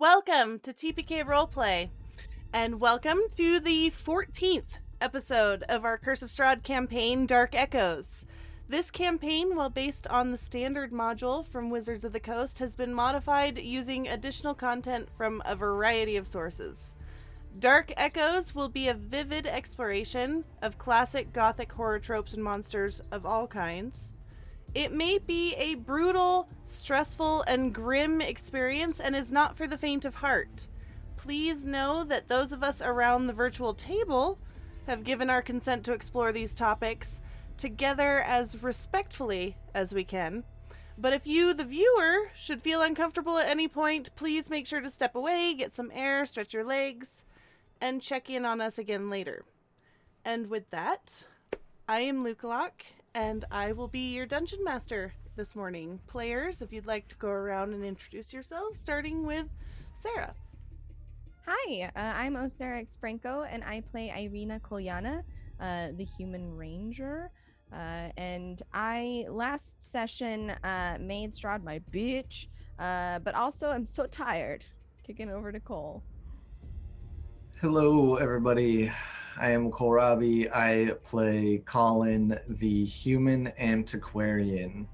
Welcome to TPK Roleplay, and welcome to the 14th episode of our Curse of Strahd campaign, Dark Echoes. This campaign, while based on the standard module from Wizards of the Coast, has been modified using additional content from a variety of sources. Dark Echoes will be a vivid exploration of classic Gothic horror tropes and monsters of all kinds. It may be a brutal, stressful, and grim experience and is not for the faint of heart. Please know that those of us around the virtual table have given our consent to explore these topics together as respectfully as we can. But if you, the viewer, should feel uncomfortable at any point, please make sure to step away, get some air, stretch your legs, and check in on us again later. And with that, I am Lukalak, and I will be your dungeon master this morning. Players, if you'd like to go around and introduce yourselves, starting with Sarah. Hi, I'm Osara Franco, and I play Irina Kolyana, the human ranger. And I, last session, made Strahd my bitch, but also I'm so tired. Kicking over to Cole. Hello, everybody. I am Kohlrabi. I play Colin, the human antiquarian.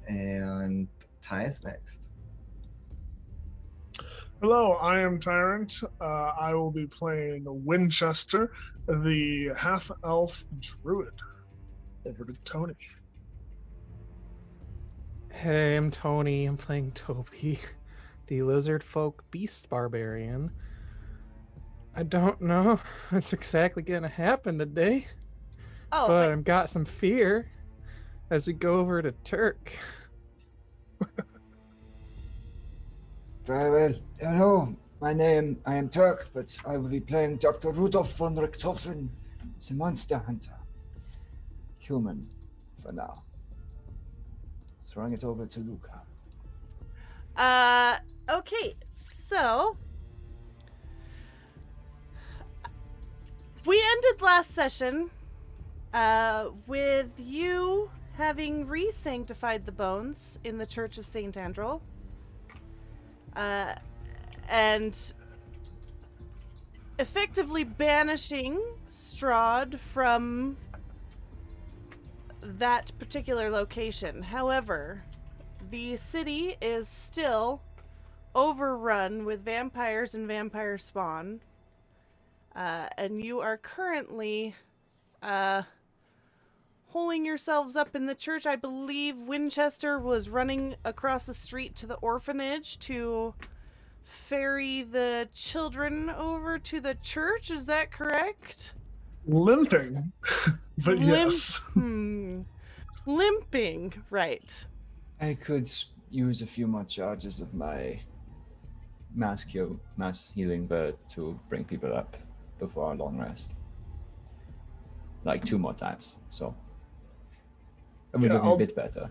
And Ty is next. Hello, I am Tyrant. I will be playing Winchester, the half-elf druid. Over to Tony. Hey, I'm Tony. I'm playing Toby, the lizard folk beast barbarian. I don't know what's exactly gonna happen today, but I've got some fear as we go over to Turk. Very well. Hello, I am Turk, but I will be playing Dr. Rudolf von Richthofen, the monster hunter. Human, for now. Throwing it over to Luca. Okay, so we ended last session with you having re-sanctified the bones in the Church of St. Andral. And effectively banishing Strahd from that particular location. However, the city is still overrun with vampires and vampire spawn. And you are currently holding yourselves up in the church. I believe Winchester was running across the street to the orphanage to ferry the children over to the church. Is that correct? Limping, but yes. Limping, right. I could use a few more charges of my mass healing bird to bring people up before a long rest. Like 2 more times, so it was looking a bit better.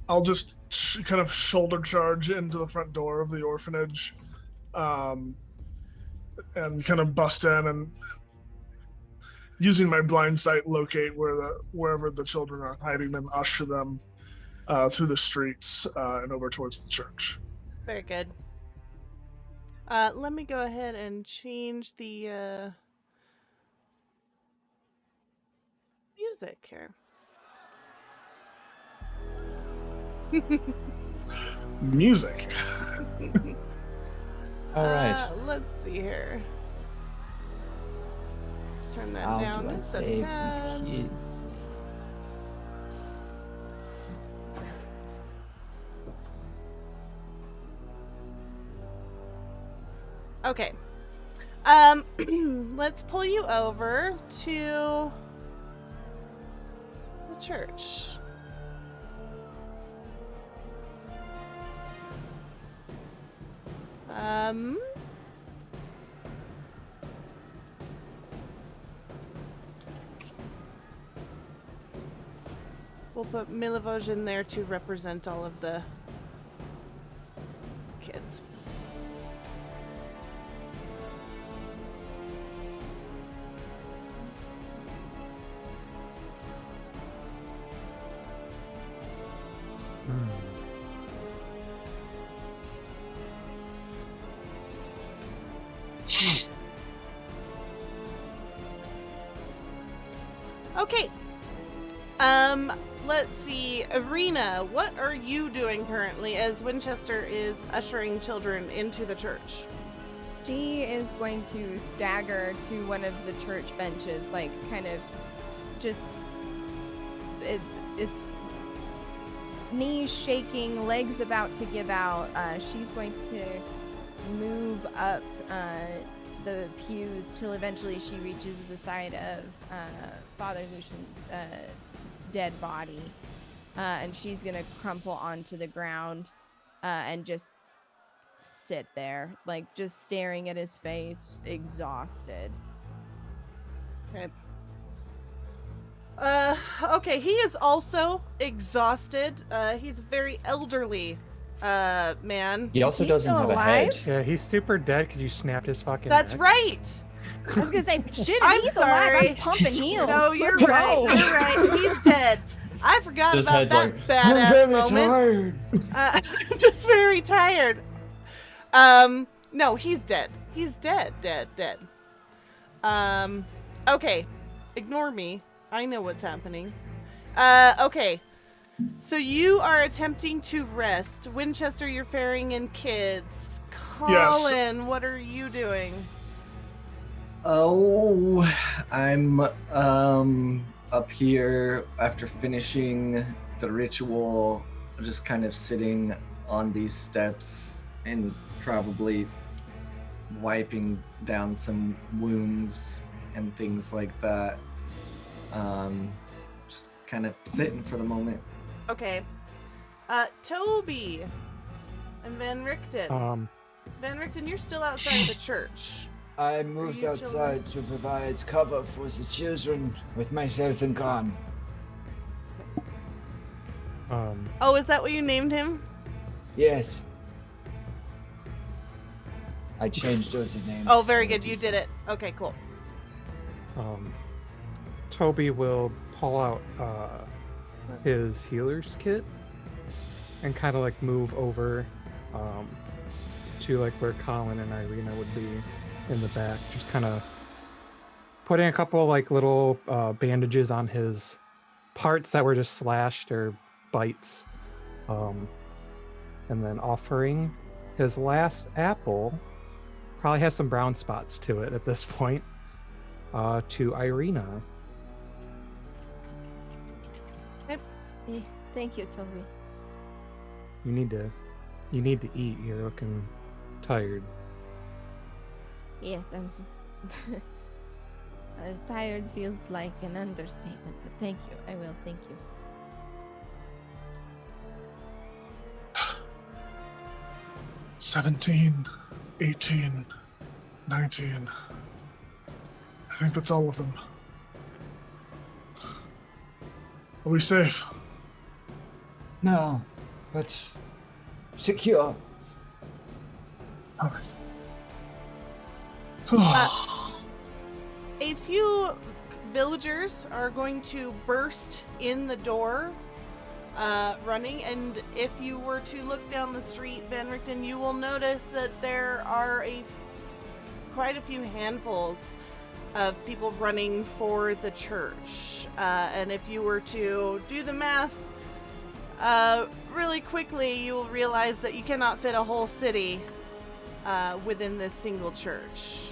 I'll just kind of shoulder charge into the front door of the orphanage, and kind of bust in and, using my blind sight, locate wherever the children are hiding and usher them through the streets and over towards the church. Very good. Let me go ahead and change the music here. Music. All right. Let's see here. Turn that How down do I just a save tad. these kids? Okay. Let's pull you over to the church. We'll put Milivoj in there to represent all of the kids. Okay. Let's see. Irina, what are you doing currently as Winchester is ushering children into the church? She is going to stagger to one of the church benches, like kind of just it's knees shaking, legs about to give out. She's going to move up the pews till eventually she reaches the side of Father Lucian's dead body, and she's gonna crumple onto the ground and just sit there, like just staring at his face, exhausted. Okay. Okay, he is also exhausted. He's a very elderly man. He also He's doesn't still have a alive? head. Yeah, he's super dead because you snapped his fucking That's neck. right. I was gonna say, shit, I'm he's sorry. alive. I'm pumping heels. No, you're Let's right. go. You're right. He's dead. I forgot His about head's that like, badass I'm very moment. tired. Just very tired. No, he's dead. He's dead. Okay. Ignore me. I know what's happening. Okay. So you are attempting to rest. Winchester, you're ferrying in kids. Yes. Colin, what are you doing? Oh, I'm up here after finishing the ritual, just kind of sitting on these steps and probably wiping down some wounds and things like that. Just kind of sitting for the moment. Okay. Toby and Van Richten. Van Richten, you're still outside the church. I moved you outside to provide cover for the children with myself and Khan. Oh, is that what you named him? Yes. I changed those names. Oh, very good. You did it. Okay, cool. Toby will pull out his healer's kit and kind of like move over to like where Colin and Irina would be in the back, just kind of putting a couple like little bandages on his parts that were just slashed or bites, and then offering his last apple, probably has some brown spots to it at this point, to Irina. Thank you, Toby. You need to eat. You're looking tired. Yes, I'm. Tired feels like an understatement, but thank you. I will. Thank you. — 17, 18, 19. I think that's all of them. Are we safe? No, but secure. All right. A few villagers are going to burst in the door, running, and if you were to look down the street, Van Richten, you will notice that there are quite a few handfuls of people running for the church. And if you were to do the math really quickly, you will realize that you cannot fit a whole city within this single church.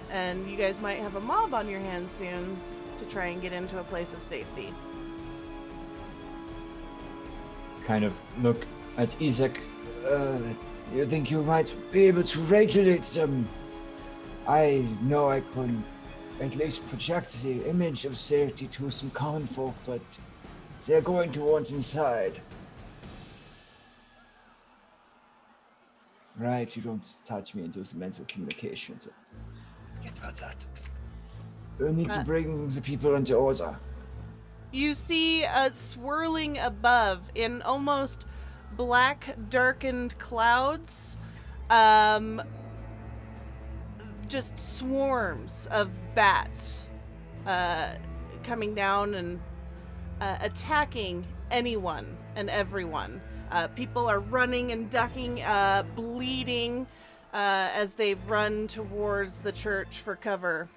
And you guys might have a mob on your hands soon to try and get into a place of safety. Kind of look at Isaac. You think you might be able to regulate them? I know I could at least project the image of safety to some common folk, but they're going to want inside. Right, you don't touch me into the mental communications. Forget about that. We need to bring the people into order. You see swirling above in almost black, darkened clouds, just swarms of bats coming down and attacking anyone and everyone. People are running and ducking, bleeding as they run towards the church for cover.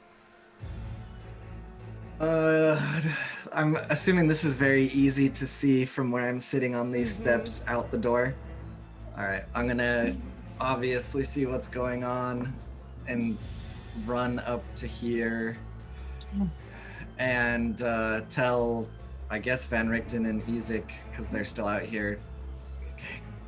I'm assuming this is very easy to see from where I'm sitting on these steps out the door. All right, I'm gonna obviously see what's going on and run up to here and tell, I guess, Van Richten and Ezek, because they're still out here,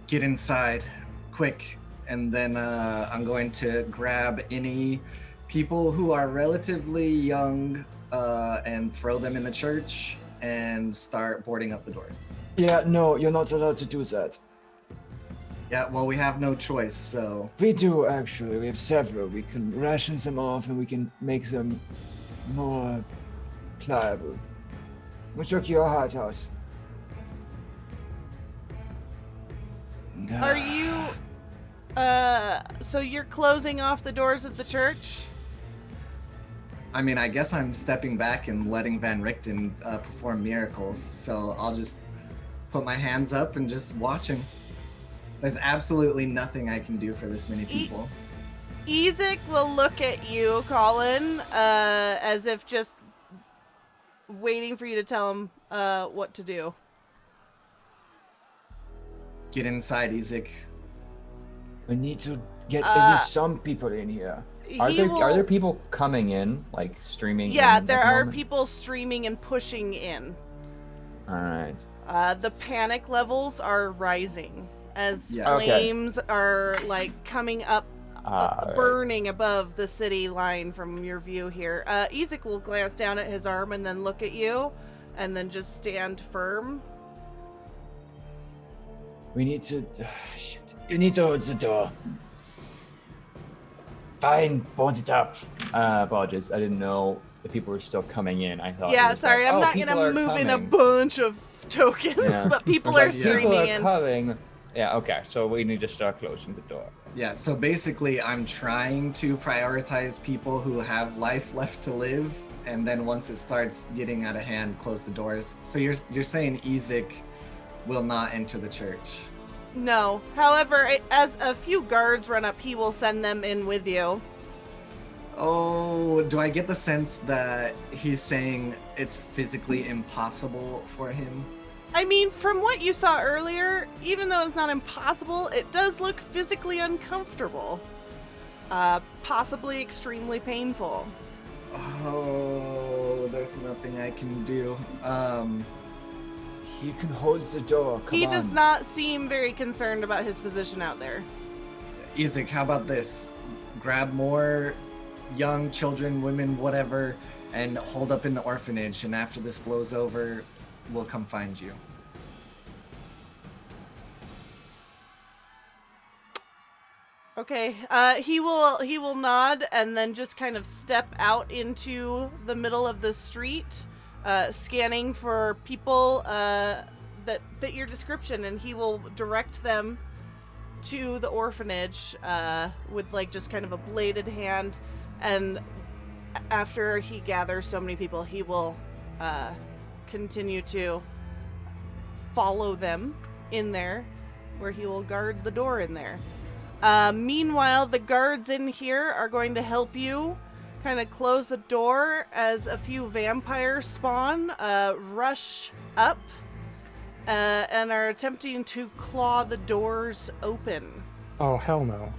get inside, quick. And then I'm going to grab any people who are relatively young and throw them in the church and start boarding up the doors. Yeah, no, you're not allowed to do that. Yeah, well, we have no choice, so... We do, actually. We have several. We can ration them off and we can make them more pliable. We'll check your Wachterhaus. Are you, so you're closing off the doors of the church? I mean, I guess I'm stepping back and letting Van Richten perform miracles, so I'll just put my hands up and just watch him. There's absolutely nothing I can do for this many people. Ezek will look at you, Colin, as if just waiting for you to tell him what to do. Get inside, Ezek. We need to get at least some people in here. Are there people coming in, like streaming? Yeah, in there at the are moment? people streaming and pushing in. All right. The panic levels are rising as Yeah. Okay. flames are like coming up, Right. burning above the city line from your view here. Ezek will glance down at his arm and then look at you, and then just stand firm. We need to. Shit. You need to hold the door. Fine, board it up. Apologies. I didn't know the people were still coming in. I thought. Yeah, it was sorry, like, I'm oh, not people gonna are move in a coming. bunch of tokens, Yeah. but people I are was like, streaming people are in. coming. Yeah. Okay. So we need to start closing the door. Yeah, so basically I'm trying to prioritize people who have life left to live, and then once it starts getting out of hand, close the doors. So you're saying Ezek will not enter the church? No. However, as a few guards run up, he will send them in with you. Oh, do I get the sense that he's saying it's physically impossible for him? I mean, from what you saw earlier, even though it's not impossible, it does look physically uncomfortable. Possibly extremely painful. Oh, there's nothing I can do. He can hold the door. Come He on. does not seem very concerned about his position out there. Ezek, how about this? Grab more young children, women, whatever, and hold up in the orphanage, and after this blows over, we'll come find you. Okay, he will nod and then just kind of step out into the middle of the street, scanning for people that fit your description, and he will direct them to the orphanage with like just kind of a bladed hand. And after he gathers so many people, he will continue to follow them in there, where he will guard the door in there. Meanwhile, the guards in here are going to help you kind of close the door as a few vampires spawn, rush up, and are attempting to claw the doors open. Oh, hell no.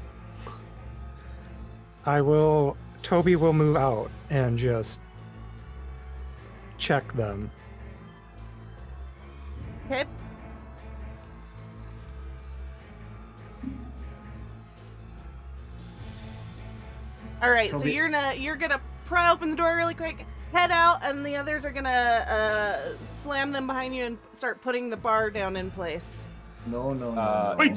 Toby will move out and just check them. Okay. All right, so Toby- you're gonna pry open the door really quick, head out, and the others are gonna slam them behind you and start putting the bar down in place. No. Wait.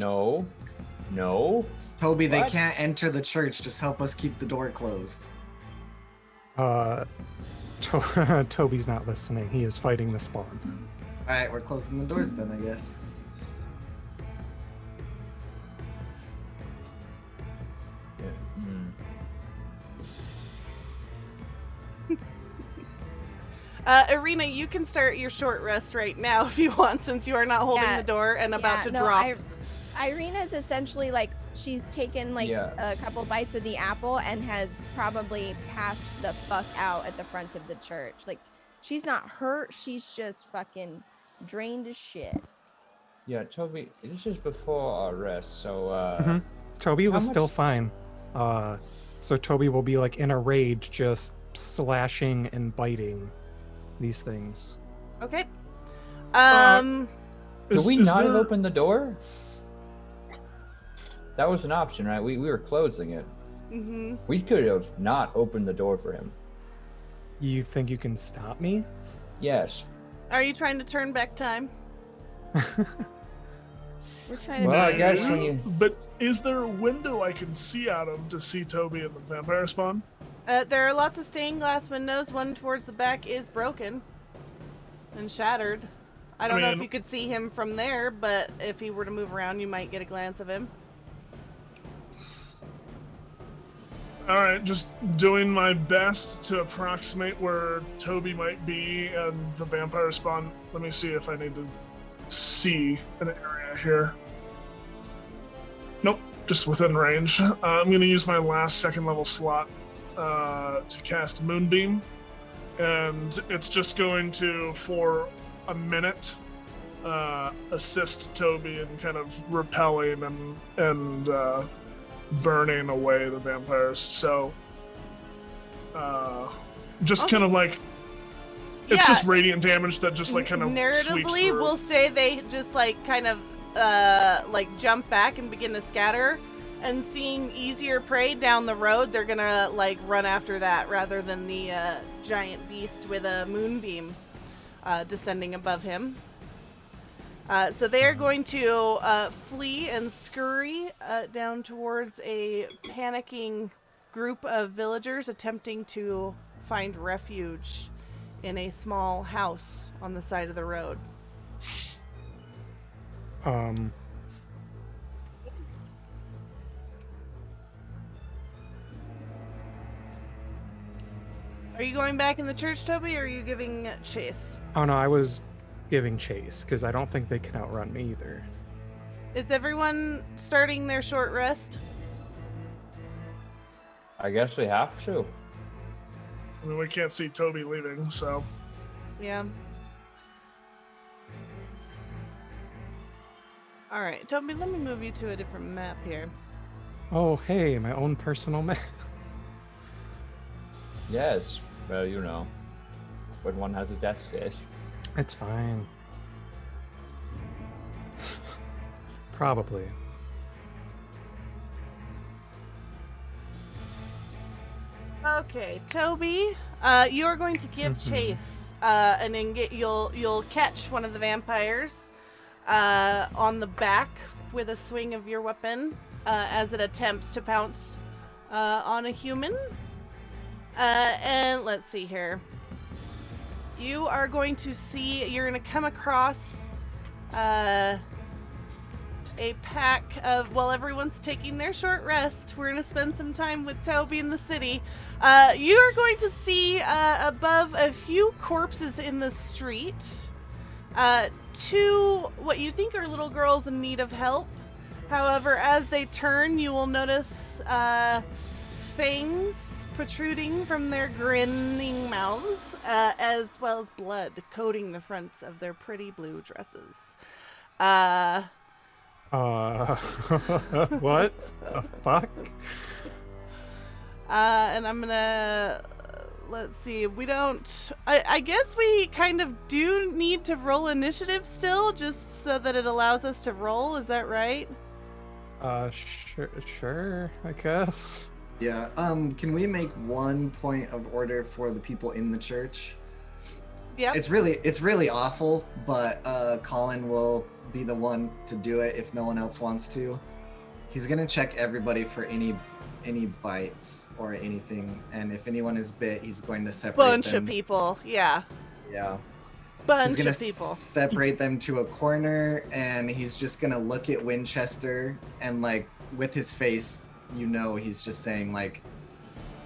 No. Toby, they What? can't enter the church. Just help us keep the door closed. Toby's not listening. He is fighting the spawn. All right, we're closing the doors then, I guess. Yeah. Irina, you can start your short rest right now if you want, since you are not holding Yeah. the door and about to no, drop. Irina's essentially like she's taken like Yeah. a couple bites of the apple and has probably passed the fuck out at the front of the church. Like She's not hurt. She's just fucking drained as shit. Yeah, Toby, this is before our rest, so Toby was How still much- fine. So Toby will be like in a rage, just slashing and biting these things. Okay. Could we is not have there- opened the door? That was an option, right? We were closing it. Mm-hmm. We could have not opened the door for him. You think you can stop me? Yes. Are you trying to turn back time? We're trying to. Well, I be- guess when you... But is there a window I can see out of to see Toby and the vampire spawn? There are lots of stained glass windows. One towards the back is broken and shattered. I don't know if mean- you could see him from there, but if he were to move around, you might get a glance of him. All right, just doing my best to approximate where Toby might be and the vampire spawn. Let me see if I need to see an area here. Nope, just within range. I'm going to use my last second level slot to cast Moonbeam, and it's just going to, for a minute, assist Toby in kind of repelling and burning away the vampires. So just kind of like it's Yeah. just radiant damage that just like kind of sweeps Narratively, through. we'll say they just like kind of like jump back and begin to scatter, and seeing easier prey down the road, they're gonna like run after that rather than the giant beast with a moonbeam descending above him. So they are going to flee and scurry down towards a panicking group of villagers attempting to find refuge in a small house on the side of the road. Are you going back in the church, Toby, or are you giving chase? Oh no, I was giving chase because I don't think they can outrun me either. Is everyone starting their short rest? I guess we have to. I mean, we can't see Toby leaving, so Yeah. All right, Toby, let me move you to a different map here. Oh hey, my own personal map. Yes. Well, you know, when one has a death fish. It's fine. Probably. Okay, Toby, you are going to give chase, and then you'll catch one of the vampires on the back with a swing of your weapon as it attempts to pounce on a human. And let's see here. You are going to see, you're going to come across a pack of, while everyone's taking their short rest, we're going to spend some time with Toby in the city. You are going to see above a few corpses in the street, two what you think are little girls in need of help. However, as they turn, you will notice fangs protruding from their grinning mouths, as well as blood coating the fronts of their pretty blue dresses. What the fuck? And I'm gonna, let's see, we don't, I guess we kind of do need to roll initiative still, just so that it allows us to roll, is that right? Sure, I guess. Yeah. Can we make 1 point of order for the people in the church? Yep. It's really awful, but Colin will be the one to do it if no one else wants to. He's gonna check everybody for any bites or anything, and if anyone is bit, he's going to separate Bunch them. of people, yeah. Yeah. Bunch He's gonna of people. separate them to a corner, and he's just gonna look at Winchester and like with his face, you know, he's just saying like,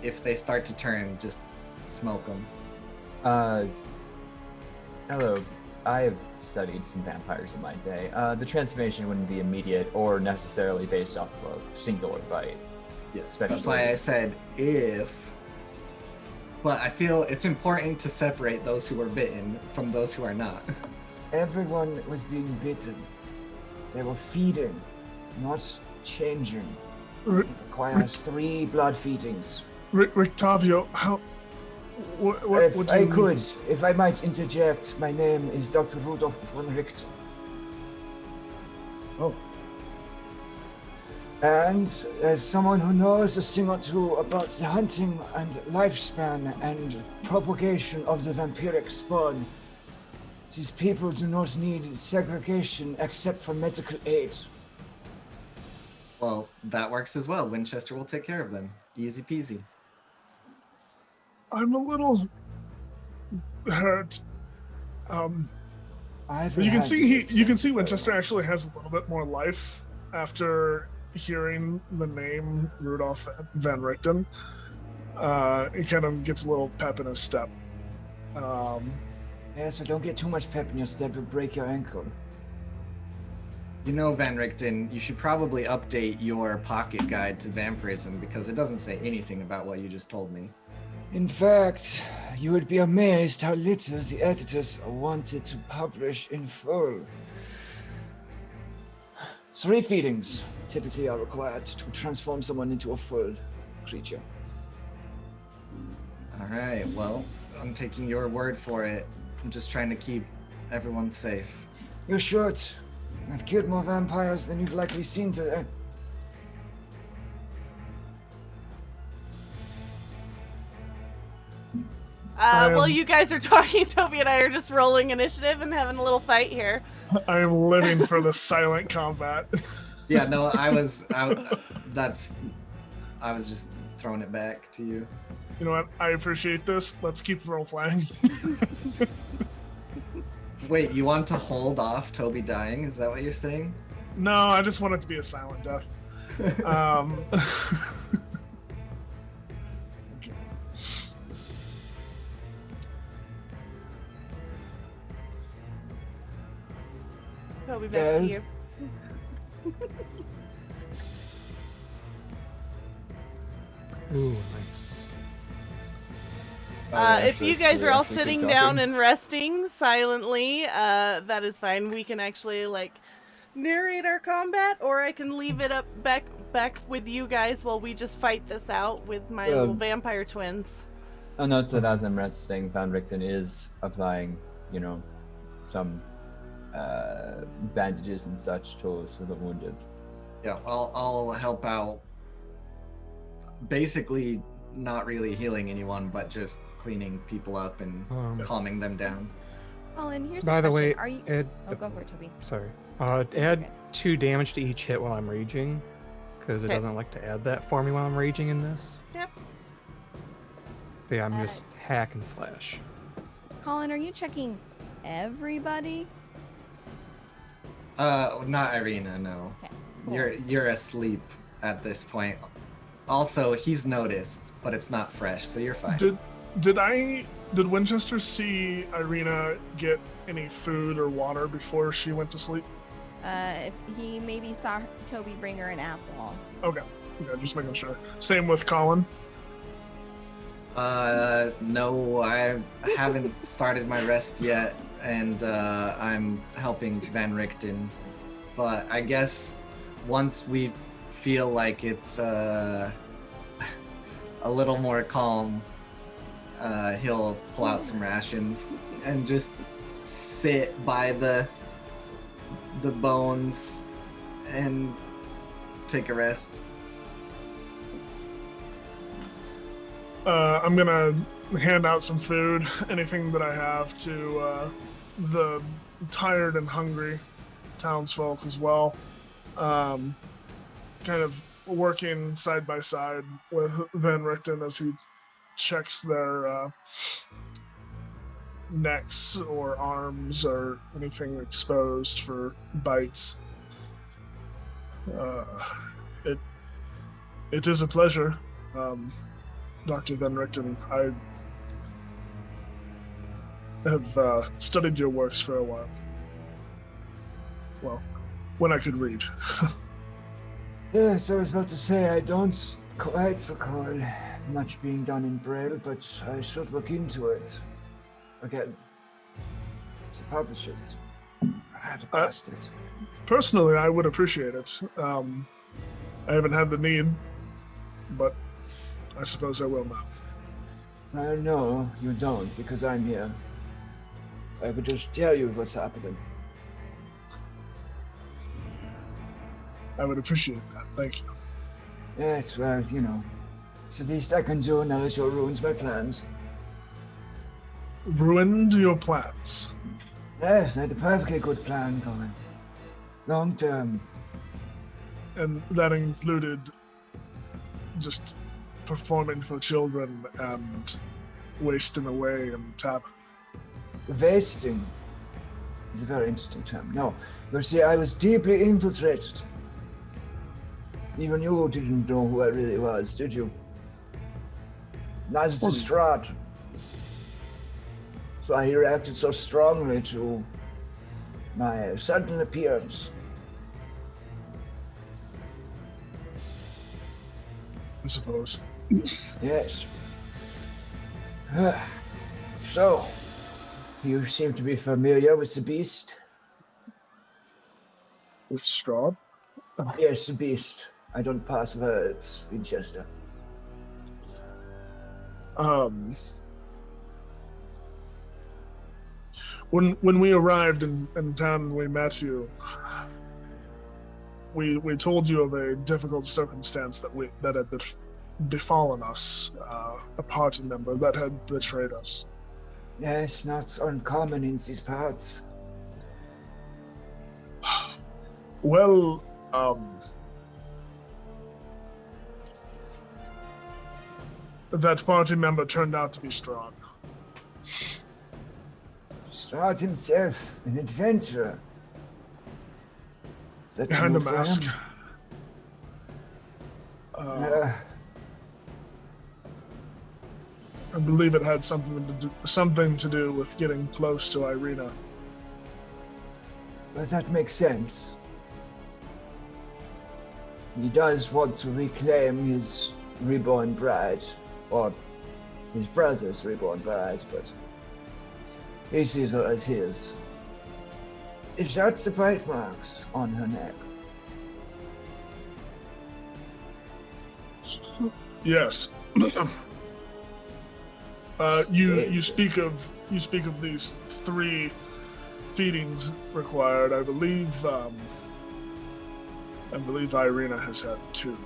if they start to turn, just smoke them. Hello. I have studied some vampires in my day. The transformation wouldn't be immediate or necessarily based off of a singular bite. Yes. Especially- That's why I said if. But I feel it's important to separate those who are bitten from those who are not. Everyone was being bitten. They were feeding, not changing. R- It requires 3 blood feedings. Rictavio, how? What If do I you could, if I might interject, my name is Dr. Rudolf von Richter. Oh. And as someone who knows a thing or two about the hunting and lifespan and propagation of the vampiric spawn, these people do not need segregation except for medical aid. Well, that works as well. Winchester will take care of them. Easy peasy. I'm a little hurt. You can see Winchester actually has a little bit more life after hearing the name Rudolf van Richten. He kind of gets a little pep in his step. Yes, but don't get too much pep in your step, you'll break your ankle. You know, Van Richten, you should probably update your pocket guide to vampirism because it doesn't say anything about what you just told me. In fact, you would be amazed how little the editors wanted to publish in full. 3 feedings typically are required to transform someone into a full creature. All right, well, I'm taking your word for it. I'm just trying to keep everyone safe. You should. I've killed more vampires than you've likely seen today. While you guys are talking, Toby and I are just rolling initiative and having a little fight here. I am living for the silent combat. Yeah, no, I was just throwing it back to you. You know what? I appreciate this. Let's keep role playing. Wait, you want to hold off Toby dying? Is that what you're saying? No, I just want it to be a silent death. Toby, back to you. Ooh, nice. If you guys are all sitting down and resting silently, that is fine. We can actually narrate our combat, or I can leave it up back with you guys while we just fight this out with my little vampire twins. I'll note that as I'm resting, Van Richten is applying, some bandages and such to the wounded. Yeah, I'll help out. Basically, not really healing anyone, but just cleaning people up and calming them down. Colin, here's By a the question. way, Are you... add, go for it, Toby. sorry. Add 2 damage to each hit while I'm raging, because it doesn't like to add that for me while I'm raging in this. Yep. But yeah, I'm just hack and slash. Colin, are you checking everybody? Not Irina, no. Okay, cool. You're asleep at this point. Also, he's noticed, but it's not fresh, so you're fine. Did Winchester see Irina get any food or water before she went to sleep? He maybe saw Toby bring her an apple. Okay, just making sure. Same with Colin. No, I haven't started my rest yet, and I'm helping Van Richten. But I guess once we feel like it's a little more calm, he'll pull out some rations and just sit by the bones and take a rest. I'm gonna hand out some food, anything that I have, to the tired and hungry townsfolk as well. Kind of working side by side with Van Richten as he checks their necks or arms or anything exposed for bites. It is a pleasure, Dr. Van Richten. I have studied your works for a while. Well, when I could read. Yes, I was about to say, I don't quite recall much being done in Braille, but I should look into it. Again, the publishers. I had to bust it. Personally, I would appreciate it. I haven't had the need, but I suppose I will now. No, you don't, because I'm here. I could just tell you what's happening. I would appreciate that. Thank you. Yes, well, it's the least I can do now that you ruins my plans. Ruined your plans. Yes, I had a perfectly good plan going. Long term. And that included just performing for children and wasting away in the tavern. Wasting is a very interesting term. No, you see, I was deeply infiltrated. Even you didn't know who I really was, did you? Neither did Strahd. So I reacted so strongly to my sudden appearance. I suppose. Yes. So, you seem to be familiar with the beast? With Strahd? Yes, the beast. I don't pass words, Winchester. When we arrived in town, we met you. We told you of a difficult circumstance that had befallen us, a party member that had betrayed us. Yes, not uncommon in these parts. Well, that party member turned out to be Strahd. Strahd himself, an adventurer. That's Behind a new for mask. him? I believe it had something to do with getting close to Irina. Does that make sense? He does want to reclaim his reborn bride, or his brother's reborn bride, but he sees her as his. Is that the bite marks on her neck? Yes. You speak of these 3 feedings required. I believe Irina has had 2.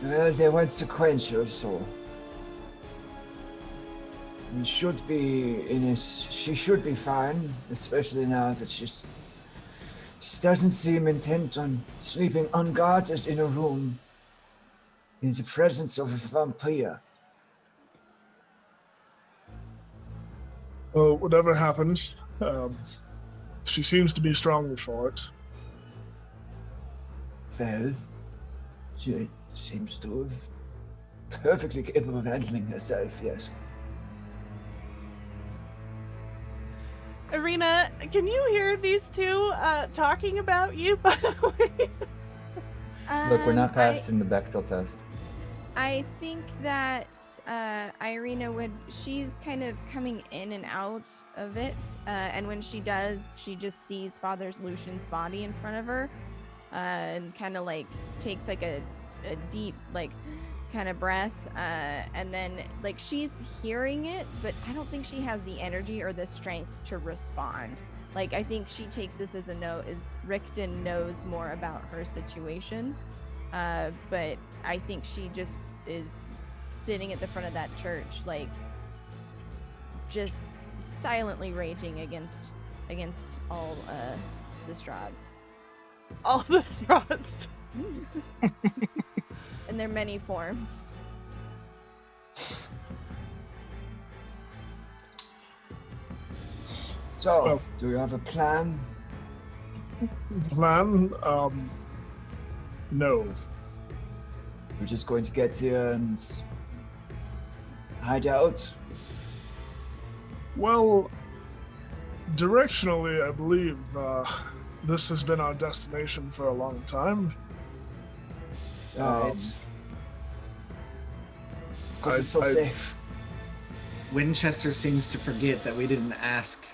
Well, they weren't sequential, so she should be fine, especially now that she doesn't seem intent on sleeping unguarded in a room in the presence of a vampire. Well, whatever happened, she seems to be stronger for it. Well, she seems to have perfectly capable of handling herself, yes. Irina, can you hear these 2 talking about you, by the way? Look, we're not I- passing the Bechdel test. I think that Irina she's kind of coming in and out of it. And when she does, she just sees Father Lucian's body in front of her and kind of like takes like a deep, like kind of breath. And then like she's hearing it, but I don't think she has the energy or the strength to respond. Like, I think she takes this as a note, is Rickton knows more about her situation. But I think she just is sitting at the front of that church, like just silently raging against all the Strahds. All the Strahds. In their many forms. So, Well- do you have a plan? Plan? No. We're just going to get here and hide out? Well, directionally, I believe this has been our destination for a long time. Right. Because it's so safe. Winchester seems to forget that we didn't ask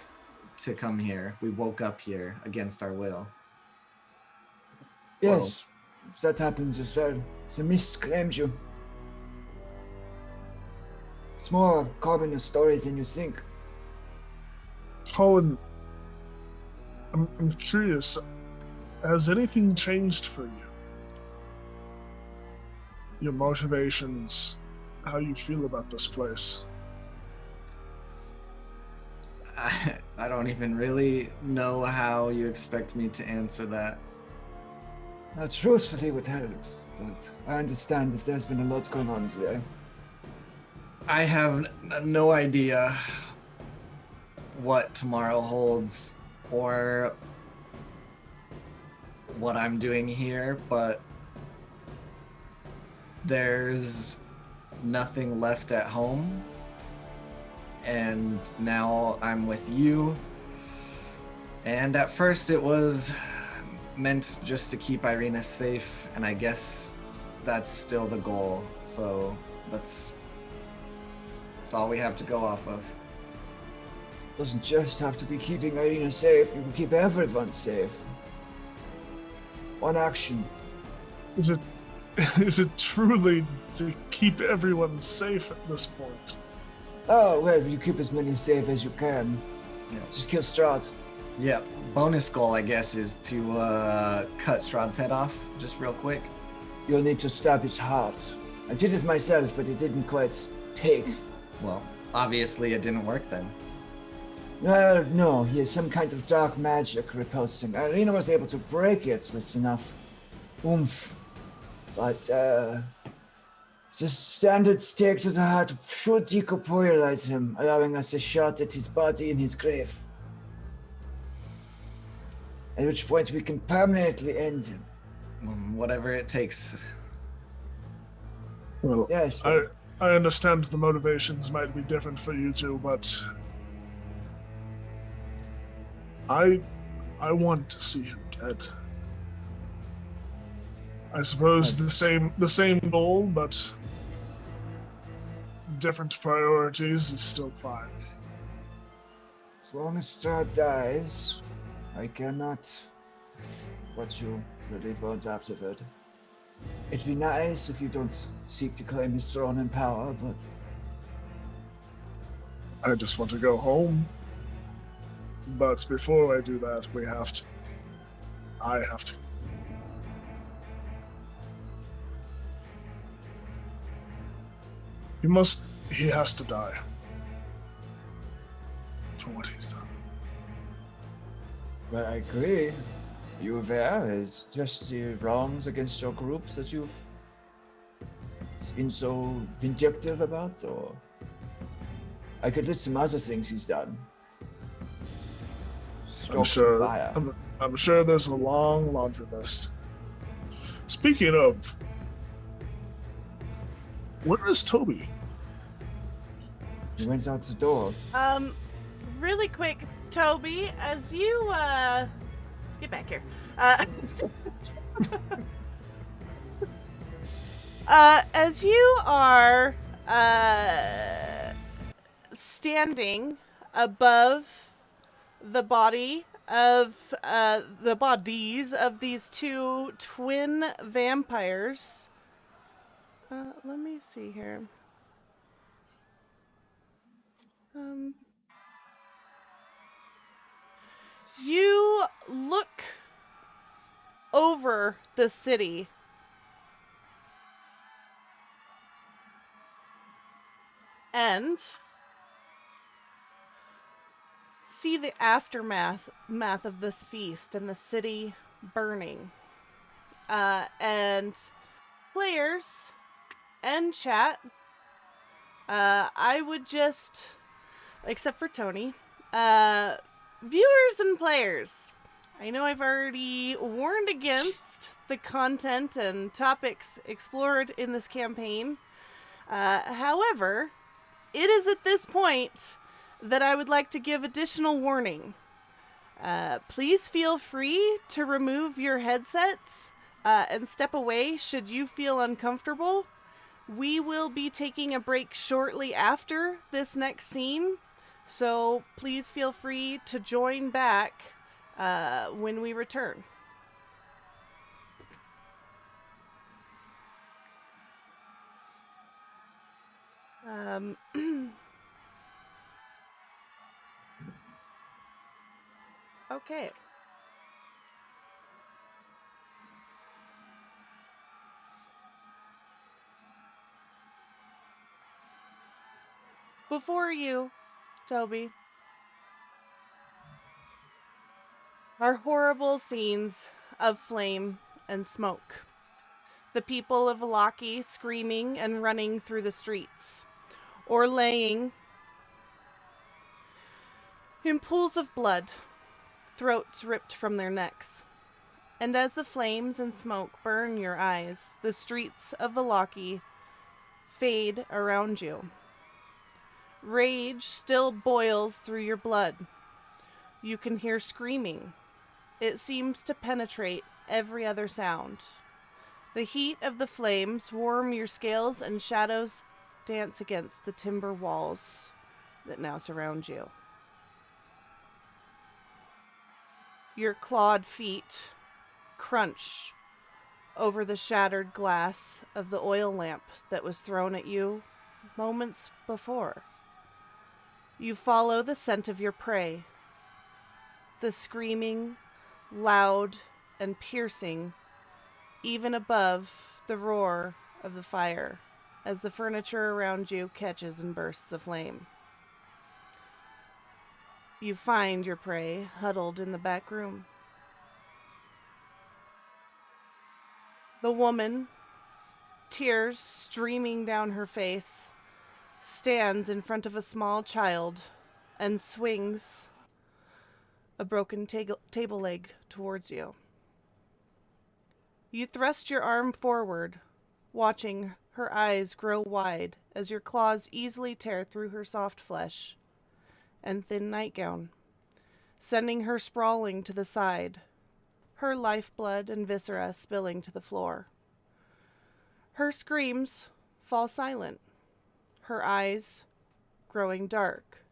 to come here. We woke up here against our will. Yes, that happens as well. The mist claims you. It's more common a story than you think. Colin, I'm curious. Has anything changed for you? Your motivations, how you feel about this place? I don't even really know how you expect me to answer that. Now, truthfully would help, but I understand if there's been a lot going on there. I have no idea what tomorrow holds or what I'm doing here, but there's nothing left at home, and now I'm with you. And at first it was meant just to keep Irina safe, and I guess that's still the goal. So that's all we have to go off of. Doesn't just have to be keeping Irina safe, you can keep everyone safe. One action. Is it truly to keep everyone safe at this point? Oh, well, you keep as many safe as you can. Yeah. Just kill Strahd. Yeah, bonus goal, I guess, is to cut Strahd's head off, just real quick. You'll need to stab his heart. I did it myself, but it didn't quite take. Well, obviously it didn't work then. No, he has some kind of dark magic repulsing. Irina was able to break it with enough oomph. But, the standard stake to the heart should decorporealize him, allowing us a shot at his body in his grave. At which point we can permanently end him. Whatever it takes. Well, Yes. I understand the motivations might be different for you two, but I want to see him dead. I suppose the same goal, but different priorities is still fine. As long as Strahd dies, I cannot what you really want afterward. It'd be nice if you don't seek to claim his throne and power, but I just want to go home. But before I do that, I have to. He has to die. For what he's done. Well, I agree. You aware is just the wrongs against your groups that you've been so vindictive about, or I could list some other things he's done. I'm sure there's a long laundry list. Speaking of, where is Toby? He went out the door. Really quick, Toby, as you get back here. As you are standing above the bodies of these two twin vampires. Let me see here. You look over the city and see the aftermath of this feast and the city burning. And players and chat, I would just, except for Tony, viewers and players, I know I've already warned against the content and topics explored in this campaign. However, it is at this point that I would like to give additional warning. Please feel free to remove your headsets and step away should you feel uncomfortable. We will be taking a break shortly after this next scene, so please feel free to join back when we return. Okay. Before you, Toby, are horrible scenes of flame and smoke. The people of Vallaki screaming and running through the streets, or laying in pools of blood, throats ripped from their necks. And as the flames and smoke burn your eyes, the streets of Vallaki fade around you. Rage still boils through your blood. You can hear screaming. It seems to penetrate every other sound. The heat of the flames warm your scales, and shadows dance against the timber walls that now surround you. Your clawed feet crunch over the shattered glass of the oil lamp that was thrown at you moments before. You follow the scent of your prey. The screaming, loud and piercing, even above the roar of the fire, as the furniture around you catches in bursts of flame. You find your prey huddled in the back room. The woman, tears streaming down her face, stands in front of a small child and swings a broken table leg towards you. You thrust your arm forward, watching her eyes grow wide as your claws easily tear through her soft flesh and thin nightgown, sending her sprawling to the side, her lifeblood and viscera spilling to the floor. Her screams fall silent, her eyes growing dark.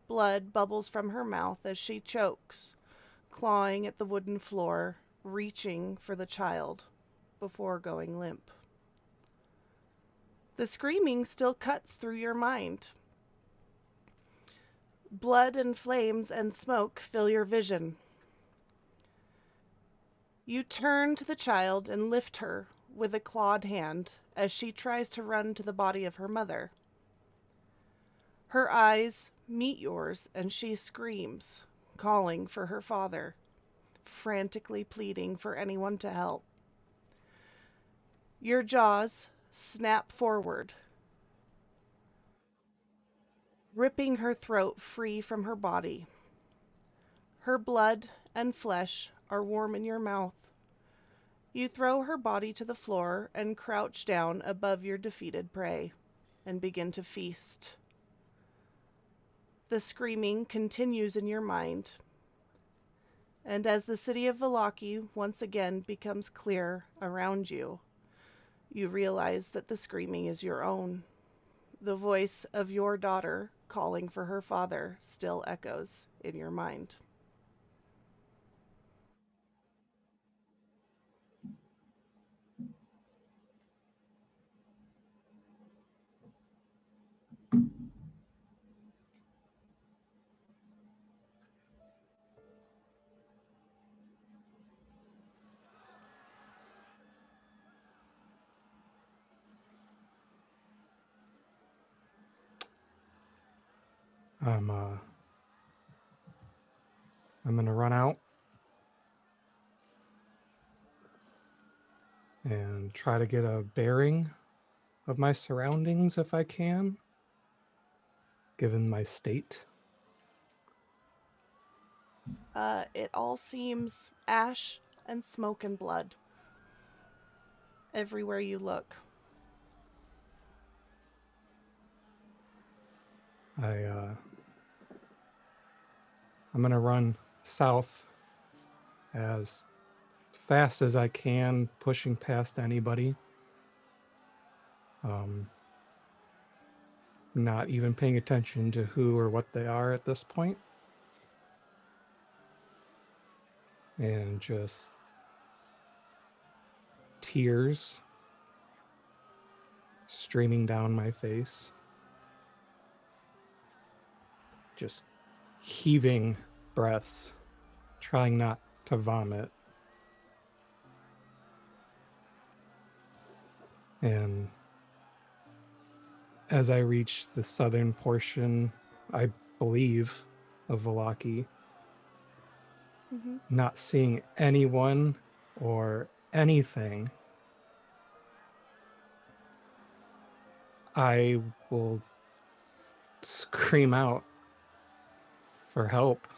Blood bubbles from her mouth as she chokes, clawing at the wooden floor, reaching for the child before going limp. The screaming still cuts through your mind. Blood and flames and smoke fill your vision. You turn to the child and lift her with a clawed hand as she tries to run to the body of her mother. Her eyes meet yours and she screams, calling for her father, frantically pleading for anyone to help. Your jaws snap forward, ripping her throat free from her body. Her blood and flesh are warm in your mouth. You throw her body to the floor and crouch down above your defeated prey and begin to feast. The screaming continues in your mind, and as the city of Vallaki once again becomes clear around you, you realize that the screaming is your own. The voice of your daughter calling for her father still echoes in your mind. I'm gonna run out and try to get a bearing of my surroundings if I can, given my state. It all seems ash and smoke and blood everywhere you look. I'm gonna run south as fast as I can, pushing past anybody. Not even paying attention to who or what they are at this point. And just tears streaming down my face. Just heaving breaths, trying not to vomit. And as I reach the southern portion, I believe, of Vallaki, not seeing anyone or anything, I will scream out for help.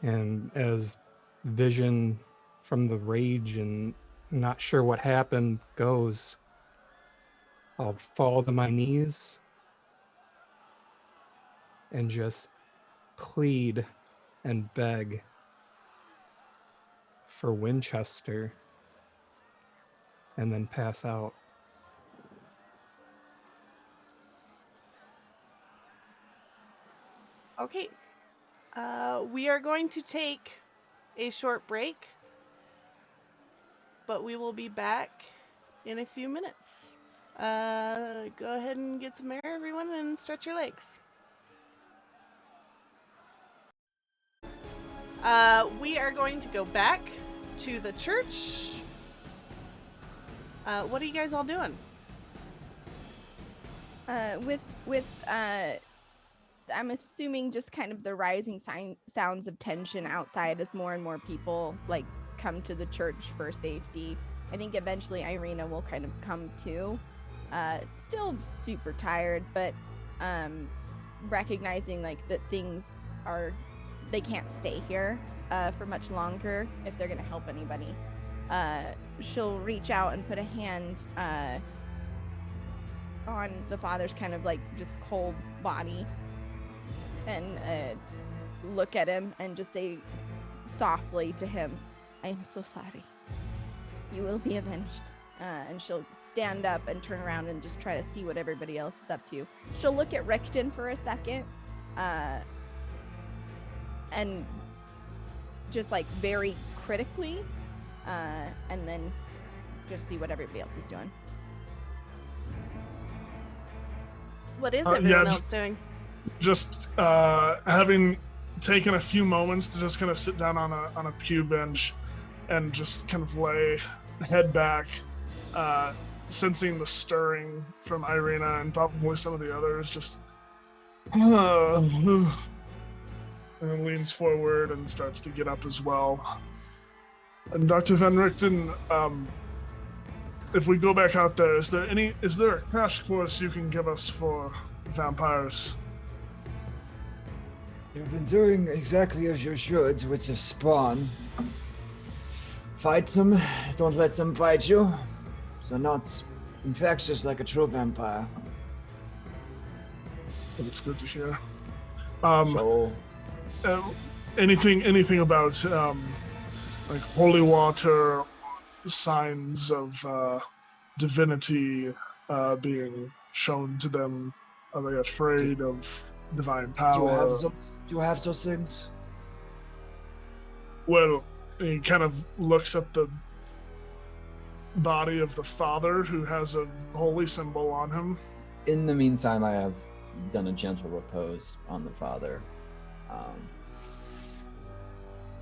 And as vision from the rage and not sure what happened goes, I'll fall to my knees and just plead and beg for Winchester, and then pass out. Okay. We are going to take a short break, but we will be back in a few minutes. Go ahead and get some air, everyone, and stretch your legs. We are going to go back to the church. What are you guys all doing? I'm assuming just kind of the rising sounds of tension outside as more and more people like come to the church for safety. I think eventually Irina will kind of come too. Still super tired, but recognizing like that they can't stay here for much longer if they're gonna help anybody. She'll reach out and put a hand on the father's kind of like just cold body and look at him and just say softly to him, "I am so sorry. You will be avenged." And she'll stand up and turn around and just try to see what everybody else is up to. She'll look at Rickton for a second and just like very critically and then just see what everybody else is doing. What is everyone else doing? Just having taken a few moments to just kind of sit down on a pew bench and just kind of lay head back, sensing the stirring from Irina and probably some of the others, just and then leans forward and starts to get up as well. And Dr. Van Richten, if we go back out there, is there a crash course you can give us for vampires? You've been doing exactly as you should with the spawn. Fight them, don't let them bite you. They're not infectious like a true vampire. That's good to hear. Anything about like holy water, signs of divinity being shown to them? Are they afraid of divine power? Do you have those things? Well, he kind of looks at the body of the father, who has a holy symbol on him. In the meantime, I have done a gentle repose on the father.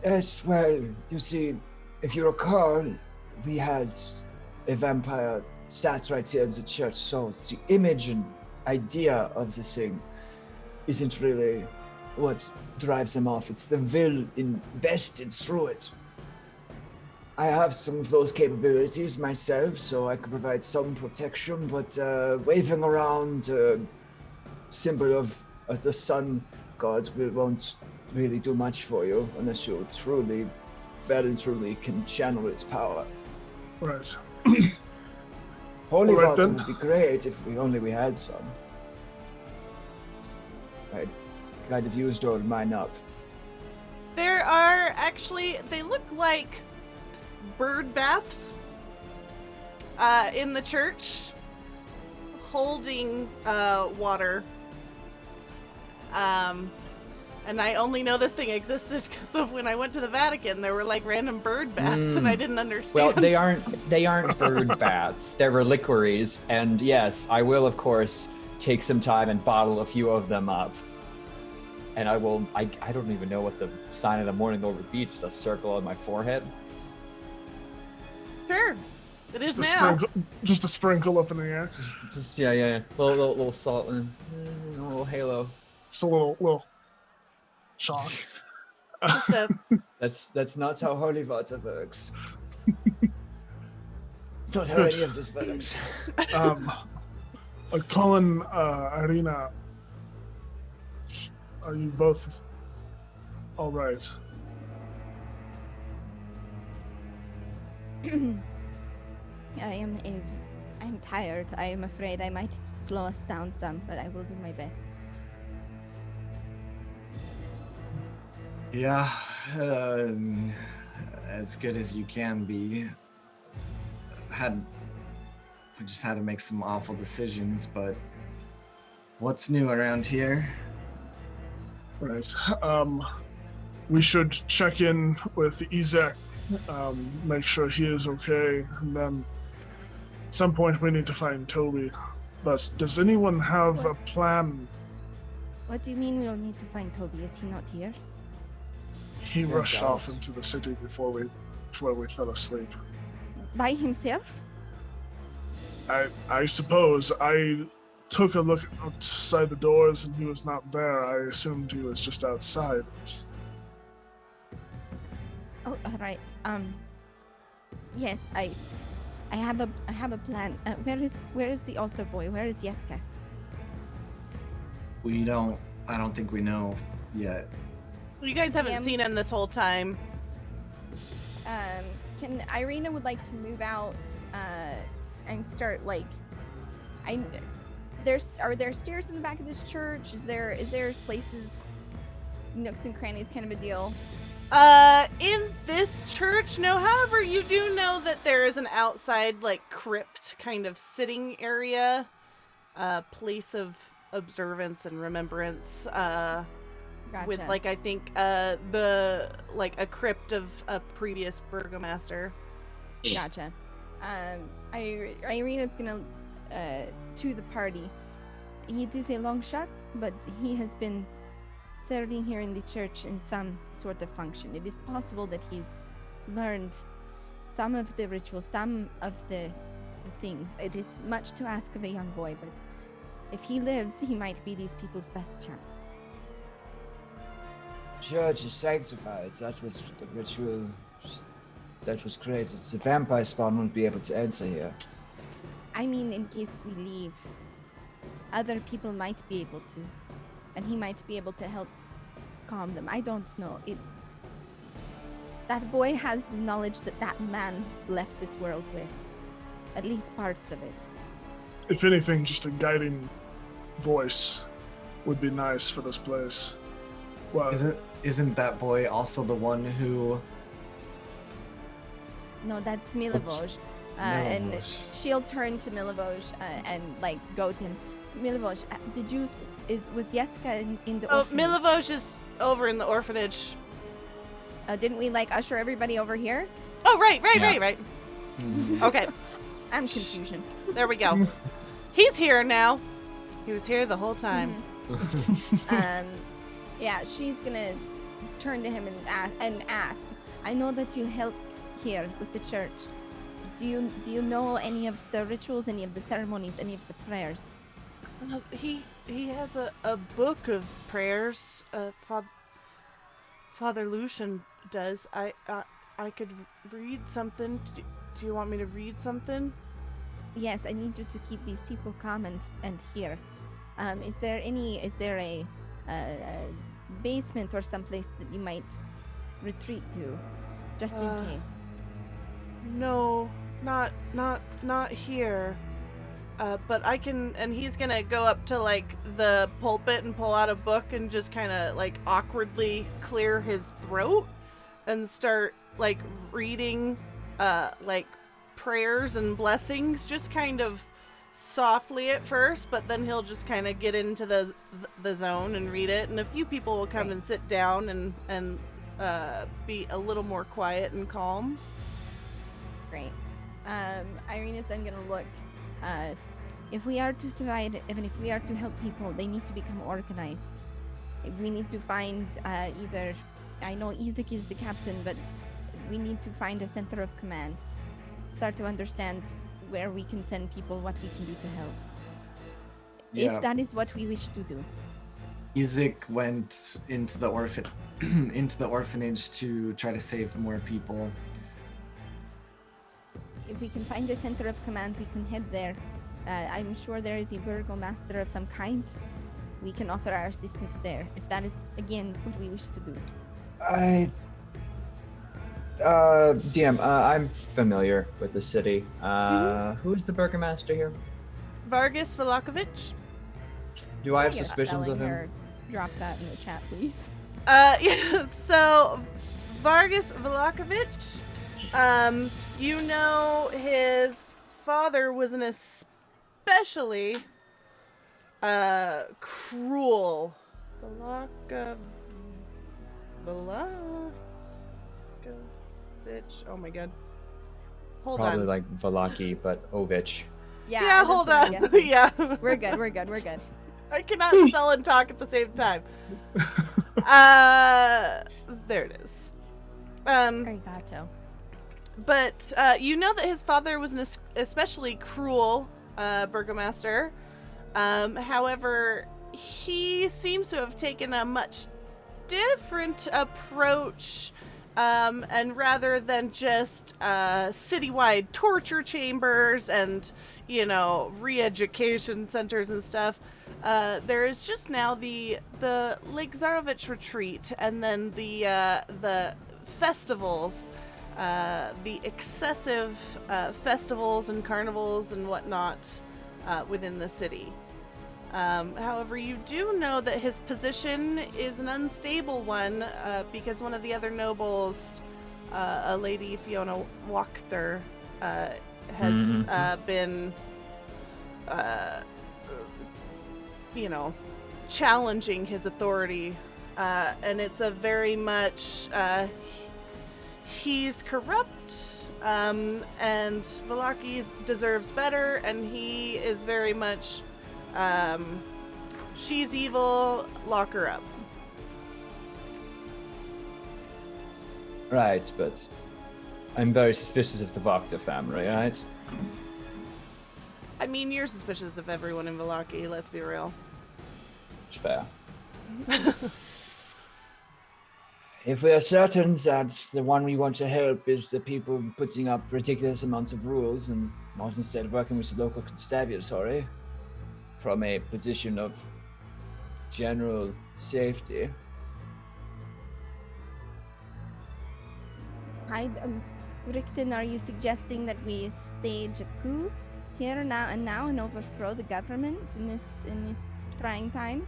Yes, well, you see, if you recall, we had a vampire sat right here in the church, so the image and idea of the thing isn't really what drives them off. It's the will invested through it. I have some of those capabilities myself, so I can provide some protection, but waving around a symbol of the sun god won't really do much for you unless you truly, very truly can channel its power. Right. Holy All right, water then. would be great if we had some. I kind of used all mine up. There are actually, they look like bird baths in the church, holding water. And I only know this thing existed because of when I went to the Vatican. There were like random bird baths, and I didn't understand. Well, they aren't bird baths. They're reliquaries, and yes, I will of course take some time and bottle a few of them up. And I will. I don't even know what the sign of the morning would be. Just a circle on my forehead. Sure, it is Just a now. just a sprinkle up in the air. Just yeah. Little salt and a little halo. Just a little shock. Just a, That's not how holy water works. It's not how any of this works. Colin, Irina, are you both all right? I'm tired. I am afraid I might slow us down some, but I will do my best. Yeah, as good as you can be. We just had to make some awful decisions, but what's new around here? Right. We should check in with Izek, make sure he is okay, and then at some point we need to find Toby. But does anyone have a plan? What do you mean we'll need to find Toby? Is he not here? He rushed off into the city before we fell asleep. By himself? I suppose. I took a look outside the doors and he was not there. I assumed he was just outside. Oh, all right. Yes, I have a plan. Where is the altar boy? Where is Yeska? I don't think we know yet. you guys haven't Ma'am. seen him this whole time. Can Irina would like to move out and start like are there stairs in the back of this church? Is there places, nooks and crannies kind of a deal? In this church, no. However, you do know that there is an outside, like, crypt kind of sitting area, place of observance and remembrance, Gotcha. with, like, I think, a crypt of a previous burgomaster. Gotcha. Irina's gonna to the party. It is a long shot, but he has been serving here in the church in some sort of function. It is possible that he's learned some of the rituals, some of the things. It is much to ask of a young boy, but if he lives, he might be these people's best chance. Church is sanctified. That was the ritual that was created. The vampire spawn won't be able to enter here. I mean, in case we leave, other people might be able to, and he might be able to help calm them. I don't know. That boy has the knowledge that man left this world with, at least parts of it. If anything, just a guiding voice would be nice for this place. Well, Isn't that boy also the one who? No, that's Milivoj. And Milivoj. she'll turn to Milivoj and like go to him. Milivoj, was Yeska in the Oh, orphanage? Milivoj is over in the orphanage. Didn't we like usher everybody over here? Oh, right. Mhm. Okay, I'm confusion. there we go. He's here now. He was here the whole time. Yeah, she's gonna turn to him and ask. I know that you helped here with the church. Do you know any of the rituals, any of the ceremonies, any of the prayers? He has a book of prayers. Father Lucian does. I could read something. Do you want me to read something? Yes, I need you to keep these people calm and here. Is there a basement or someplace that you might retreat to, just in case? No, not here. But I can, and he's gonna go up to like the pulpit and pull out a book and just kind of like awkwardly clear his throat and start like reading like prayers and blessings, just kind of softly at first, but then he'll just kind of get into the zone and read it, and a few people will come and sit down and be a little more quiet and calm. Great. Irene is then going to look. If we are to survive, even if we are to help people, they need to become organized. We need to find either. I know Isaac is the captain, but we need to find a center of command. Start to understand where we can send people, what we can do to help. Yeah. If that is what we wish to do. Isaac went into the orphanage to try to save more people. If we can find a center of command, we can head there. I'm sure there is a burgomaster of some kind. We can offer our assistance there, if that is, again, what we wish to do. DM, I'm familiar with the city. Who is the burgomaster here? Vargas Vallaki. Do I have You're suspicions of spelling him? her. Drop that in the chat, please. Yeah, so Vargas Vallaki, you know his father was an especially cruel Vallaki. Oh my god. Hold Probably on. like Vallaki, but Ovich. Yeah, Yeah, that's hold what I'm on. guessing. Yeah. We're good. I cannot spell and talk at the same time. There it is. Arigato. But you know that his father was an especially cruel burgomaster. However, he seems to have taken a much different approach, and rather than just citywide torture chambers and, re-education centers and stuff, there is just now the Lake Zarovich retreat, and then the festivals, the excessive festivals and carnivals and whatnot within the city. However, you do know that his position is an unstable one because one of the other nobles, a lady Fiona Wachter, has been, challenging his authority, and it's a very much he's corrupt, and Vallaki deserves better, and he is very much she's evil, lock her up. Right, but I'm very suspicious of the Wachter family, right? I mean, you're suspicious of everyone in Vallaki, let's be real. It's fair. If we are certain that the one we want to help is the people putting up ridiculous amounts of rules and not instead working with the local constabulary from a position of general safety. Rickton, are you suggesting that we stage a coup here now and overthrow the government in this trying time?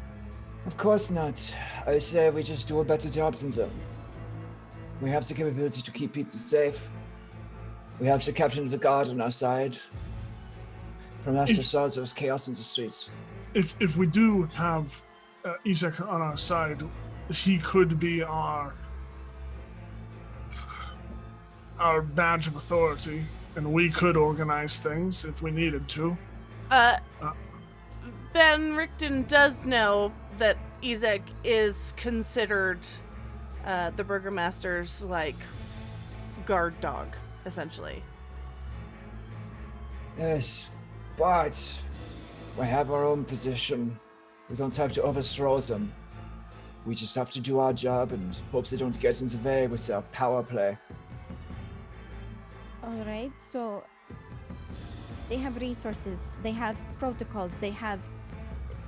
Of course not. I say we just do a better job than them. We have the capability to keep people safe. We have the captain of the guard on our side. From last I saw, there was chaos in the streets. If we do have Isaac on our side, he could be our badge of authority, and we could organize things if we needed to. Van Richten does know that Isaac is considered the burgomaster's, guard dog, essentially. Yes, but we have our own position. We don't have to overthrow them. We just have to do our job and hope they don't get in the way with their power play. All right, so they have resources, they have protocols, they have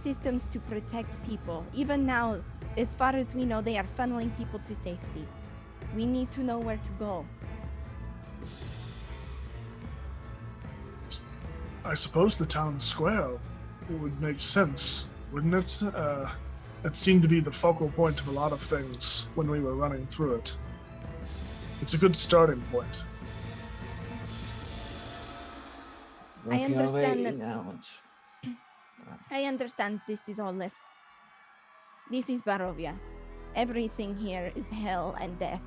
systems to protect people. Even now, as far as we know, they are funneling people to safety. We need to know where to go. I suppose the town square would make sense, wouldn't it? It seemed to be the focal point of a lot of things when we were running through it. It's a good starting point. Working our understand way that- out. I understand this is all this. This is Barovia. Everything here is hell and death.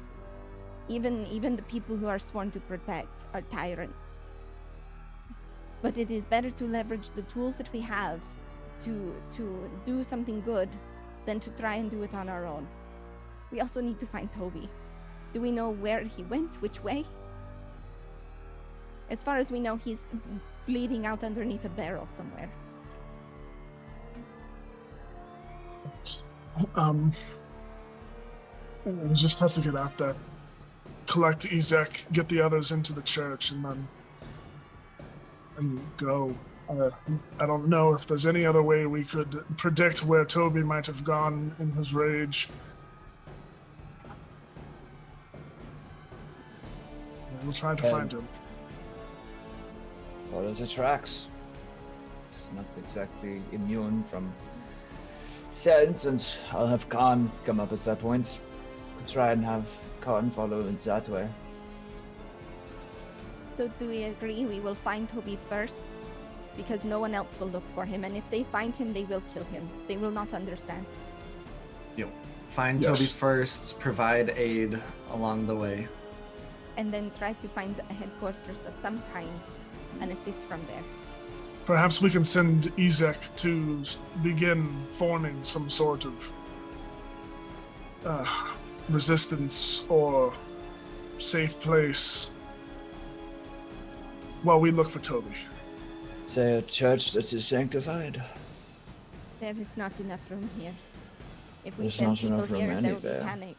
Even the people who are sworn to protect are tyrants. But it is better to leverage the tools that we have to do something good than to try and do it on our own. We also need to find Toby. Do we know where he went? Which way? As far as we know, he's bleeding out underneath a barrel somewhere. We just have to get out there, collect Ezek, get the others into the church, and go. I don't know if there's any other way we could predict where Toby might have gone in his rage. We'll try to find him. Follows the tracks. It's not exactly immune from sense, and I'll have Khan come up at that point. Could try and have Khan follow in that way. So do we agree we will find Toby first? Because no one else will look for him, and if they find him, they will kill him. They will not understand. Find Yes. Toby first, provide aid along the way. And then try to find a headquarters of some kind and assist from there. Perhaps we can send Ezek to begin forming some sort of resistance or safe place while we look for Toby. Say a church that is sanctified. There is not enough room here. If we There's send not people enough room here, there will be anywhere. panic.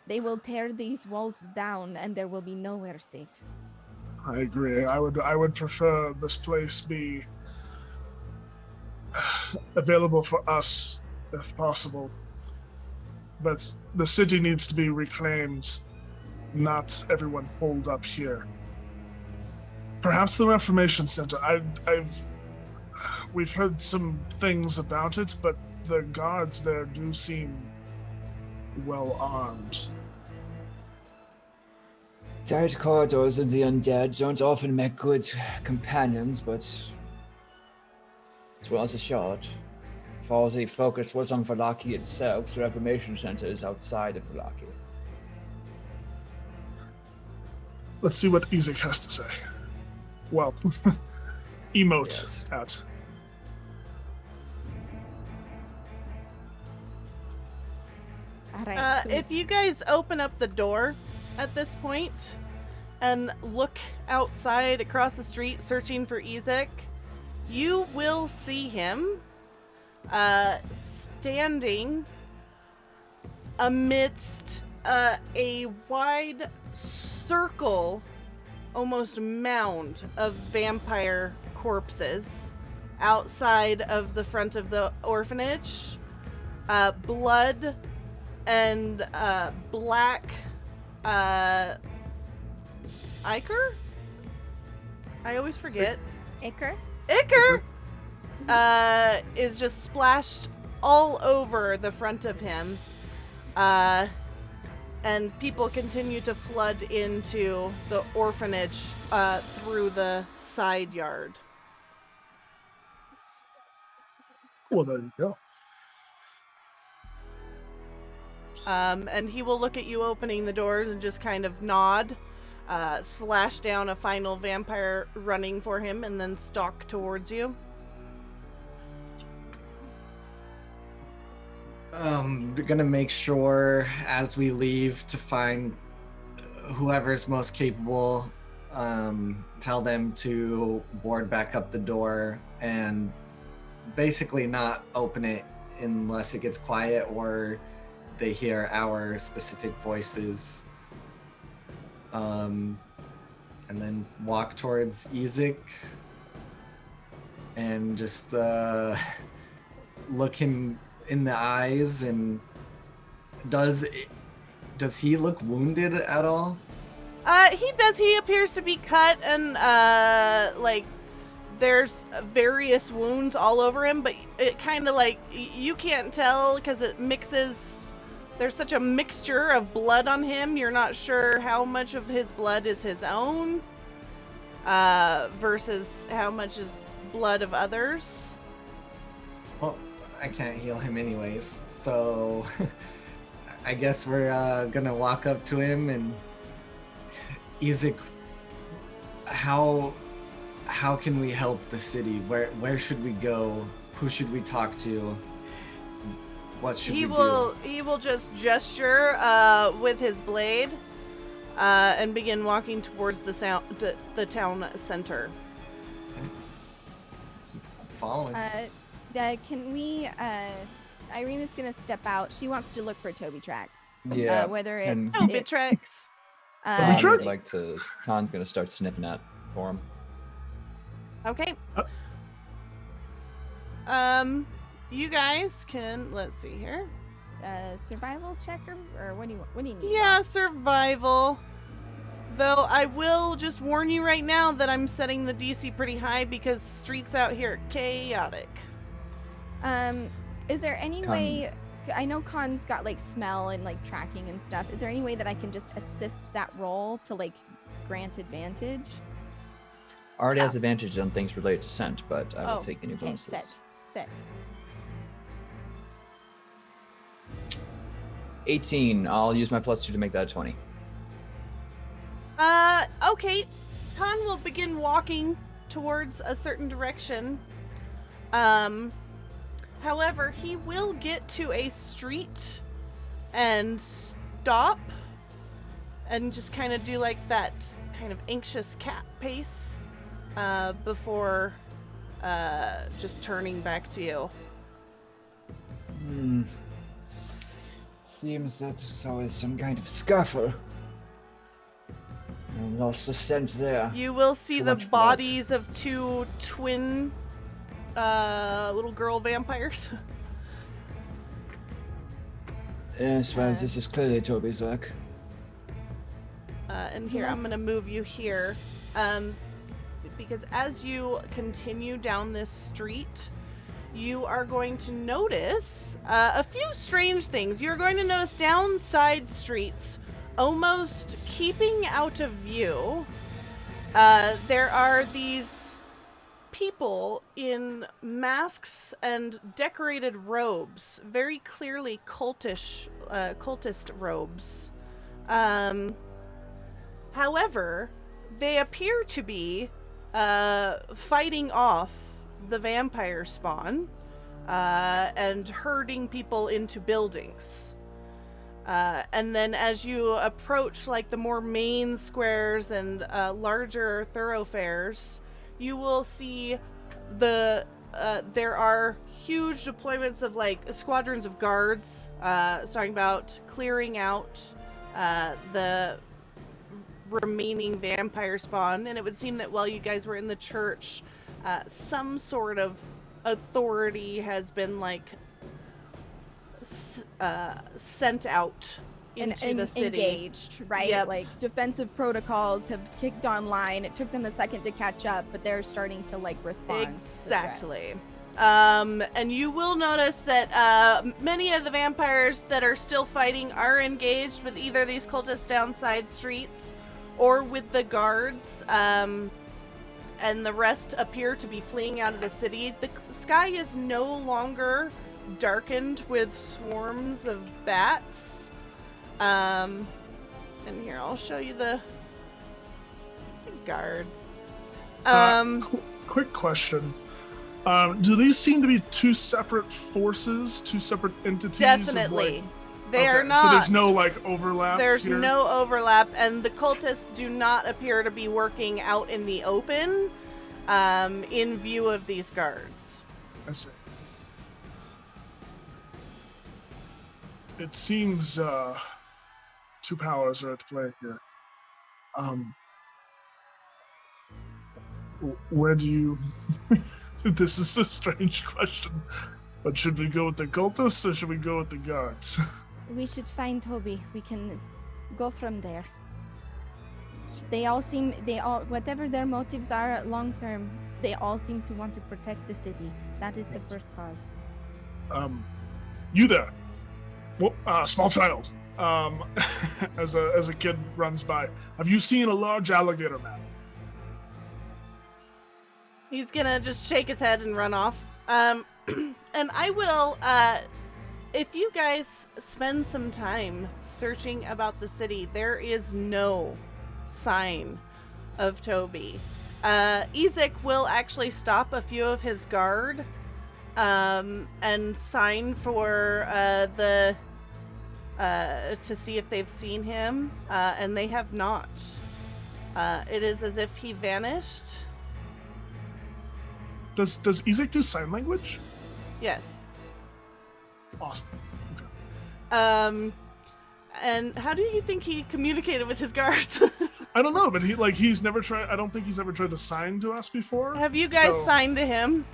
They will tear these walls down, and there will be nowhere safe. I agree. I would prefer this place be available for us, if possible. But the city needs to be reclaimed, not everyone holed up here. Perhaps the Reformation Center. We've heard some things about it, but the guards there do seem well armed. Tight corridors and the undead don't often make good companions, but it was a shot. If all the focus was on Vallaki itself, the Reformation Center is outside of Vallaki. Let's see what Ezek has to say. Well, emote at. All right. so If you guys open up the door at this point and look outside across the street searching for Ezek, you will see him standing amidst a wide circle, almost mound of vampire corpses outside of the front of the orphanage. Blood and black Iker? I always forget. Iker? Iker is just splashed all over the front of him. And people continue to flood into the orphanage through the side yard. Well, there you go. And he will look at you opening the doors and just kind of nod, slash down a final vampire running for him, and then stalk towards you. We're gonna make sure as we leave to find whoever's most capable, tell them to board back up the door and basically not open it unless it gets quiet or they hear our specific voices. And then walk towards Ezek and just look him in the eyes. And does he look wounded at all? He does. He appears to be cut, and there's various wounds all over him, but it kind of you can't tell because it mixes. There's such a mixture of blood on him. You're not sure how much of his blood is his own. versus how much is blood of others. Well, I can't heal him anyways, so I guess we're gonna walk up to him and Isaac, how can we help the city? Where should we go? Who should we talk to? What should we do? He will just gesture with his blade and begin walking towards the town center. Following. Can we? Irina's gonna step out. She wants to look for Toby tracks. Yeah. Whether and- it's Toby tracks. Toby Khan would track? like to. Khan's gonna start sniffing at for him. Okay. You guys can, let's see here. survival check or what do you need? Yeah, boss? survival. Though I will just warn you right now that I'm setting the DC pretty high because streets out here are chaotic. Is there any Con- way? I know Khan's got like smell and like tracking and stuff. Is there any way that I can just assist that roll to like grant advantage? Already has advantage on things related to scent, but I will Oh, take any Okay, bonuses. sick. 18. I'll use my +2 to make that a 20. Okay. Khan will begin walking towards a certain direction. However, he will get to a street and stop and just kind of do like that kind of anxious cat pace before just turning back to you. Seems that there's always some kind of scuffle. I lost the scent there. You will see Too the much blood. bodies of two twin little girl vampires. Yes, well, this is clearly Toby's work. And here, I'm going to move you here. Because as you continue down this street, you are going to notice a few strange things. You're going to notice down side streets, almost keeping out of view, there are these people in masks and decorated robes, very clearly cultist robes. However, they appear to be fighting off the vampire spawn and herding people into buildings. And then as you approach like the more main squares and larger thoroughfares, you will see there are huge deployments of like squadrons of guards starting about clearing out the remaining vampire spawn. And it would seem that while you guys were in the church, some sort of authority has been like sent out into the city. Engaged, right? Yep. Like defensive protocols have kicked online. It took them a second to catch up, but they're starting to like respond. Exactly. And you will notice that many of the vampires that are still fighting are engaged with either these cultists down side streets or with the guards. And the rest appear to be fleeing out of the city. The sky is no longer darkened with swarms of bats. And here, I'll show you the guards. Quick question. Do these seem to be two separate forces, two separate entities? Definitely. They are Okay, not. So there's no like overlap. There's here? no overlap, and the cultists do not appear to be working out in the open in view of these guards. I see. It seems two powers are at play here. Where do you? This is a strange question, but should we go with the cultists or should we go with the guards? We should find Toby. We can go from there. Whatever their motives are long term, they all seem to want to protect the city. That is the first cause. You there? Well, small child. As a kid runs by, have you seen a large alligator man? He's gonna just shake his head and run off. And I will, if you guys spend some time searching about the city, there is no sign of Toby. Ezek will actually stop a few of his guard and sign for to see if they've seen him, and they have not. It is as if he vanished. Does Ezek do sign language? Yes. Awesome. And how do you think he communicated with his guards? I don't know, but he's never tried. I don't think he's ever tried to sign to us before. Have you guys signed to him?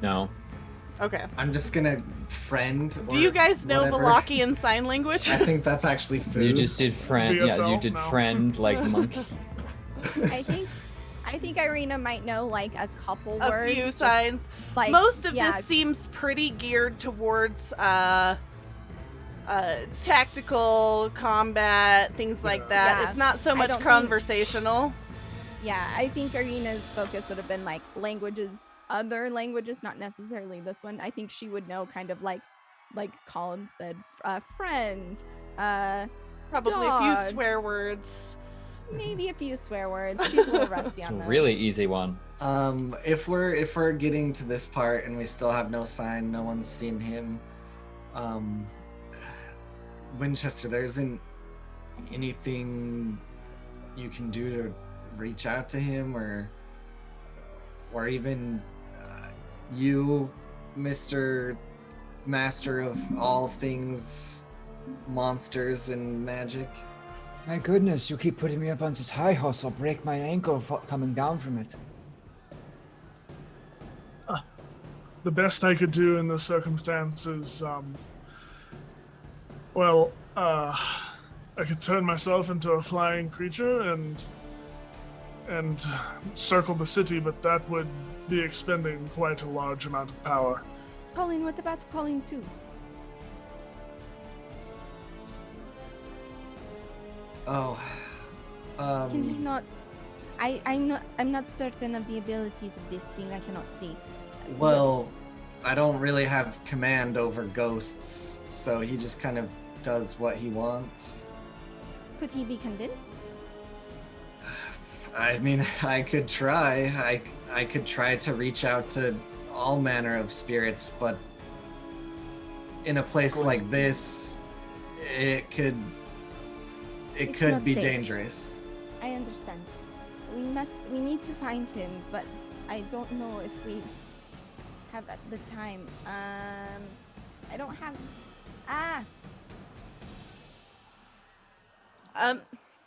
No. Okay. I'm just gonna friend. Do you guys know whatever. Vallaki and sign language? I think that's actually food. You just did friend. Yeah, VSL? you did No. friend like monkey. I think Irina might know like a couple A words. few signs. Like, Most of yeah, this seems pretty geared towards tactical combat, things like that. Yeah, It's not so I much don't think- conversational. Yeah, I think Irina's focus would have been like other languages, not necessarily this one. I think she would know kind of like Colin said, friend, Probably a few dog. swear words. maybe a few swear words. She's a little rusty It's on a those. really easy one. If we're getting to this part and we still have no sign, no one's seen him, Winchester, there isn't anything you can do to reach out to him, or even you, Mr. Master of all things monsters and magic. My goodness, you keep putting me up on this high horse. I'll break my ankle coming down from it. The best I could do in this circumstances, I could turn myself into a flying creature and circle the city, but that would be expending quite a large amount of power. Colin, what about Colin too? Oh, Can he not? I'm not certain of the abilities of this thing. I cannot see. well, I don't really have command over ghosts, so he just kind of does what he wants. Could he be convinced? I mean, I could try. I could try to reach out to all manner of spirits, but in a place like this, it could It's be not safe. dangerous. I understand. We need to find him, but I don't know if we have at the time. I don't have.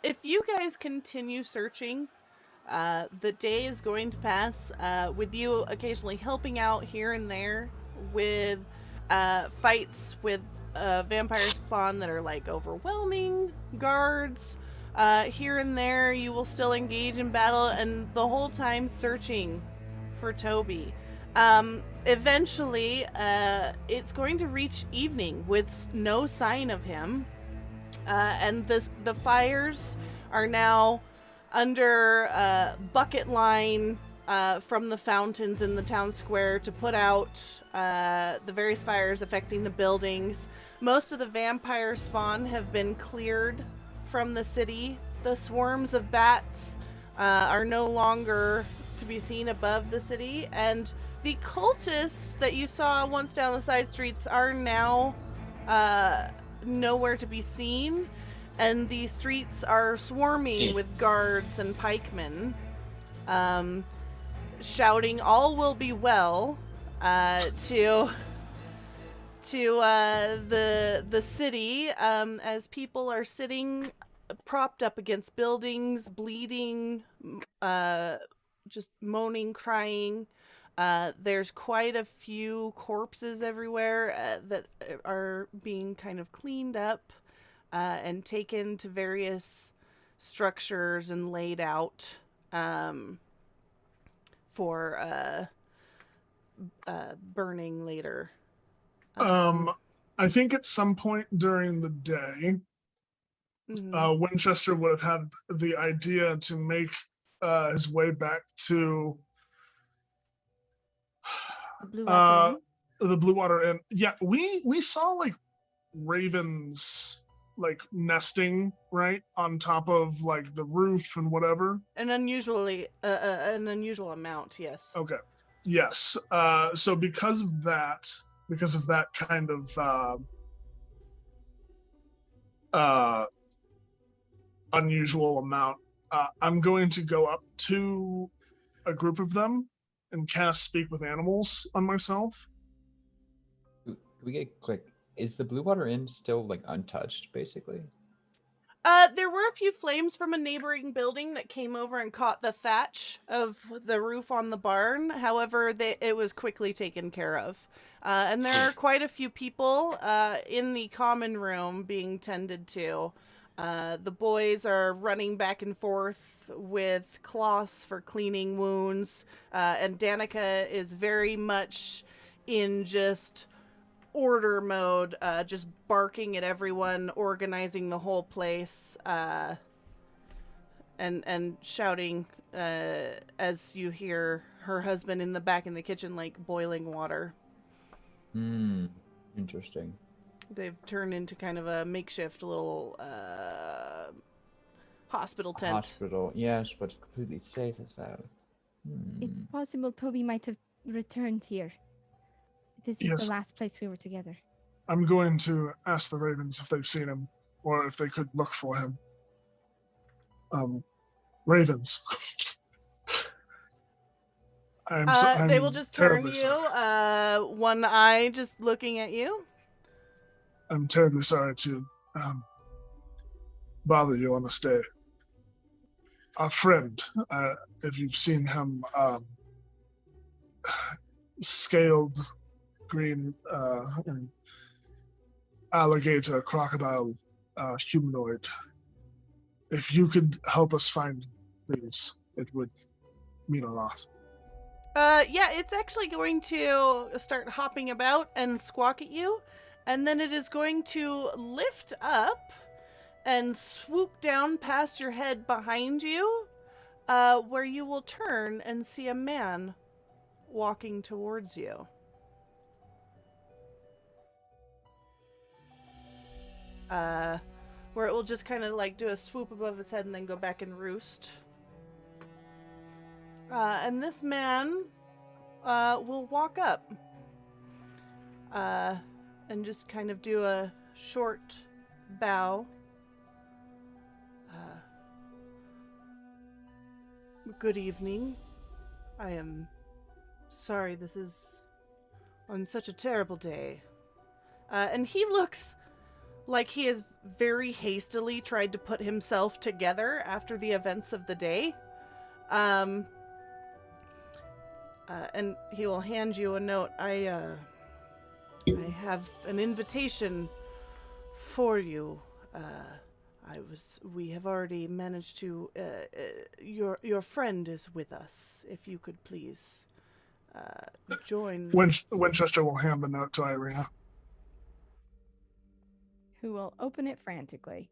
If you guys continue searching, the day is going to pass with you occasionally helping out here and there with fights with vampire spawn that are like overwhelming guards. Here and there you will still engage in battle, and the whole time searching for Toby. Eventually, it's going to reach evening with no sign of him. And the fires are now under bucket line from the fountains in the town square to put out the various fires affecting the buildings. Most of the vampire spawn have been cleared from the city. The swarms of bats are no longer to be seen above the city, and the cultists that you saw once down the side streets are now nowhere to be seen, and the streets are swarming with guards and pikemen shouting all will be well to the city as people are sitting propped up against buildings, bleeding, just moaning, crying. There's quite a few corpses everywhere that are being kind of cleaned up and taken to various structures and laid out for burning later. I think at some point during the day, Winchester would have had the idea to make his way back to Blue Water Inn? The Blue Water Inn. Yeah, we saw like ravens like nesting right on top of like the roof and whatever. An unusual amount, yes. Okay. Yes. So because of that kind of unusual amount, I'm going to go up to a group of them and cast Speak with Animals on myself. Can we get quick? Is the Blue Water Inn still like untouched, basically? There were a few flames from a neighboring building that came over and caught the thatch of the roof on the barn. However, it was quickly taken care of. And there are quite a few people in the common room being tended to. The boys are running back and forth with cloths for cleaning wounds. And Danica is very much in just order mode, just barking at everyone, organizing the whole place, and shouting as you hear her husband in the back in the kitchen, like, boiling water. Interesting. They've turned into kind of a makeshift little hospital tent. Hospital, yes, but it's completely safe as well. It's possible Toby might have returned here. This was Yes. the last place we were together. I'm going to ask the ravens if they've seen him or if they could look for him. Ravens. They will just turn to terribly you, sorry. one eye just looking at you. I'm terribly sorry to bother you on this day. Our friend, if you've seen him, scaled green alligator, crocodile, humanoid. If you could help us find him, please, it would mean a lot. Yeah, it's actually going to start hopping about and squawk at you, and then it is going to lift up and swoop down past your head behind you, where you will turn and see a man walking towards you. Where it will just kind of like do a swoop above his head and then go back and roost. And this man will walk up and just kind of do a short bow. Good evening. I am sorry this is on such a terrible day. And he looks like he has very hastily tried to put himself together after the events of the day. And he will hand you a note. I have an invitation for you. We have already managed to, your friend is with us. If you could please, join. Winchester will hand the note to Irina. Who will open it frantically.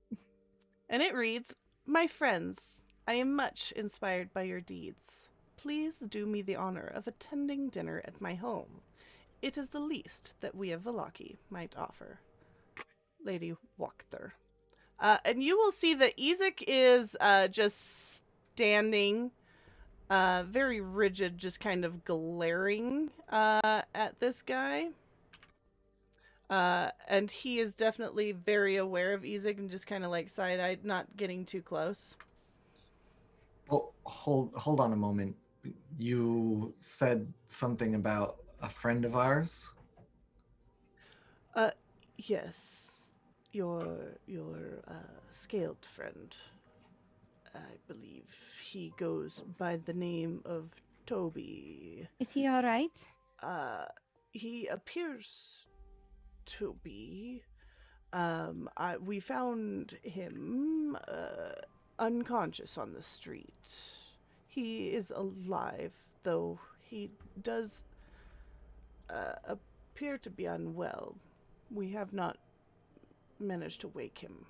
And it reads, "My friends, I am much inspired by your deeds. Please do me the honor of attending dinner at my home. It is the least that we of Vallaki might offer. Lady Wachter." And you will see that Ezek is just standing, very rigid, just kind of glaring at this guy. And he is definitely very aware of Ezek and just kind of like side-eyed, not getting too close. Well, hold on a moment. You said something about a friend of ours? Yes. Your scaled friend. I believe he goes by the name of Toby. Is he all right? He appears to be. We found him unconscious on the street. He is alive, though he does appear to be unwell. We have not managed to wake him.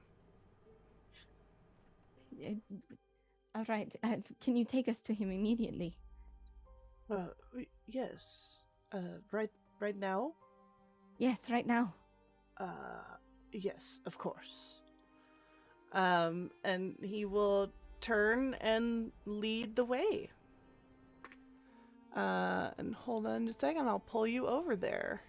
All right. Can you take us to him immediately? Yes. Right now? Yes, right now. Yes, of course. And he will turn and lead the way. And hold on just a second, I'll pull you over there.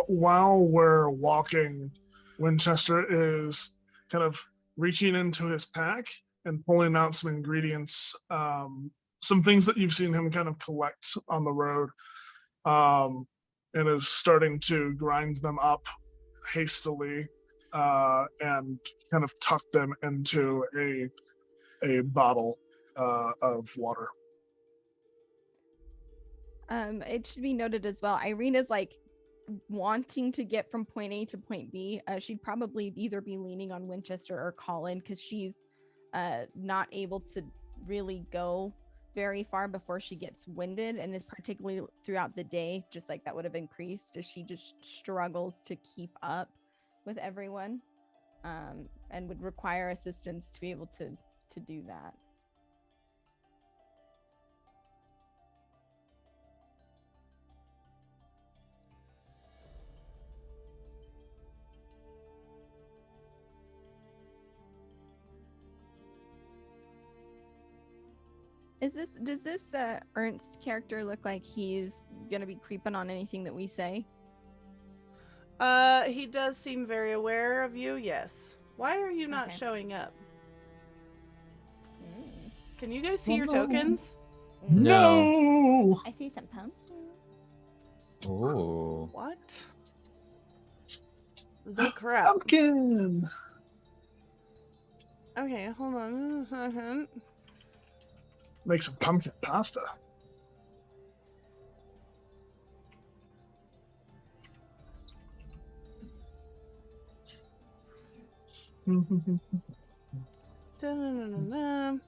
While we're walking, Winchester is kind of reaching into his pack and pulling out some ingredients, some things that you've seen him kind of collect on the road, and is starting to grind them up hastily and kind of tuck them into a bottle of water. It should be noted as well, Irina's like wanting to get from point A to point B. She'd probably either be leaning on Winchester or Colin because she's not able to really go very far before she gets winded, and it's particularly throughout the day, just like that would have increased as she just struggles to keep up with everyone, and would require assistance to be able to do that. Does this Ernst character look like he's gonna be creeping on anything that we say? He does seem very aware of you, yes. Why are you not Okay. showing up? Can you guys see your tokens? No! I see some pumpkins. Oh. What? The crap. Pumpkin! Okay, hold on a second. Make some pumpkin pasta. Da-na-na-na-na.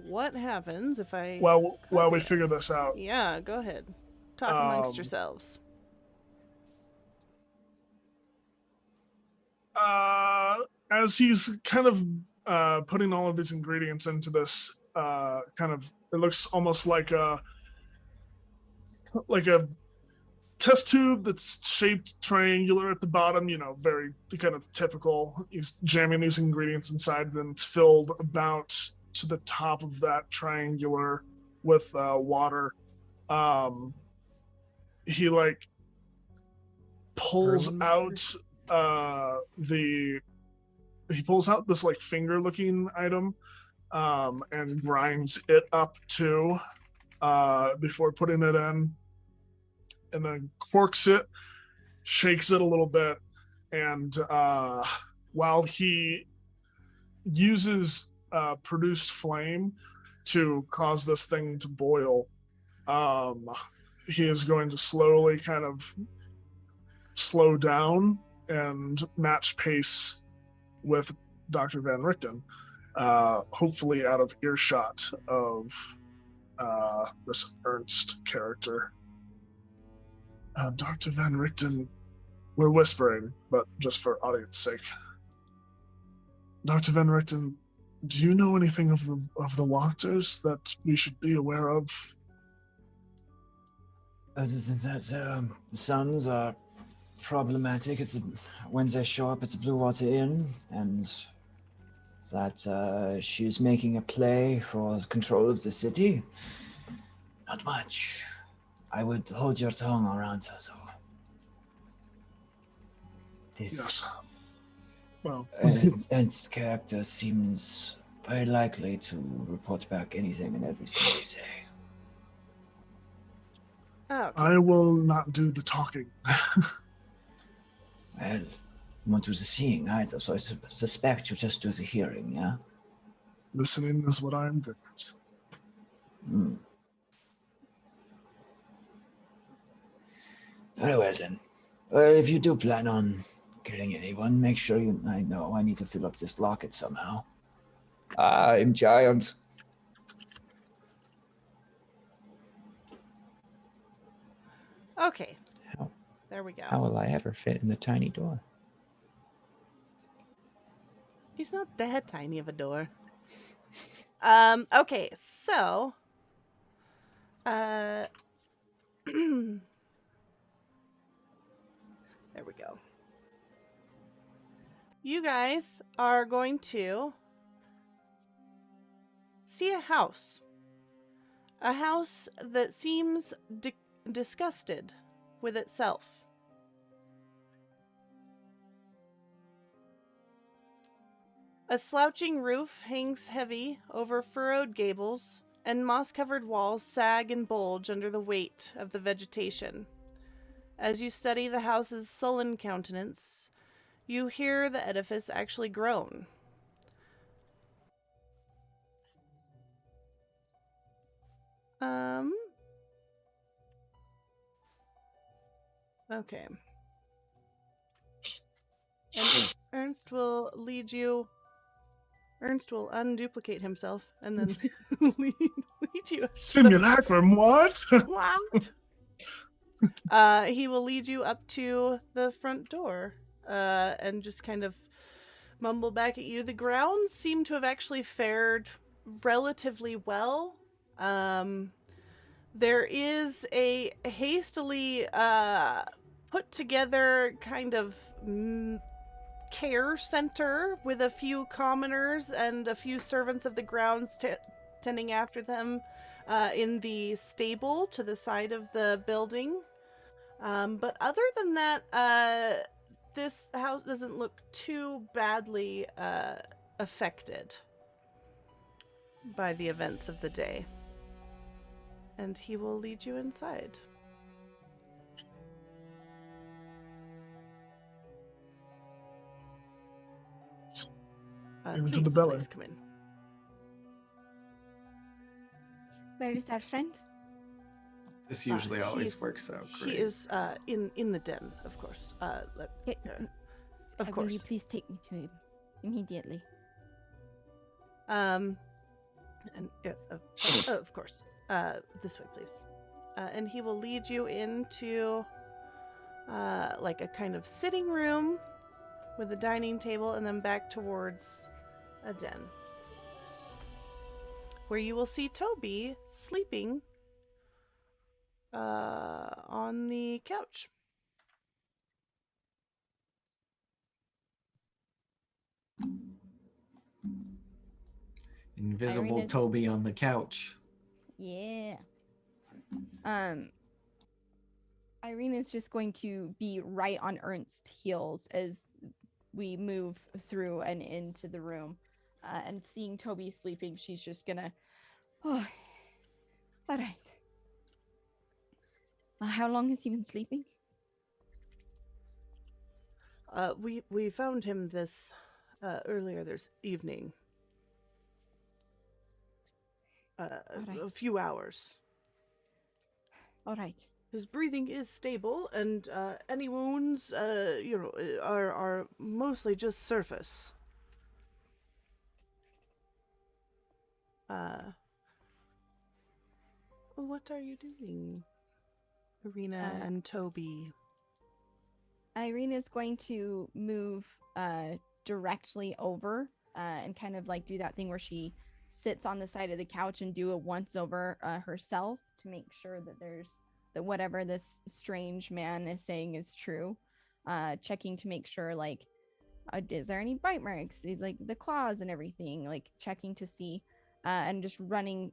What happens if I... While we copy it? figure this out, Yeah, go ahead. Talk amongst Um, yourselves. as he's kind of putting all of these ingredients into this kind of, it looks almost like a test tube that's shaped triangular at the bottom, very kind of typical. He's jamming these ingredients inside, and it's filled about to the top of that triangular with water. He pulls out he pulls out this finger looking item and grinds it up too before putting it in, and then corks it, shakes it a little bit, and while he uses produced flame to cause this thing to boil, he is going to slowly kind of slow down and match pace with Dr. Van Richten, hopefully out of earshot of this Ernst character. Dr. Van Richten, we're whispering, but just for audience sake. Dr. Van Richten, do you know anything of the Wachters that we should be aware of? The suns are problematic. When they show up, it's a Blue Water Inn, and that she's making a play for control of the city. Not much. I would hold your tongue around her, though. Yes. Well, Ernst's character seems very likely to report back anything and everything we say. Oh, I will not do the talking. Well, you won't do the seeing either, so I suspect you just do the hearing, yeah? Listening is what I am good at. Very well then. Well, if you do plan on killing anyone, make sure I know I need to fill up this locket somehow. I'm giant. Okay, How, there we go. how will I ever fit in the tiny door? He's not that tiny of a door. Okay, so there we go. You guys are going to see a house. A house that seems disgusted with itself. A slouching roof hangs heavy over furrowed gables, and moss-covered walls sag and bulge under the weight of the vegetation. As you study the house's sullen countenance, you hear the edifice actually groan. Okay. And Ernst will unduplicate himself and then lead you. Simulacrum, what? What? He will lead you up to the front door and just kind of mumble back at you. The grounds seem to have actually fared relatively well. There is a hastily put together kind of care center with a few commoners and a few servants of the grounds tending after them in the stable to the side of the building. But other than that, this house doesn't look too badly affected by the events of the day. And he will lead you inside. Into the belly. Please come in. Where is our friend? This usually always he's- works out great. He is in the den, of course. Of Will course. you please take me to him immediately? And yes, of course. This way, please. And he will lead you into like a kind of sitting room with a dining table, and then back towards a den, where you will see Toby sleeping on the couch. Invisible Irina's- Toby on the couch. Yeah. Irina's just going to be right on Ernst's heels as we move through and into the room. And seeing Toby sleeping, she's just gonna, oh, all right. How long has he been sleeping? We found him this earlier this evening. Alright. A few hours. All right. His breathing is stable, and any wounds, are mostly just surface. What are you doing, Irina and Toby? Irina's going to move directly over and kind of like do that thing where she sits on the side of the couch and do a once over herself to make sure that whatever this strange man is saying is true. Checking to make sure, like, is there any bite marks? Is like the claws and everything, like checking to see and just running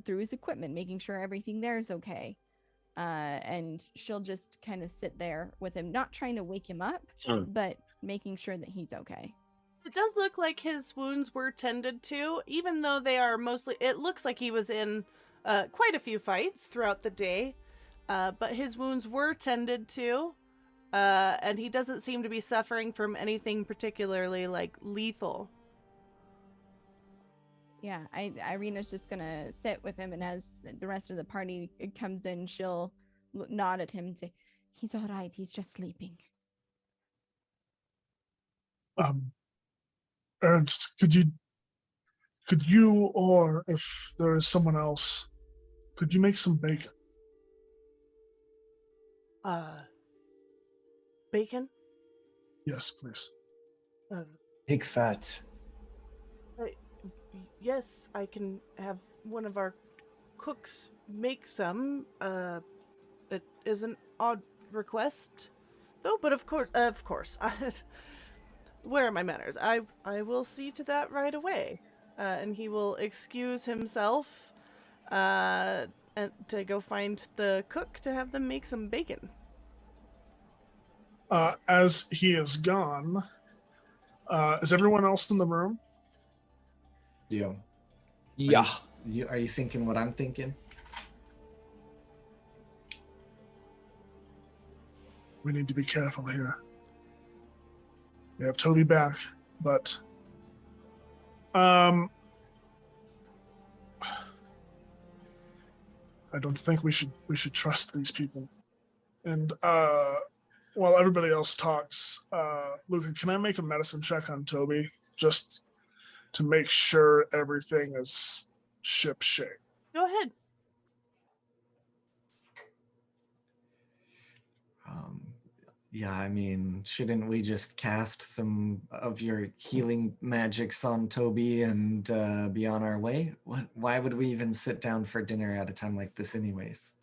through his equipment, making sure everything there is okay. And she'll just kind of sit there with him, not trying to wake him up, but making sure that he's okay. It does look like his wounds were tended to, even though they are mostly... It looks like he was in quite a few fights throughout the day, but his wounds were tended to, and he doesn't seem to be suffering from anything particularly, like, lethal. Yeah, Irina's just gonna sit with him, and as the rest of the party comes in, she'll nod at him and say, "He's all right. He's just sleeping." Ernst, could you, or if there is someone else, could you make some bacon? Bacon? Yes, please. Pig fat. Yes, I can have one of our cooks make some. It is an odd request, though. But of course, where are my manners? I will see to that right away. And he will excuse himself, and to go find the cook to have them make some bacon. As he is gone, is everyone else in the room? Yeah. Yeah. Are you thinking what I'm thinking? We need to be careful here. We have Toby back, but I don't think we should trust these people. And while everybody else talks, Luca, can I make a medicine check on Toby just to make sure everything is ship-shape? Go ahead. Yeah, I mean, shouldn't we just cast some of your healing magics on Toby and be on our way? Why would we even sit down for dinner at a time like this anyways?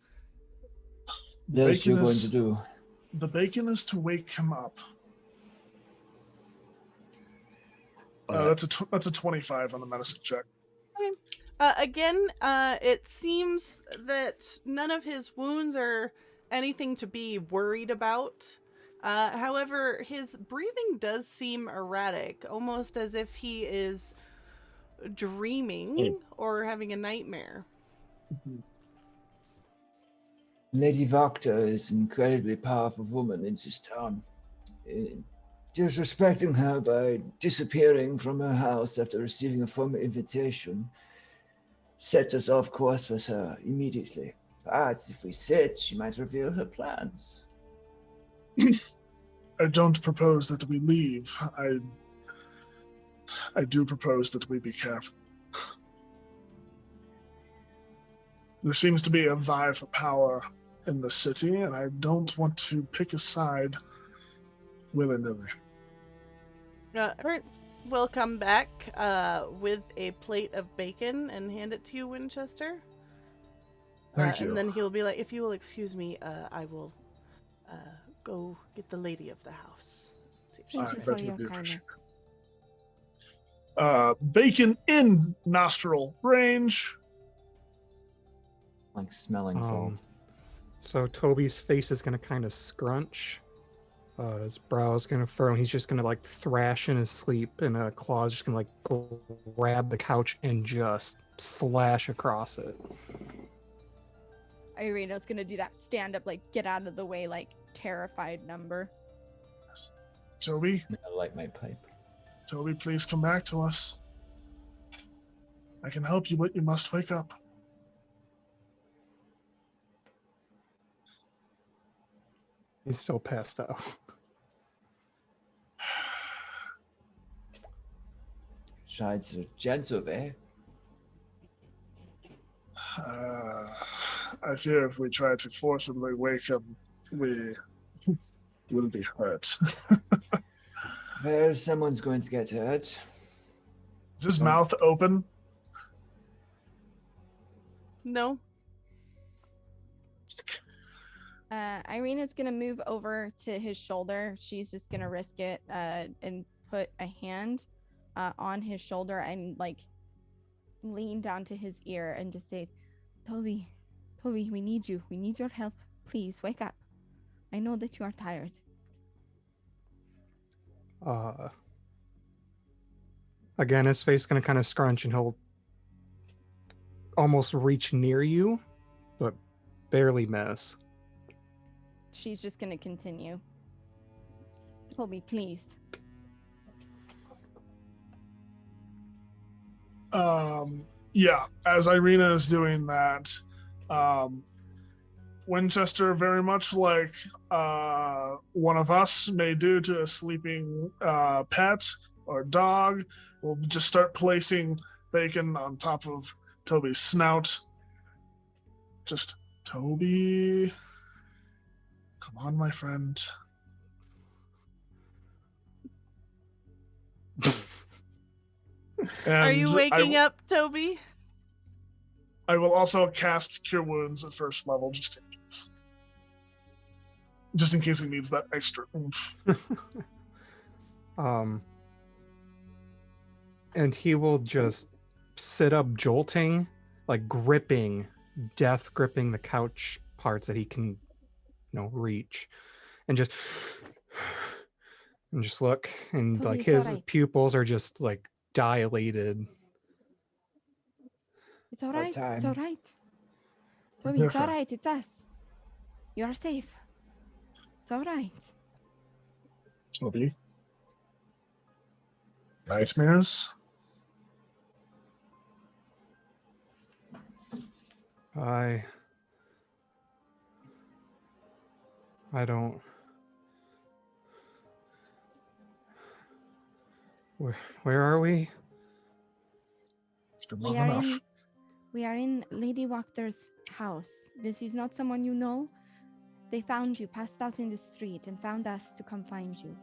Yes, you're going to do. The bacon is to wake him up. That's a 25 on the medicine check. Okay. Again, it seems that none of his wounds are anything to be worried about. However, his breathing does seem erratic, almost as if he is dreaming or having a nightmare. Lady Wachter is an incredibly powerful woman in this town. Disrespecting her by disappearing from her house after receiving a formal invitation set us off course with her immediately. But if we sit, she might reveal her plans. I don't propose that we leave. I do propose that we be careful. There seems to be a vie for power in the city, and I don't want to pick a side willy-nilly. Ernst will come back with a plate of bacon and hand it to you, Winchester. Thank you. And then he'll be like, if you will excuse me, I will go get the lady of the house. See if she's That would be appreciated. Bacon in nostril range. Like smelling salt. So Toby's face is going to kind of scrunch. His brow's going to furrow, and he's just going to like thrash in his sleep, and a claw's just going to like grab the couch and just slash across it. Irina's gonna do that stand up, like get out of the way, like terrified number. Toby? I light my pipe. Toby, please come back to us. I can help you, but you must wake up. He's still passed out. Scheint so gentle, eh? I fear if we try to forcibly wake him, we will be hurt. Well, someone's going to get hurt. Is his mouth open? No. Irina's gonna move over to his shoulder. She's just gonna risk it and put a hand on his shoulder and like lean down to his ear and just say, Toby, we need you. We need your help. Please wake up. I know that you are tired. Again, his face is going to kind of scrunch, and he'll almost reach near you, but barely miss. She's just gonna continue. Toby, please. Yeah, as Irina is doing that, Winchester, very much like one of us may do to a sleeping pet or dog, will just start placing bacon on top of Toby's snout. Just, Toby, Come on, my friend. Are you And waking up, Toby? I will also cast Cure Wounds at first level, just in case. Just in case he needs that extra oomph. And he will just sit up jolting, like gripping the couch parts that he can, reach, and just look, and Toby, like it's his alright. pupils are just like dilated. It's all right. It's all time. right. We're Toby, here, it's all friend. right. It's us. You are safe. It's all right. Toby. Nightmares? I don't. Where are we? It's been long enough. We are in Lady Wachter's house. This is not someone you know. They found you passed out in the street and found us to come find you.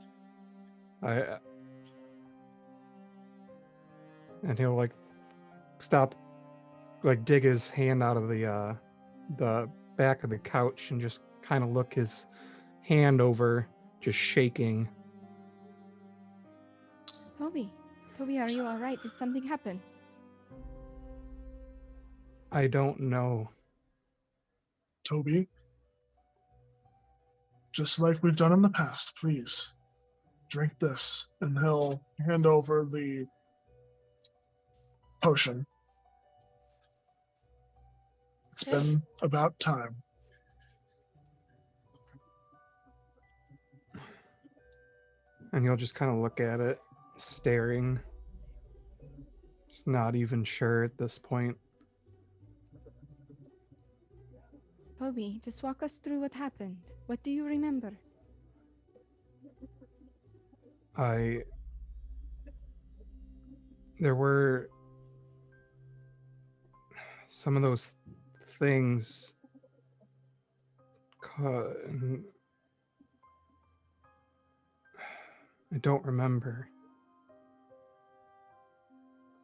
And he'll like stop, like dig his hand out of the back of the couch and just kind of look his hand over, just shaking. Toby, are you all right? Did something happen? I don't know. Toby, just like we've done in the past, please drink this. And he'll hand over the potion. It's been about time. And he'll just kind of look at it, staring. Just not even sure at this point. Toby, just walk us through what happened. What do you remember? There were some of those things. I don't remember.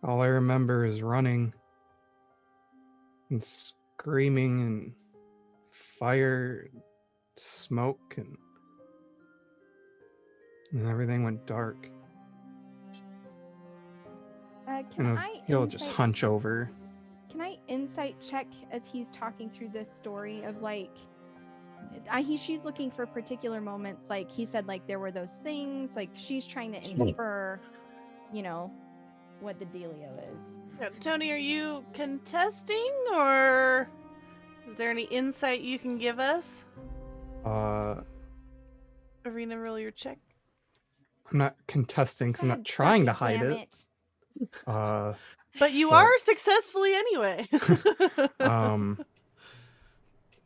All I remember is running and screaming and fire, smoke, and everything went dark. And he'll just hunch over. Can I insight check as he's talking through this story of like, she's looking for particular moments, like he said, like there were those things, like she's trying to infer, what the dealio is. Yeah, Tony, are you contesting, or is there any insight you can give us? Arena, roll your check. I'm not contesting because I'm God, not trying to damn hide it. But you are successfully anyway.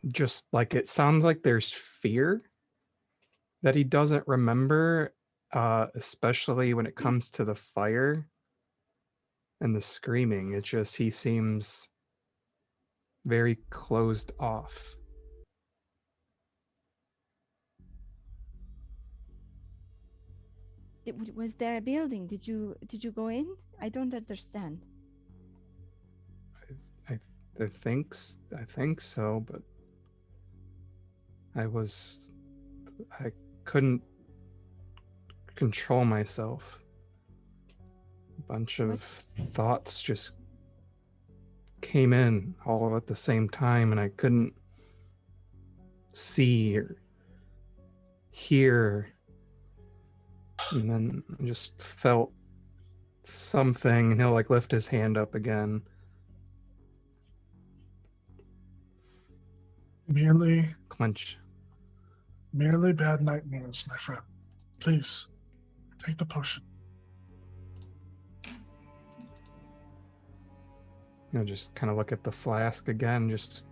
Just like it sounds like there's fear that he doesn't remember, especially when it comes to the fire and the screaming. It's just he seems very closed off. Was there a building? Did you go in? I don't understand. I think so, but I couldn't control myself. A bunch of thoughts just came in all at the same time, and I couldn't see or hear. And then I just felt something, and he'll like lift his hand up again. Clench. Merely bad nightmares, my friend. Please, take the potion. Just kind of look at the flask again, just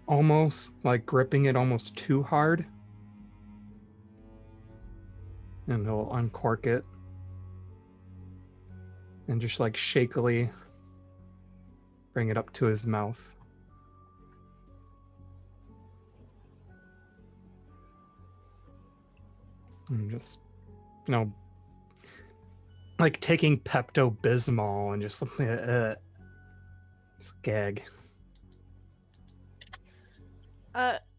almost like gripping it almost too hard. And he'll uncork it and just like shakily bring it up to his mouth. I'm just, like taking Pepto-Bismol and just gag.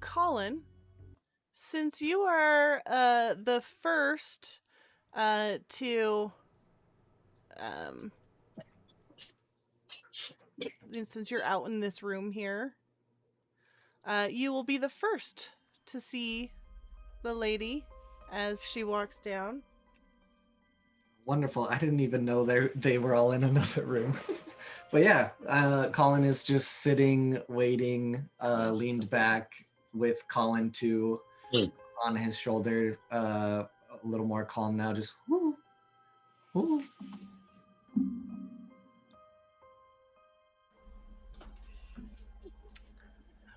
Colin, since you are the first to since you're out in this room here, you will be the first to see the lady as she walks down. Wonderful. I didn't even know they were all in another room. But yeah, Colin is just sitting, waiting, leaned back with Colin too on his shoulder, a little more calm now, just whoo, whoo.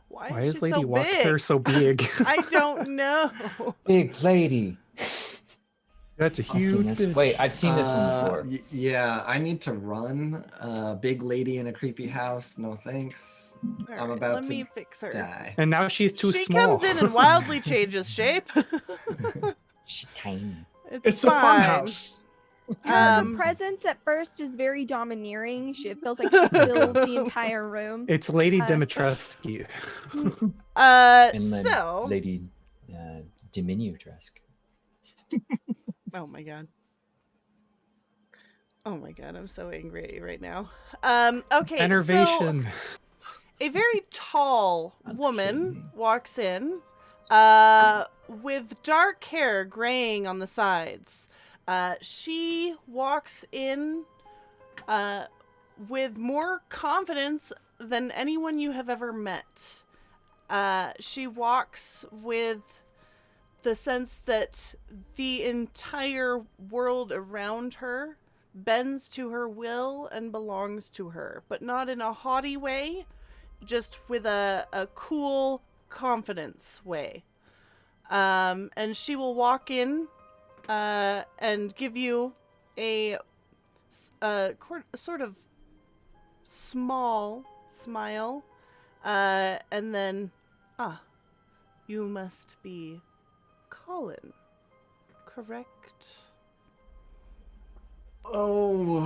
Why is she Lady so Wachter big? so big? I don't know. Big lady. That's a I've seen huge this. bitch. Wait, I've seen this one before. Yeah, I need to run. Big lady in a creepy house. No thanks. All I'm right, about let to me fix her. die. And now she's too She small. comes in and wildly changes shape. She's tiny. It's a fun fine. house. Her presence at first is very domineering. It feels like she fills the entire room. It's Lady Dimitrescu. And then So. Lady Diminutresque. Oh my god. Oh my god, I'm so angry at you right now. Okay, Enervation. so a very tall That's woman shady. walks in with dark hair graying on the sides. She walks in with more confidence than anyone you have ever met. She walks with the sense that the entire world around her bends to her will and belongs to her, but not in a haughty way, just with a cool confidence way. And she will walk in and give you a sort of small smile, and then, you must be Colin, correct? Oh,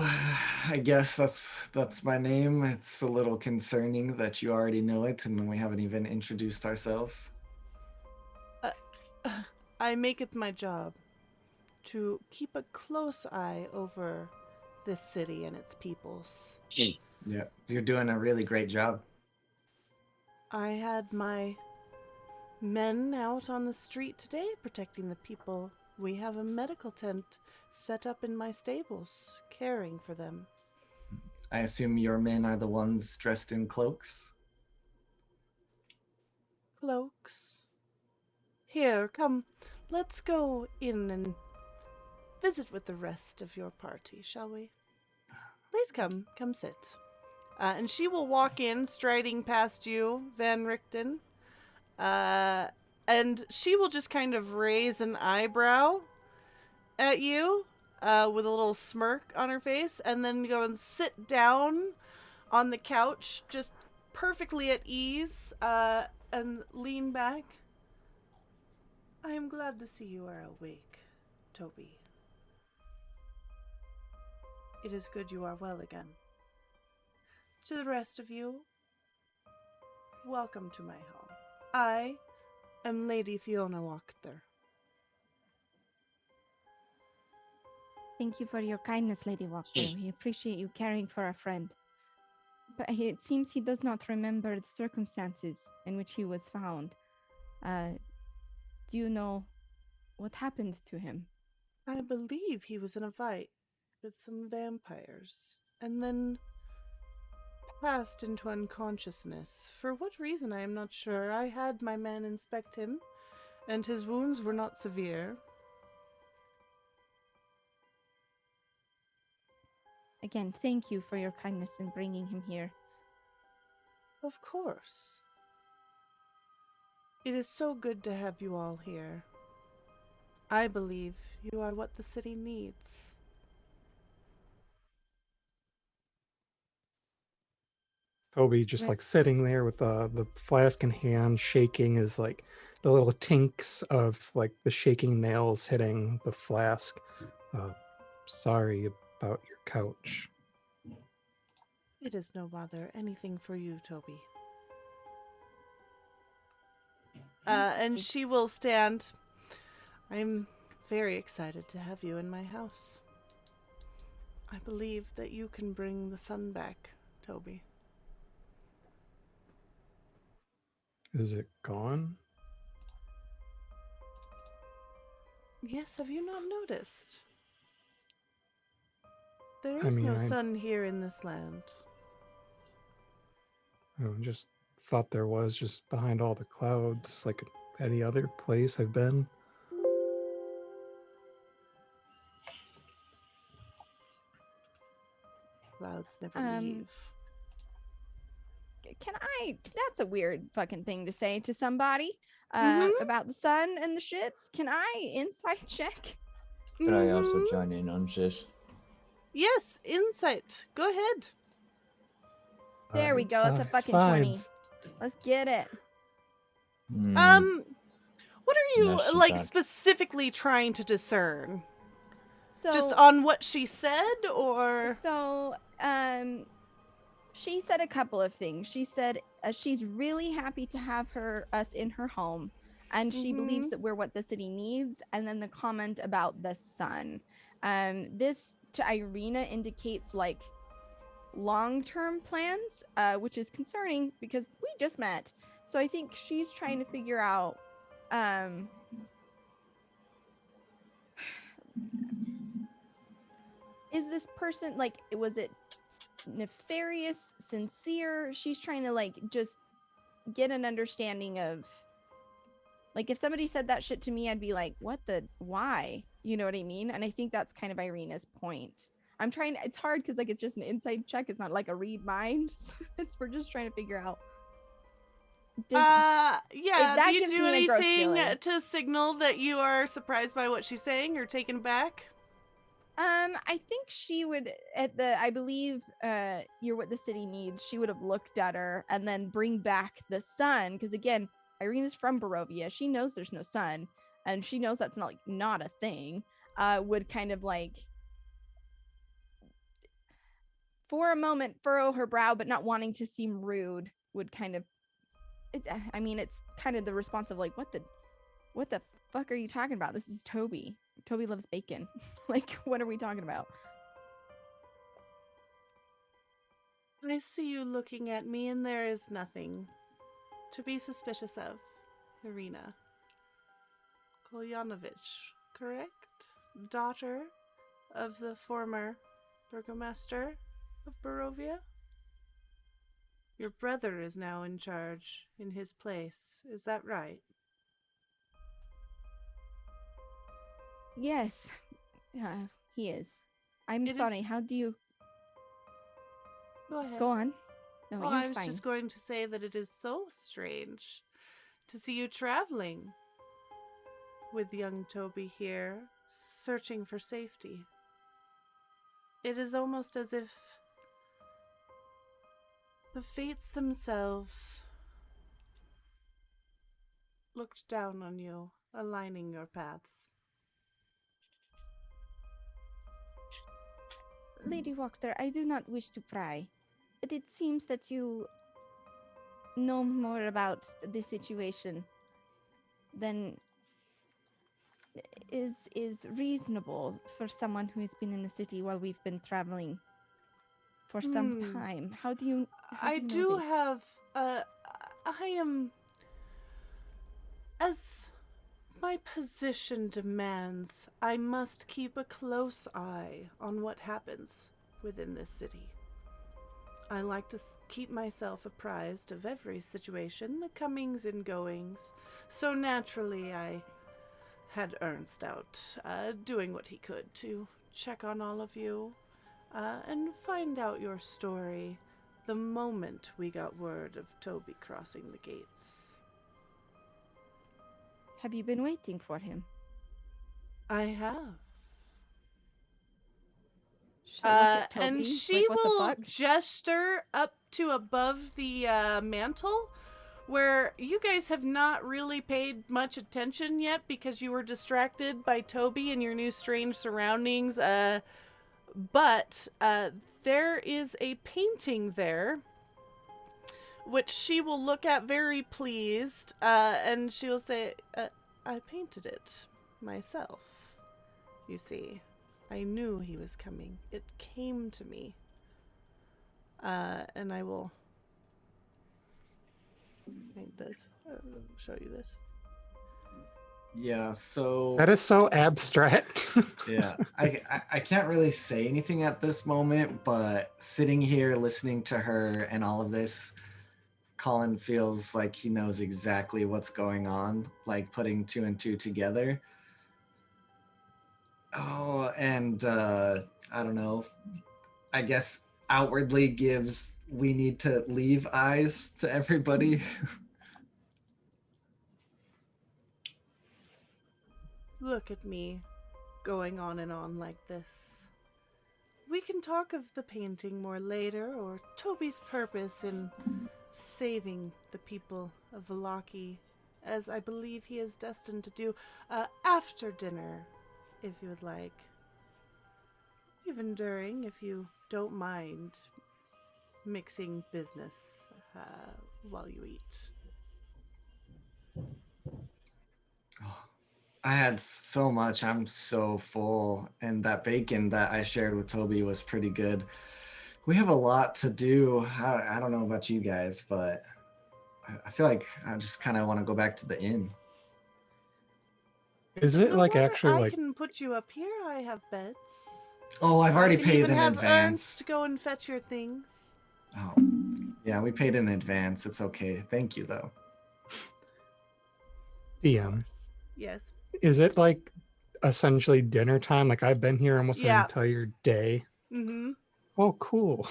I guess that's my name. It's a little concerning that you already know it and we haven't even introduced ourselves. I make it my job to keep a close eye over this city and its peoples. Yeah, you're doing a really great job. I had my men out on the street today protecting the people. We have a medical tent set up in my stables, caring for them. I assume your men are the ones dressed in cloaks? Cloaks. Here, come. Let's go in and visit with the rest of your party, shall we? Please come sit. And she will walk in, striding past you, Van Richten. And she will just kind of raise an eyebrow at you, with a little smirk on her face, and then go and sit down on the couch, just perfectly at ease, and lean back. I am glad to see you are awake, Toby. It is good you are well again. To the rest of you, welcome to my home. I am Lady Fiona Wachter. Thank you for your kindness, Lady Wachter. We appreciate you caring for our friend. But it seems he does not remember the circumstances in which he was found. Do you know what happened to him? I believe he was in a fight with some vampires, and then passed into unconsciousness. For what reason, I am not sure. I had my man inspect him, and his wounds were not severe. Again, thank you for your kindness in bringing him here. Of course. It is so good to have you all here. I believe you are what the city needs. Toby just like sitting there with the flask in hand, shaking his like the little tinks of like the shaking nails hitting the flask. Sorry about your couch. It is no bother. Anything for you, Toby. And she will stand. I'm very excited to have you in my house. I believe that you can bring the sun back, Toby. Is it gone? Yes, have you not noticed? There is no sun here in this land. I just thought there was, just behind all the clouds, like any other place I've been. Clouds never leave. That's a weird fucking thing to say to somebody about the sun and the shits. Can I insight check? Could I also join in on this? Yes, insight. Go ahead. There we go. It's a fucking 20. Let's get it. What are you Not too bad. specifically trying to discern? So Just on what she said, or So, she said a couple of things. She said she's really happy to have us in her home, and she believes that we're what the city needs. And then the comment about the sun. This to Irina indicates like long-term plans, which is concerning because we just met. So I think she's trying to figure out is this person like, was it nefarious, sincere? She's trying to like just get an understanding of like, if somebody said that shit to me, I'd be like, what the why? You know what I mean? And I think that's kind of Irina's point. I'm trying to, it's hard because like it's just an inside check, it's not like a read mind. We're just trying to figure out. Yeah, do you do anything to signal that you are surprised by what she's saying or taken aback? I think she would I believe you're what the city needs. She would have looked at her and then bring back the sun. Because again, Irina's from Barovia. She knows there's no sun, and she knows that's not a thing. Would kind of like for a moment furrow her brow, but not wanting to seem rude, would kind of it's kind of the response of like, what the fuck are you talking about? This is Toby. Toby loves bacon. Like, what are we talking about? I see you looking at me, and there is nothing to be suspicious of, Irina. Kolyanovich, correct? Daughter of the former burgomaster of Barovia? Your brother is now in charge in his place, is that right? Yes, he is. I'm sorry, how do you... Go ahead. Go on. No, Oh, you're I was fine. just going to say that it is so strange to see you traveling with young Toby here, searching for safety. It is almost as if the fates themselves looked down on you, aligning your paths. Lady Wachter, I do not wish to pry, but it seems that you know more about the situation than is reasonable for someone who has been in the city while we've been traveling for some time. How do you know this? I am, as my position demands, I must keep a close eye on what happens within this city. I like to keep myself apprised of every situation, the comings and goings, so naturally I had Ernst out, doing what he could to check on all of you, and find out your story the moment we got word of Toby crossing the gates. Have you been waiting for him? I have. And she like, what the will fuck? gesture up to above the mantle where you guys have not really paid much attention yet because you were distracted by Toby and your new strange surroundings. But there is a painting there, which she will look at very pleased, and she will say, I painted it myself. You see, I knew he was coming. It came to me. And I will paint this. I'll show you this. Yeah, so That is so abstract. yeah, I can't really say anything at this moment, but sitting here listening to her and all of this, Colin feels like he knows exactly what's going on, like putting two and two together. Oh, and I don't know, I guess outwardly gives "we need to leave" eyes to everybody. Look at me, going on and on like this. We can talk of the painting more later, or Toby's purpose in saving the people of Vallaki, as I believe he is destined to do, after dinner, if you would like. Even during, if you don't mind mixing business while you eat. I had so much. I'm so full. And that bacon that I shared with Toby was pretty good. We have a lot to do. I don't know about you guys, but I feel like I just kind of want to go back to the inn. Is it like actually I like can put you up here. I have beds. Oh, I've already I can paid even in have advance. Ernst go and fetch your things. Oh, yeah, we paid in advance. It's okay. Thank you, though. DM? Yes. Is it like essentially dinner time? Like I've been here almost Yeah. an entire day. Mm-hmm. Oh, cool.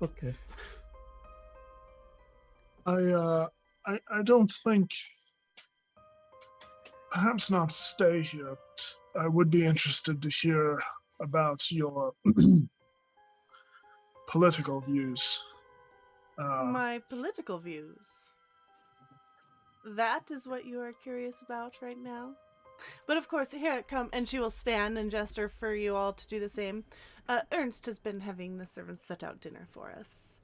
Okay. I don't think. Perhaps not stay here. But I would be interested to hear about your political views. My political views. That is what you are curious about right now? But of course, here it come, and she will stand and gesture for you all to do the same. Ernst has been having the servants set out dinner for us.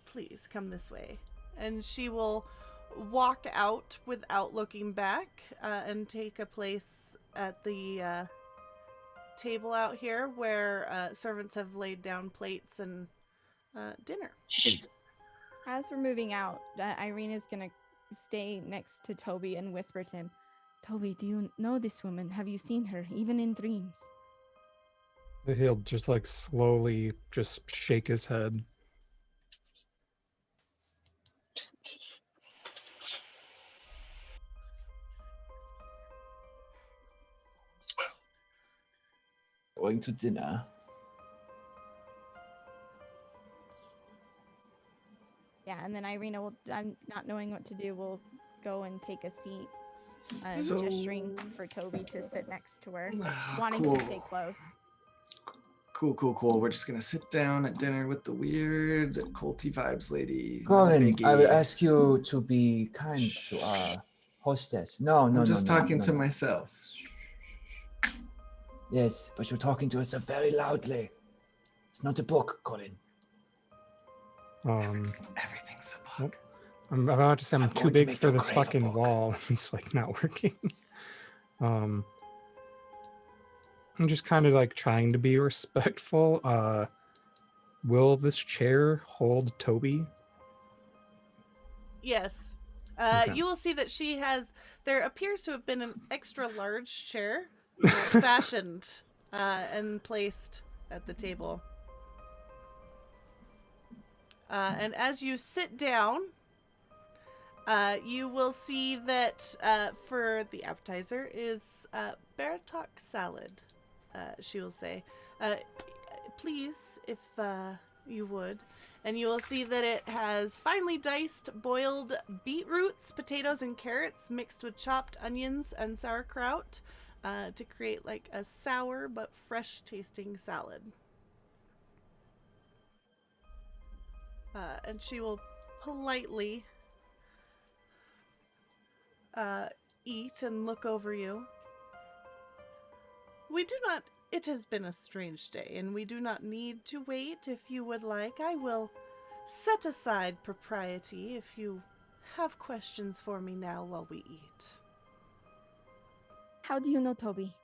Please come this way. And she will walk out without looking back and take a place at the table out here where servants have laid down plates and dinner. As we're moving out, Irene is going to stay next to Toby and whisper to him, Toby, do you know this woman? Have you seen her, even in dreams? He'll just like slowly just shake his head. Going to dinner. Yeah, and then Irina will, not knowing what to do, will go and take a seat, So- gesturing for Toby to sit next to her, Ah, wanting cool. to stay close. Cool. We're just gonna sit down at dinner with the weird culty vibes lady. Colin, I will Biggie. ask you to be kind to our hostess. No, I'm just no, talking no, to no. myself. Yes, but you're talking to us very loudly. It's not a book, Colin. Everything's a book. I'm about to say I'm I'm too going to big make for you this crave a fucking book. wall. It's like not working. I'm just kind of like trying to be respectful. Will this chair hold Toby? Yes. Okay. You will see that she has, there appears to have been an extra large chair fashioned and placed at the table. And as you sit down, you will see that for the appetizer is Baratok salad, she will say. Please, if you would. And you will see that it has finely diced boiled beetroots, potatoes, and carrots mixed with chopped onions and sauerkraut to create like a sour but fresh tasting salad. And she will politely eat and look over you. It has been a strange day, and we do not need to wait. If you would like, I will set aside propriety if you have questions for me now while we eat. How do you know Toby?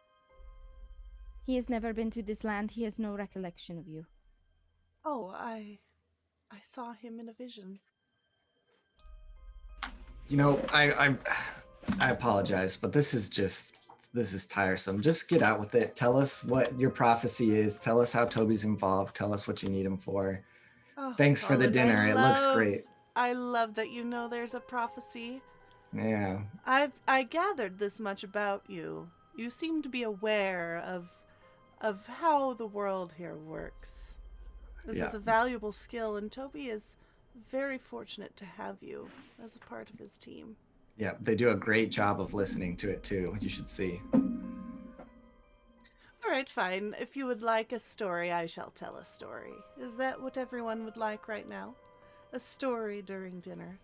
He has never been to this land. He has no recollection of you. Oh, I saw him in a vision. You know, I apologize, but this is tiresome. Just get out with it. Tell us what your prophecy is. Tell us how Toby's involved. Tell us what you need him for. Oh, Thanks for the Colin, dinner. It looks great. I love that you know there's a prophecy. Yeah. I gathered this much about you. You seem to be aware of how the world here works. This is a valuable skill, and Toby is very fortunate to have you as a part of his team. Yeah, they do a great job of listening to it too. You should see. All right, fine. If you would like a story, I shall tell a story. Is that what everyone would like right now? A story during dinner?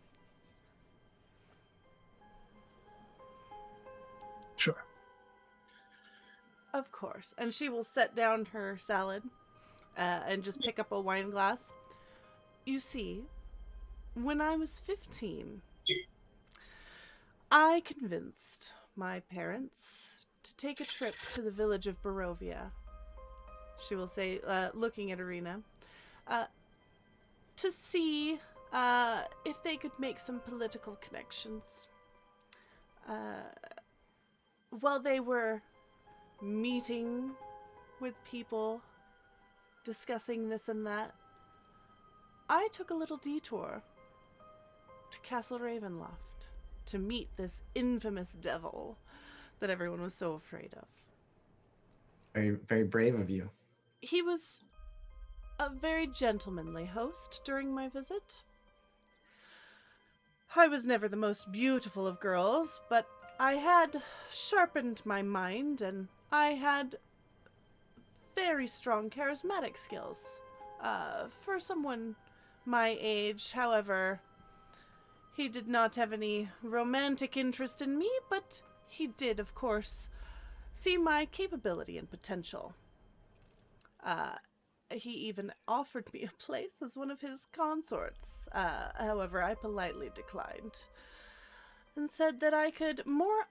Sure. Of course. And she will set down her salad and just pick up a wine glass. You see, when I was 15, I convinced my parents to take a trip to the village of Barovia. She will say, looking at Irina, to see if they could make some political connections. While they were meeting with people, discussing this and that, I took a little detour to Castle Ravenloft to meet this infamous devil that everyone was so afraid of. Very, very brave of you. He was a very gentlemanly host during my visit. I was never the most beautiful of girls, but I had sharpened my mind, and I had very strong charismatic skills. For someone my age, however, he did not have any romantic interest in me, but he did, of course, see my capability and potential. He even offered me a place as one of his consorts. However, I politely declined and said that I could more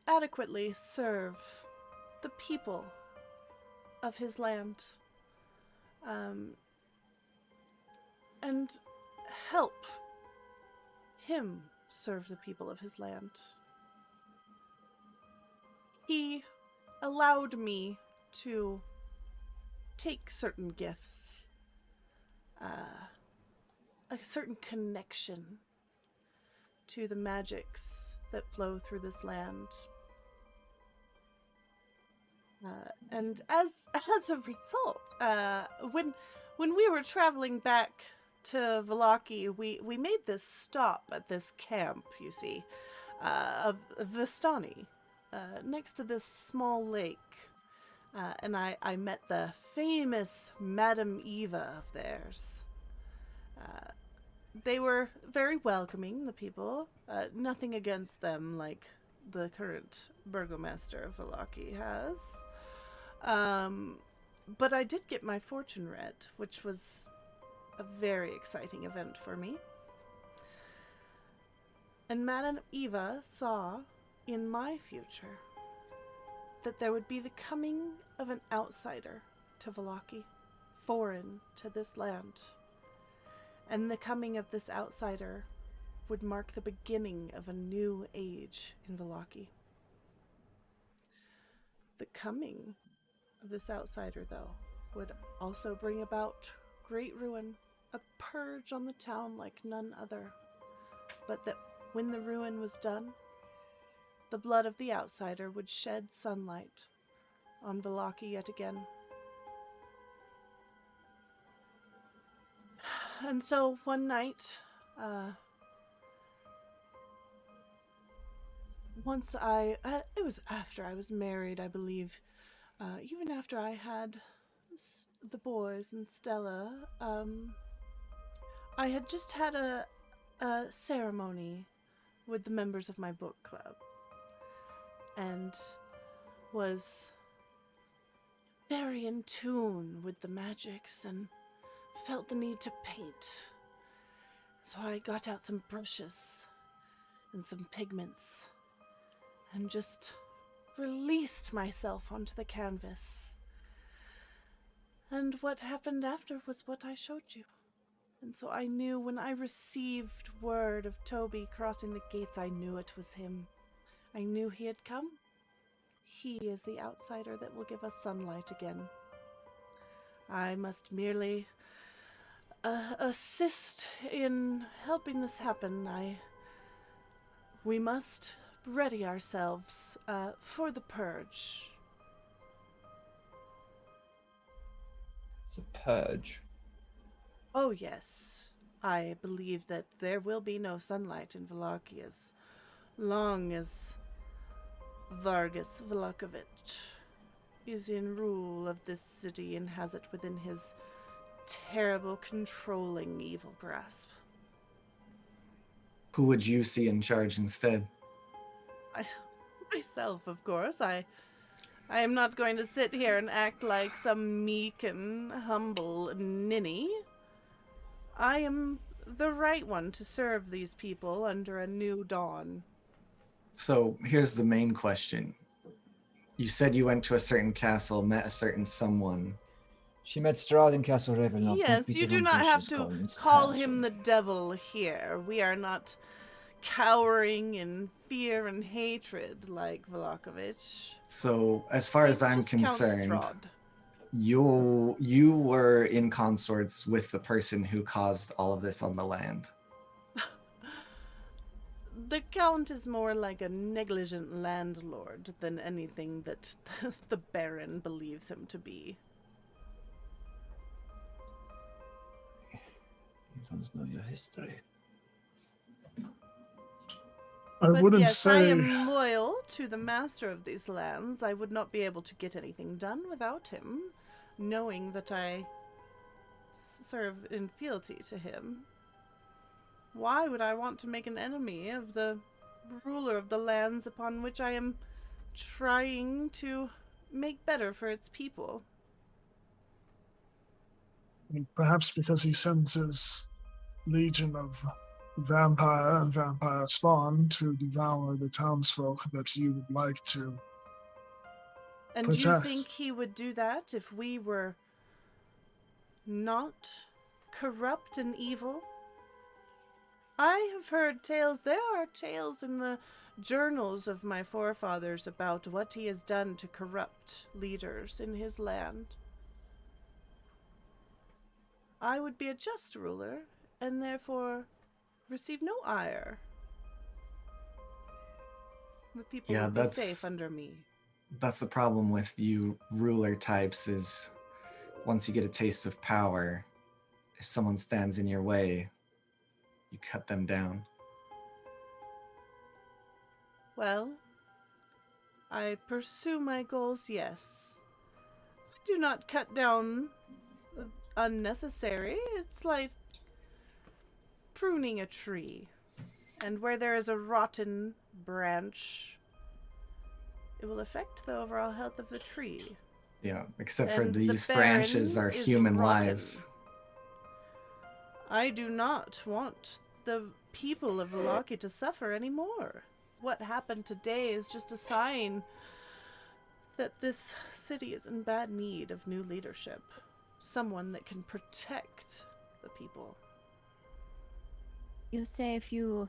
adequately serve the people of his land, and help him serve the people of his land. He allowed me to take certain gifts, a certain connection to the magics that flow through this land. And as a result, when we were traveling back to Vallaki, we made this stop at this camp, you see, of Vistani, next to this small lake. And I met the famous Madame Eva of theirs. They were very welcoming, the people. Nothing against them like the current burgomaster of Vallaki has. But I did get my fortune read, which was a very exciting event for me. And Madame Eva saw in my future that there would be the coming of an outsider to Vallaki, foreign to this land. And the coming of this outsider would mark the beginning of a new age in Vallaki. The coming of this outsider, though, would also bring about great ruin, a purge on the town like none other. But that when the ruin was done, the blood of the outsider would shed sunlight on Vallaki yet again. And so one night, it was after I was married, I believe, even after I had the boys and Stella, I had just had a ceremony with the members of my book club. and was very in tune with the magics and felt the need to paint. So I got out some brushes and some pigments and just released myself onto the canvas. And what happened after was what I showed you. And so I knew when I received word of Toby crossing the gates, I knew it was him. I knew he had come. He is the outsider that will give us sunlight again. I must merely assist in helping this happen. We must ready ourselves for the purge. It's a purge. Oh yes, I believe that there will be no sunlight in Vallaki as long as Vargas Vlakovic is in rule of this city and has it within his terrible, controlling, evil grasp. Who would you see in charge instead? Myself, of course. I am not going to sit here and act like some meek and humble ninny. I am the right one to serve these people under a new dawn. So here's the main question. You said you went to a certain castle, met a certain someone. She met Strahd in Castle Ravenloft. Yes, you do not have to call him the devil here. We are not cowering in fear and hatred like Vlakovic. So as far as I'm Just Count concerned, Strahd. you were in consorts with the person who caused all of this on the land. The Count is more like a negligent landlord than anything that the Baron believes him to be. You don't know your history. I But wouldn't yes, say. I am loyal to the master of these lands. I would not be able to get anything done without him, knowing that I serve in fealty to him. Why would I want to make an enemy of the ruler of the lands upon which I am trying to make better for its people? Perhaps because he sends his legion of vampire and vampire spawn to devour the townsfolk that you would like to And do you protect. think he would do that if we were not corrupt and evil? I have heard tales. There are tales in the journals of my forefathers about what he has done to corrupt leaders in his land. I would be a just ruler, and therefore receive no ire. The people Yeah, would be that's- safe under me. That's the problem with you ruler types is once you get a taste of power, if someone stands in your way, you cut them down. Well, I pursue my goals, yes. I do not cut down unnecessary. It's like pruning a tree. And where there is a rotten branch, it will affect the overall health of the tree. Yeah, except for And the these Baron branches are is human rotten. lives. I do not want the people of Vallaki to suffer anymore. What happened today is just a sign that this city is in bad need of new leadership. Someone that can protect the people. You say if you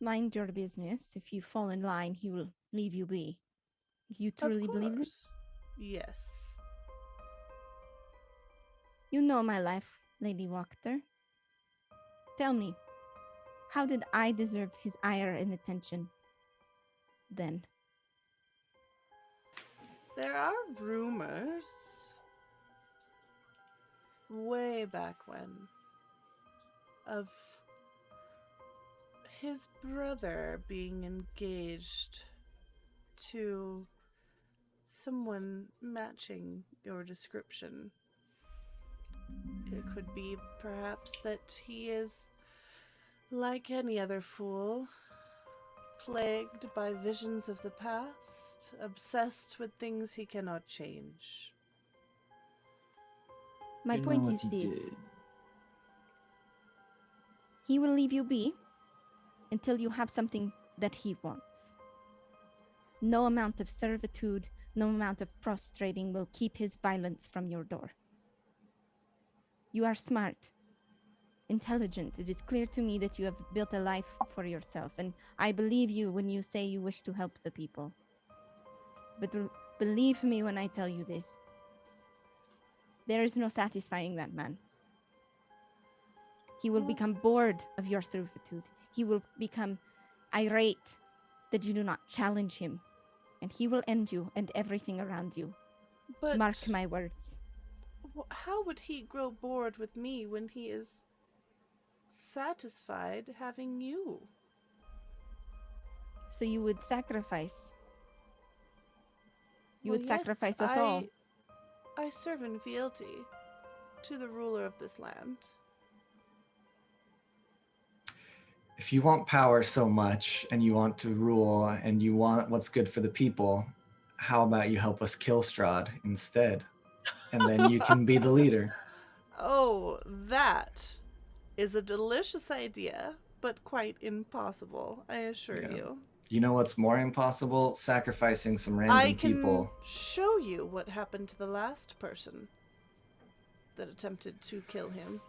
mind your business, if you fall in line, he will leave you be. You truly believe this? Of course. Yes. You know my life, Lady Wachter. Tell me, how did I deserve his ire and attention then? There are rumors, way back when, of his brother being engaged to someone matching your description. It could be perhaps that he is like any other fool, plagued by visions of the past, obsessed with things he cannot change. My You know point what is he this. did. He will leave you be until you have something that he wants. No amount of servitude, no amount of prostrating will keep his violence from your door. You are smart, intelligent. It is clear to me that you have built a life for yourself, and I believe you when you say you wish to help the people. But believe me when I tell you this. There is no satisfying that man. He will become bored of your servitude. He will become irate that you do not challenge him. And he will end you and everything around you. But Mark my words. how would he grow bored with me when he is satisfied having you? So you would sacrifice. You Well, would yes, sacrifice us all. I serve in fealty to the ruler of this land. If you want power so much and you want to rule and you want what's good for the people, how about you help us kill Strahd instead? And then you can be the leader. Oh, that is a delicious idea, but quite impossible, I assure Yeah. you. You know what's more impossible? Sacrificing some random I can people. show you what happened to the last person that attempted to kill him.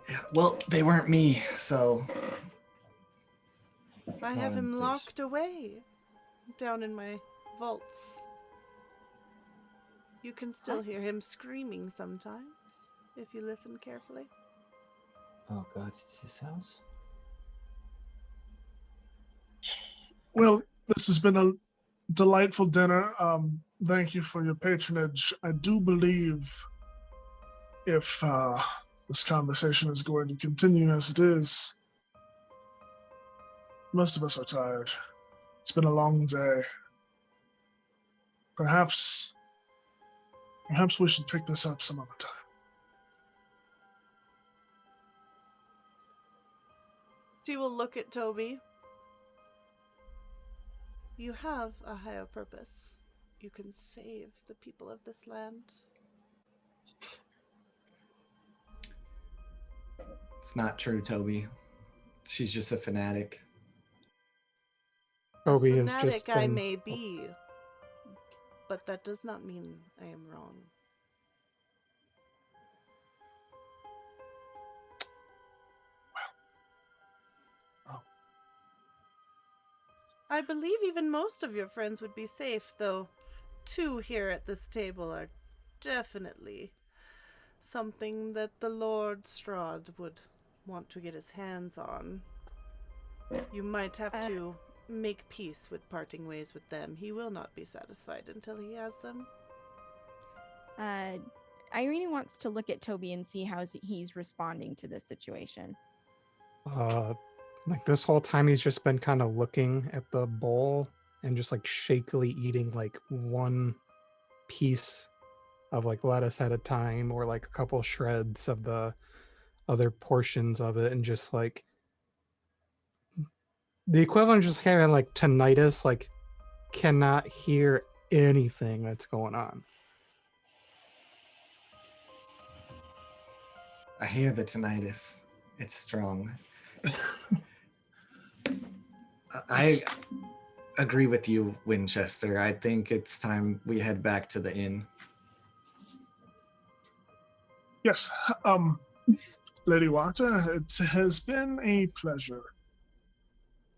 Yeah, well, they weren't me, so I have him Please. locked away down in my vaults. You can still hear him screaming sometimes if you listen carefully. Oh God, it's his house. Well, this has been a delightful dinner. Thank you for your patronage. I do believe if this conversation is going to continue as it is, most of us are tired. It's been a long day. Perhaps we should pick this up some other time. She will look at Toby. You have a higher purpose. You can save the people of this land. it's not true, Toby. She's just a fanatic. Toby A has fanatic just I been... may be, but that does not mean I am wrong. I believe even most of your friends would be safe, though 2 here at this table are definitely something that the Lord Strahd would want to get his hands on. You might have to make peace with parting ways with them. He will not be satisfied until he has them. Irene wants to look at Toby and see how he's responding to this situation. Like this whole time he's just been kind of looking at the bowl and just like shakily eating like one piece of like lettuce at a time or like a couple shreds of the other portions of it, and just like the equivalent of just having like tinnitus, like cannot hear anything that's going on. I hear the tinnitus. It's strong. I agree with you, Winchester. I think it's time we head back to the inn. Yes, Lady Wachter, it has been a pleasure.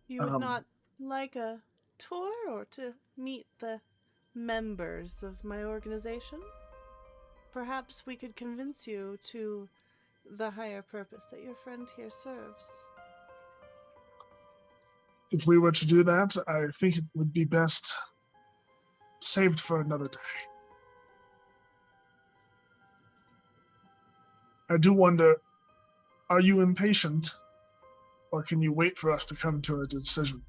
You would not like a tour or to meet the members of my organization? Perhaps we could convince you to the higher purpose that your friend here serves. If we were to do that, I think it would be best saved for another day. I do wonder, are you impatient, or can you wait for us to come to a decision?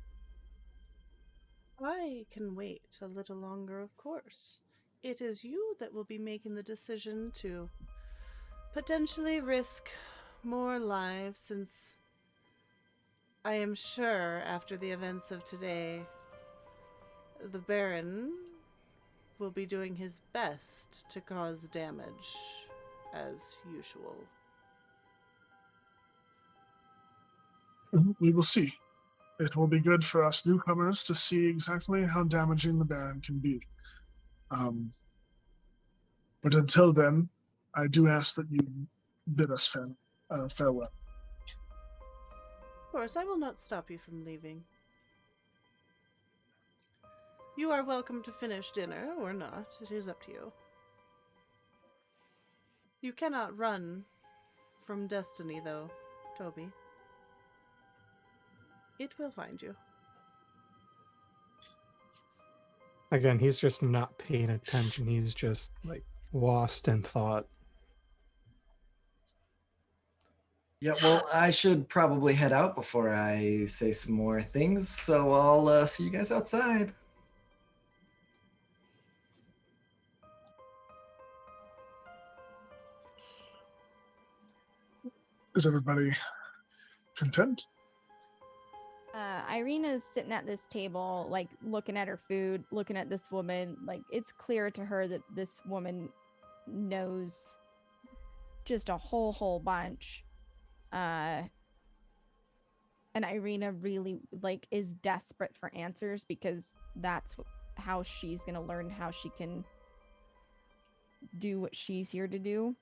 I can wait a little longer, of course. It is you that will be making the decision to potentially risk more lives, since I am sure after the events of today, the Baron will be doing his best to cause damage, as usual. We will see. It will be good for us newcomers to see exactly how damaging the Baron can be. But until then, I do ask that you bid us farewell. Of course, I will not stop you from leaving. You are welcome to finish dinner or not. It is up to you. You cannot run from destiny, though, Toby. It will find you. Again, he's just not paying attention. He's just like lost in thought. Yeah, well, I should probably head out before I say some more things, so I'll see you guys outside. Is everybody content? Irina's sitting at this table, like looking at her food, looking at this woman. Like it's clear to her that this woman knows just a whole bunch. And Irina really like is desperate for answers because that's how she's gonna learn how she can do what she's here to do.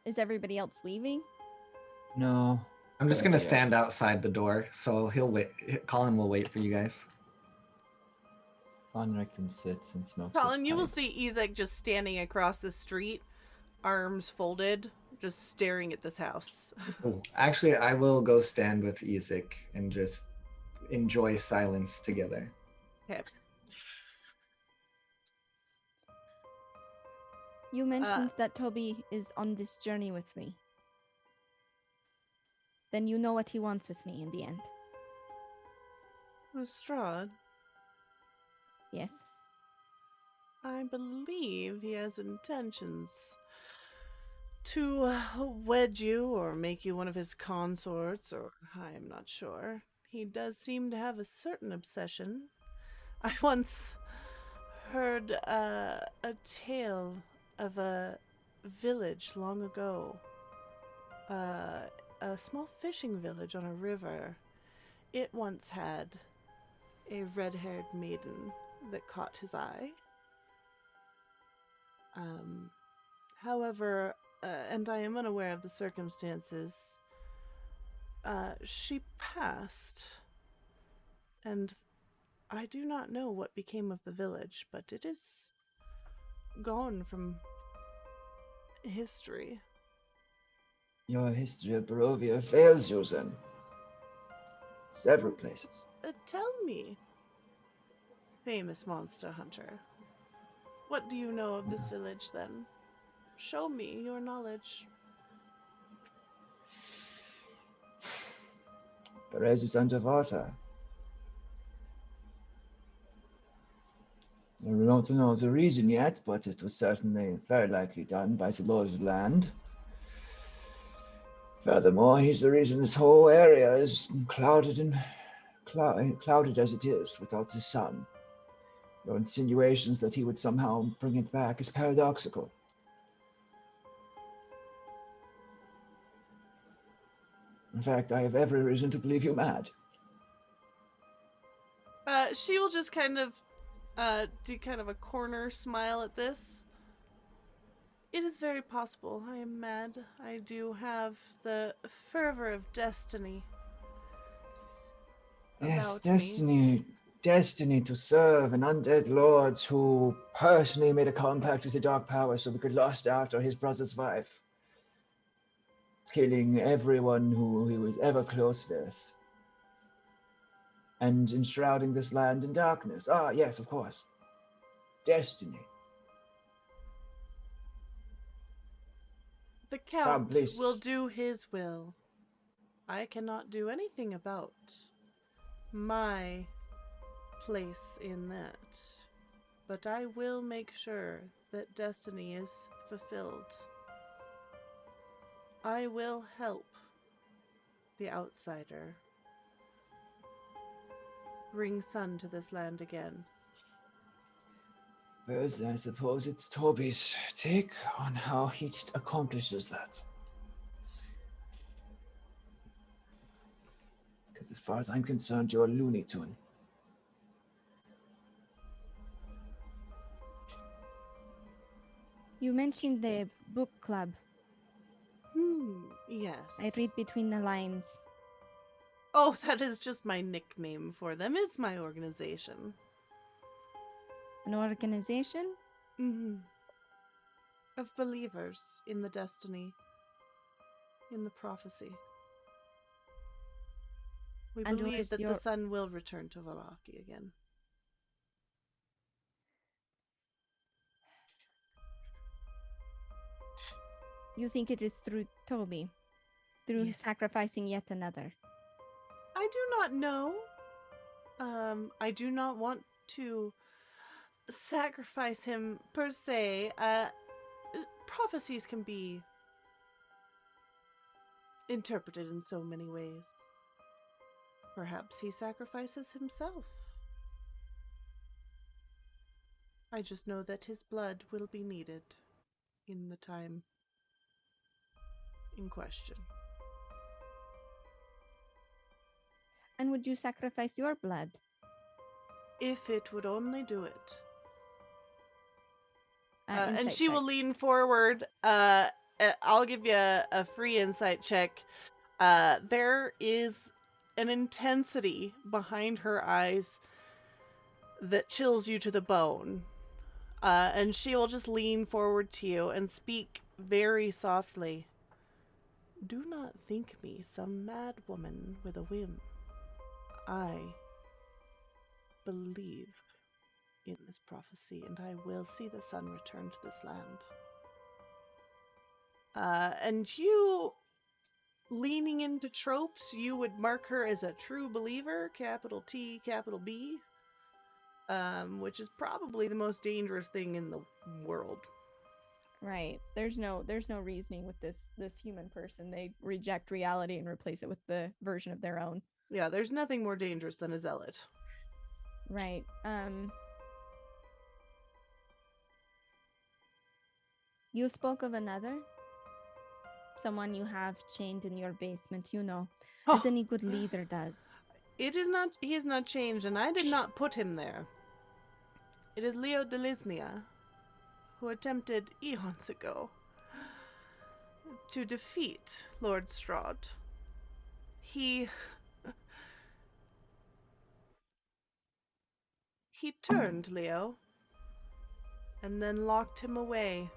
Is everybody else leaving? No. I'm just gonna Yeah. stand outside the door, so he'll wait. Colin will wait for you guys. Conricton sits and smokes. his Colin, you will pipe. see Ezek just standing across the street, arms folded, just staring at this house. Oh, actually, I will go stand with Ezek and just enjoy silence together. Okay. You mentioned that Toby is on this journey with me. Then you know what he wants with me in the end. Strahd, Yes. I believe he has intentions to wed you or make you one of his consorts, or I am not sure. He does seem to have a certain obsession. I once heard a tale of a village long ago. A small fishing village on a river. It once had a red-haired maiden that caught his eye. However, and I am unaware of the circumstances, she passed, and I do not know what became of the village, but it is gone from history. Your history of Barovia fails you, then. Several places. Tell me, famous monster hunter, what do you know of this village, then? Show me your knowledge. Perez is underwater. I don't know the reason yet, but it was certainly very likely done by the Lord of the Land. Furthermore, he's the reason this whole area is clouded as it is without the sun. Your insinuations that he would somehow bring it back is paradoxical. In fact, I have every reason to believe you mad. She will just kind of do kind of a corner smile at this. It is very possible I am mad. I do have the fervor of destiny. Yes, about me. destiny to serve an undead lord who personally made a compact with the Dark Power so we could lust after his brother's wife, killing everyone who he was ever close with, and enshrouding this land in darkness. Ah, yes, of course. Destiny. The Count please. will do his will. I cannot do anything about my place in that. But I will make sure that destiny is fulfilled. I will help the outsider bring sun to this land again. Well, I suppose it's Toby's take on how he accomplishes that. Because as far as I'm concerned, you're a Looney Tune. You mentioned the book club. Yes. I read between the lines. Oh, that is just my nickname for them. It's my organization. An organization? Of believers in the destiny, in the prophecy. We And what believe is that your- the sun will return to Vallaki again. You think it is through Toby? Through Yeah. sacrificing yet another? I do not know. I do not want to sacrifice him per se. Prophecies can be interpreted in so many ways. Perhaps he sacrifices himself. I just know that his blood will be needed in the time in question. And would you sacrifice your blood? If it would only do it. And Insight she will check. lean forward. I'll give you a free insight check. There is an intensity behind her eyes that chills you to the bone. And she will just lean forward to you and speak very softly. Do not think me some mad woman with a whim. I believe in this prophecy, and I will see the sun return to this land. And you, leaning into tropes, you would mark her as a true believer, capital T, capital B, which is probably the most dangerous thing in the world. Right. There's no reasoning with this human person. They reject reality and replace it with the version of their own. Yeah, there's nothing more dangerous than a zealot. Right. You spoke of another? Someone you have chained in your basement, you know, as any good leader does. He is not changed, and I did not put him there. It is Leo de Lisnia, who attempted eons ago to defeat Lord Strahd. He turned Leo, and then locked him away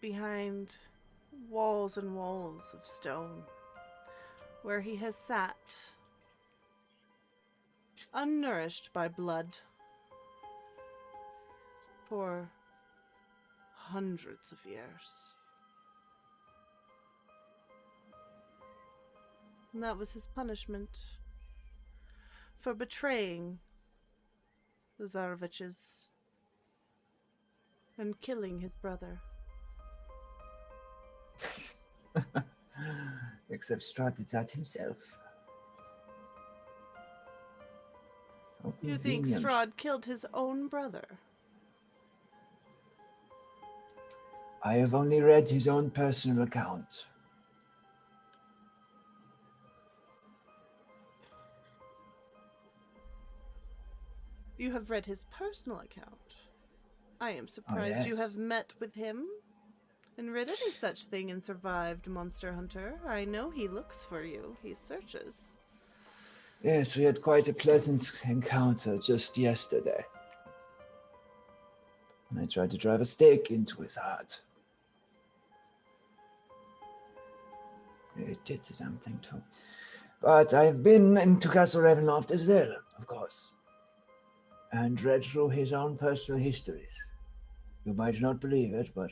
behind walls and walls of stone, where he has sat, unnourished by blood, for hundreds of years. And that was his punishment for betraying the Zaroviches and killing his brother. Except Strahd did that himself. How You think convenient. Strahd killed his own brother? I have only read his own personal account. You have read his personal account. I am surprised you yes. have met with him and read any such thing and survived, Monster Hunter. I know he looks for you. He searches. Yes, we had quite a pleasant encounter just yesterday. I tried to drive a stake into his heart. It did something too. But I've been into Castle Ravenloft as well, of course, and read through his own personal histories. You might not believe it, but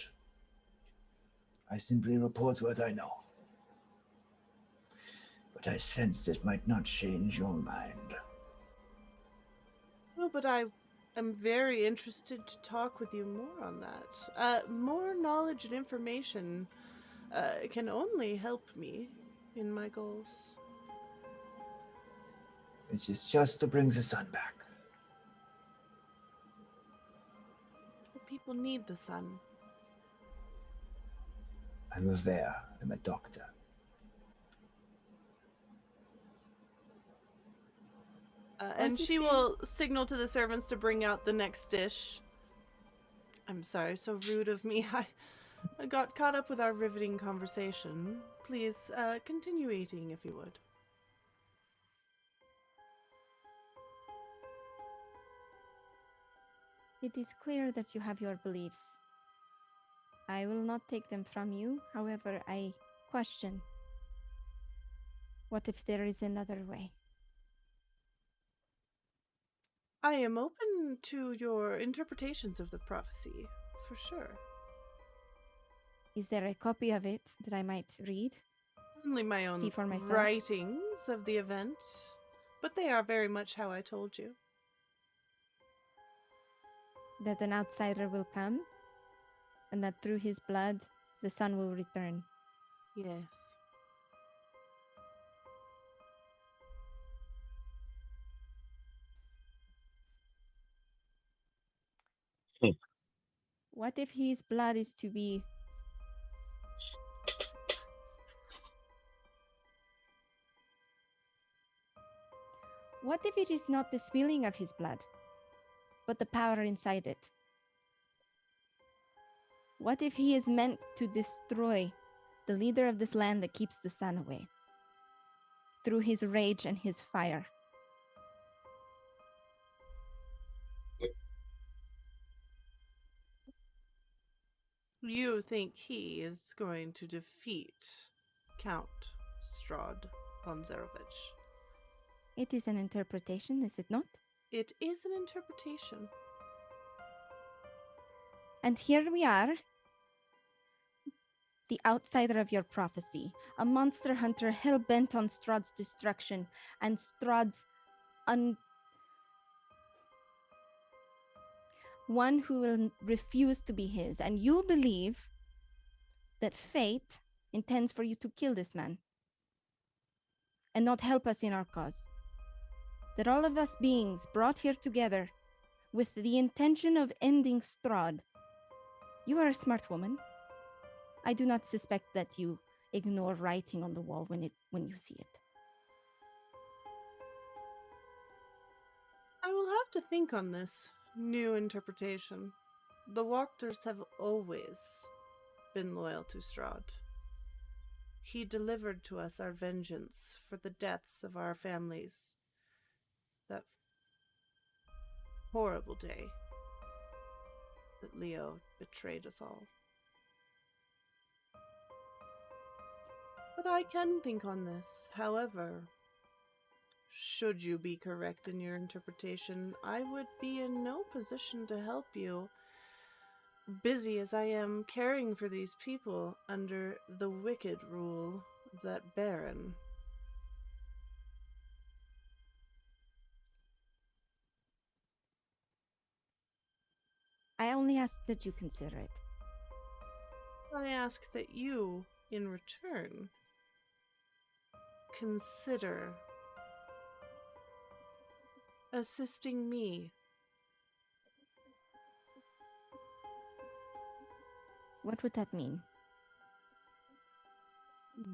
I simply report what I know. But I sense this might not change your mind. Oh, but I I'm very interested to talk with you more on that. More knowledge and information can only help me in my goals. Which is just to bring the sun back. People need the sun. I'm aware. I'm a doctor. And she will signal to the servants to bring out the next dish. I'm sorry, so rude of me. I got caught up with our riveting conversation. Please, continue eating if you would. It is clear that you have your beliefs. I will not take them from you. However, I question. What if there is another way? I am open to your interpretations of the prophecy, for sure. Is there a copy of it that I might read? Only my own See for myself? writings of the event, but they are very much how I told you. That an outsider will come, and that through his blood, the sun will return. Yes. What if his blood is to be... What if it is not the spilling of his blood, but the power inside it? What if he is meant to destroy the leader of this land that keeps the sun away through his rage and his fire? You think he is going to defeat Count Strahd von Zarovich? It is an interpretation, is it not? It is an interpretation. And here we are, the outsider of your prophecy, a monster hunter hell-bent on Strahd's destruction and Strahd's one who will refuse to be his. And you believe that fate intends for you to kill this man and not help us in our cause. That all of us beings brought here together with the intention of ending Strahd. You are a smart woman. I do not suspect that you ignore writing on the wall when you see it. I will have to think on this new interpretation. The Wachters have always been loyal to Strahd. He delivered to us our vengeance for the deaths of our families. That horrible day that Leo betrayed us all. But I can think on this. However, should you be correct in your interpretation, I would be in no position to help you, busy as I am caring for these people under the wicked rule of that Baron. I only ask that you consider it. I ask that you, in return, consider assisting me. What would that mean?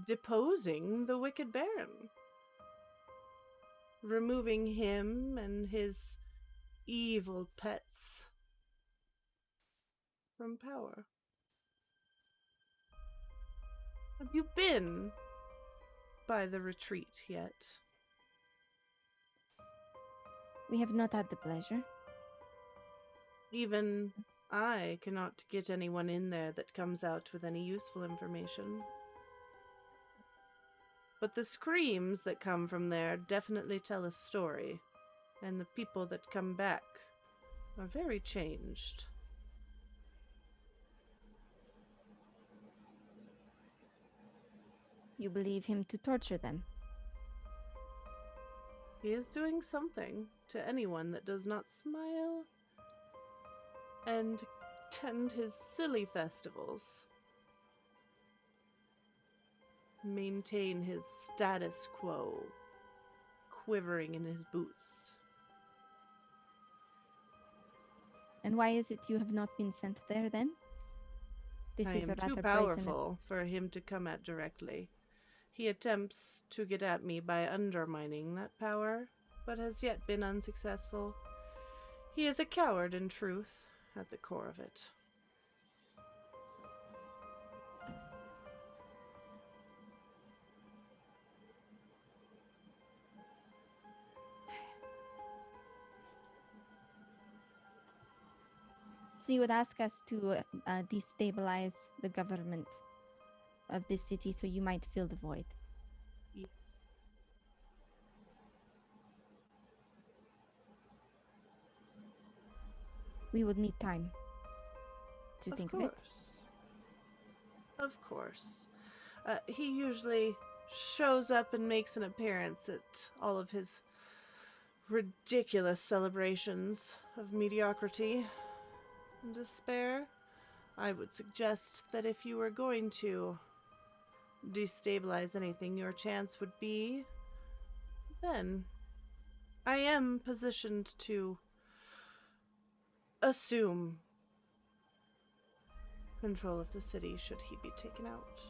Deposing the wicked Baron. Removing him and his evil pets from power. Have you been by the retreat yet? We have not had the pleasure. Even I cannot get anyone in there that comes out with any useful information. But the screams that come from there definitely tell a story, and the people that come back are very changed. You believe him to torture them? He is doing something to anyone that does not smile and tend his silly festivals. Maintain his status quo, quivering in his boots. And why is it you have not been sent there then? This I is am a too rather powerful for him to come at directly. He attempts to get at me by undermining that power, but has yet been unsuccessful. He is a coward in truth, at the core of it. So you would ask us to destabilize the government of this city so you might fill the void. Yes. We would need time to think of it. Of course. He usually shows up and makes an appearance at all of his ridiculous celebrations of mediocrity and despair. I would suggest that if you were going to destabilize anything, your chance would be then. I am positioned to assume control of the city should he be taken out.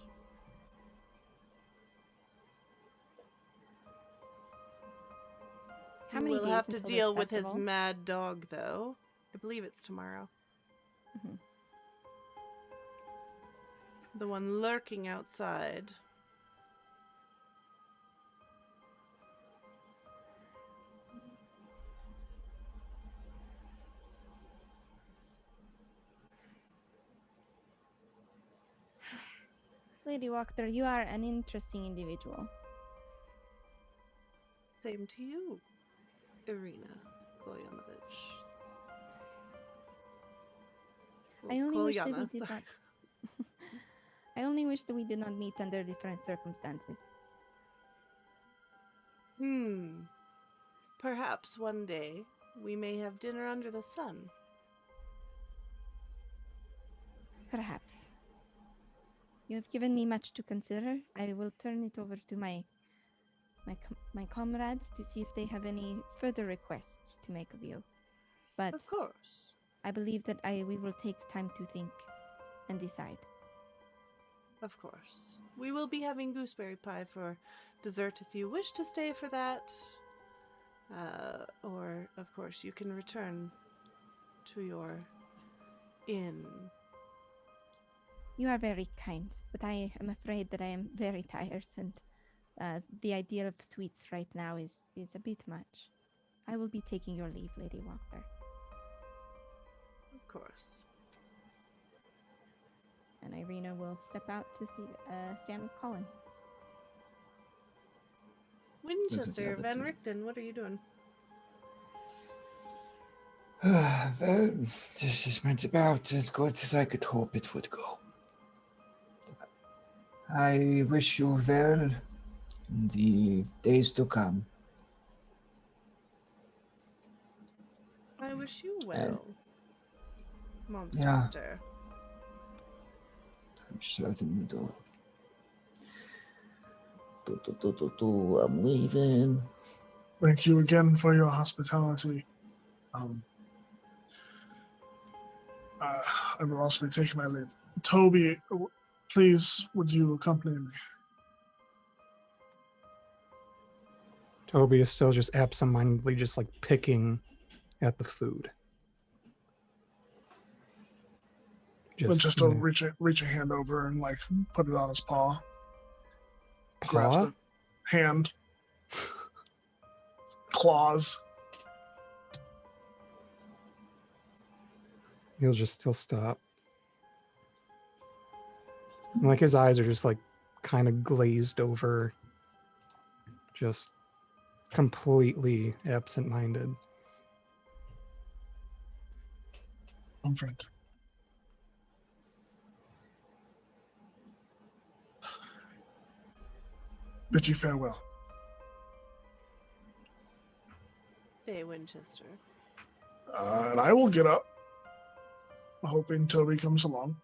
How many We'll days have to until deal this with his festival? mad dog, though. I believe it's tomorrow. Mhm. The one lurking outside. Lady Wachter, you are an interesting individual. Same to you, Irina Kolyanovich. I only wish that we Kolyana, did sorry. not. I only wish that we did not meet under different circumstances. Perhaps one day we may have dinner under the sun. Perhaps. You have given me much to consider. I will turn it over to my comrades to see if they have any further requests to make of you. But Of course. I believe that we will take time to think and decide. Of course. We will be having gooseberry pie for dessert if you wish to stay for that. Or, of course, you can return to your inn. You are very kind, but I am afraid that I am very tired, and the idea of sweets right now is a bit much. I will be taking your leave, Lady Wachter. Of course. And Irina will step out to see stand with Colin. Winchester, other Van two. Richten, what are you doing? Well, this went about as good as I could hope it would go. I wish you well in the days to come. I wish you well, Monster yeah. Hunter. I'm certainly do. I'm leaving. Thank you again for your hospitality. I will also be taking my leave. Toby, please, would you accompany me? Toby is still just absentmindedly just like picking at the food. Just to reach a hand over and like put it on his paw. Grasp paw? it. Hand. Claws. He'll stop. And, like his eyes are just like kind of glazed over, just completely absent-minded. Friend. Bid you farewell. Day, Winchester. And I will get up hoping Toby comes along.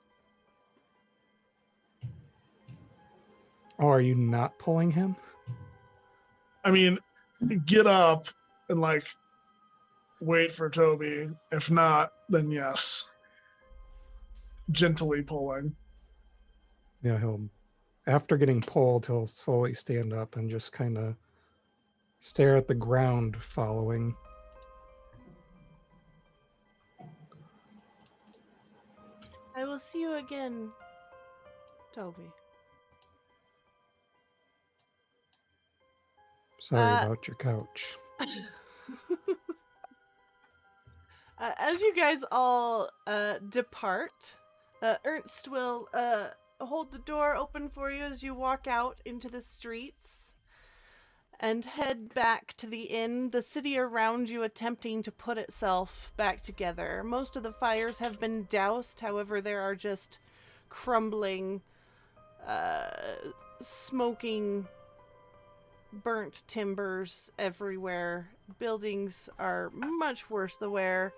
Oh, are you not pulling him? I mean, get up and like wait for Toby. If not, then yes. Gently pulling. Yeah, after getting pulled, he'll slowly stand up and just kind of stare at the ground following. I will see you again, Toby. Sorry about your couch. As you guys all depart, Ernst will hold the door open for you as you walk out into the streets and head back to the inn, the city around you attempting to put itself back together. Most of the fires have been doused, however, there are just crumbling, smoking, burnt timbers everywhere. Buildings are much worse the wear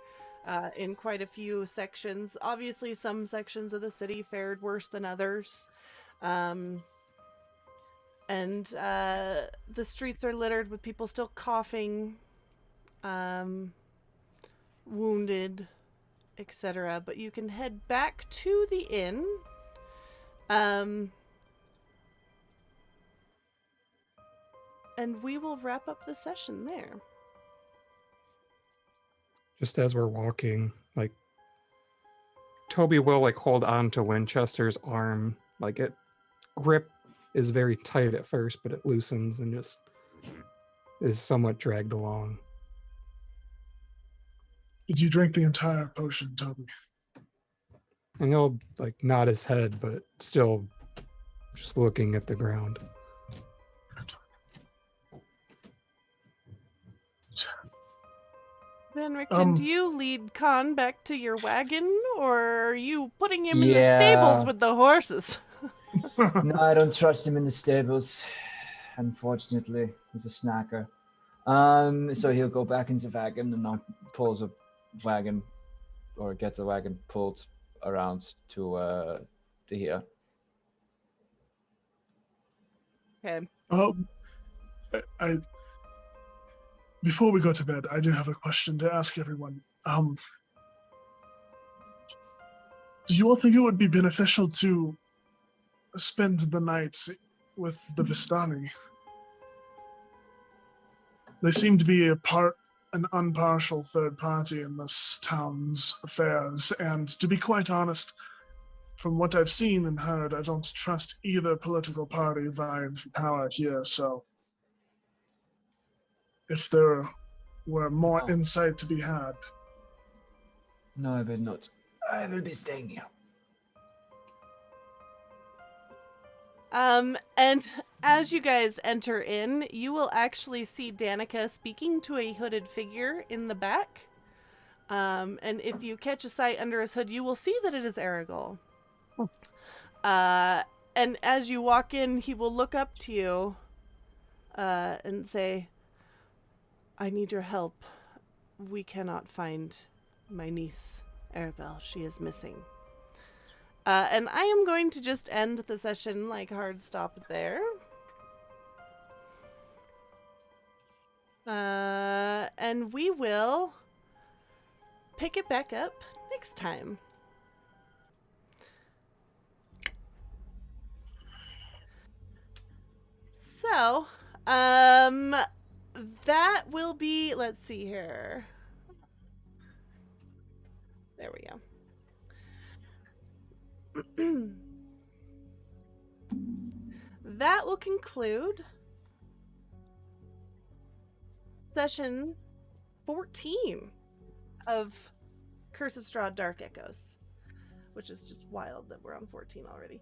in quite a few sections. Obviously, some sections of the city fared worse than others. And the streets are littered with people still coughing, wounded, etc. But you can head back to the inn. And we will wrap up the session there. Just as we're walking, like, Toby will like hold on to Winchester's arm. Like, it grip is very tight at first, but it loosens and just is somewhat dragged along. Did you drink the entire potion, Toby? And he'll like nod his head, but still just looking at the ground. Van Richten, do you lead Khan back to your wagon, or are you putting him in the stables with the horses? No, I don't trust him in the stables. Unfortunately, he's a snacker. So he'll go back into wagon and not pulls a wagon or gets a wagon pulled around to here. Okay. I before we go to bed, I do have a question to ask everyone. Do you all think it would be beneficial to spend the night with the Vistani? They seem to be an impartial third party in this town's affairs, and to be quite honest, from what I've seen and heard, I don't trust either political party vying for power here, so if there were more insight to be had. No, I will not. I will be staying here. And as you guys enter in, you will actually see Danica speaking to a hooded figure in the back. And if you catch a sight under his hood, you will see that it is Aragol. And as you walk in, he will look up to you and say, I need your help. We cannot find my niece, Arabelle. She is missing. And I am going to just end the session, like, hard stop there. And we will pick it back up next time. So, that will be, let's see here. There we go. That will conclude session 14 of Curse of Strahd Dark Echoes, which is just wild that we're on 14 already.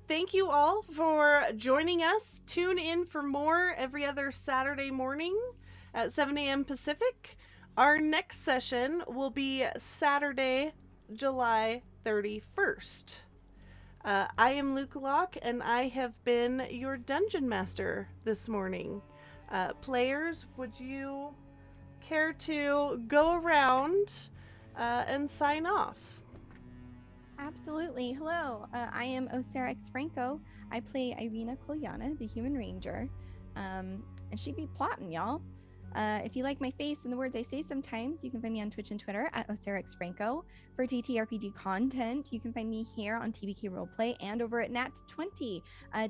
Thank you all for joining us. Tune in for more every other Saturday morning at 7 a.m. Pacific. Our next session will be Saturday, July 31st. I am Luke Locke, and I have been your Dungeon Master this morning. Players, would you care to go around and sign off. Absolutely. Hello, I am Oserex Franco. I play Irina Kolyana, the Human Ranger. And she be plotting, y'all. If you like my face and the words I say sometimes, you can find me on Twitch and Twitter at Oserex Franco. For TTRPG content, you can find me here on TBK Roleplay and over at Nat20.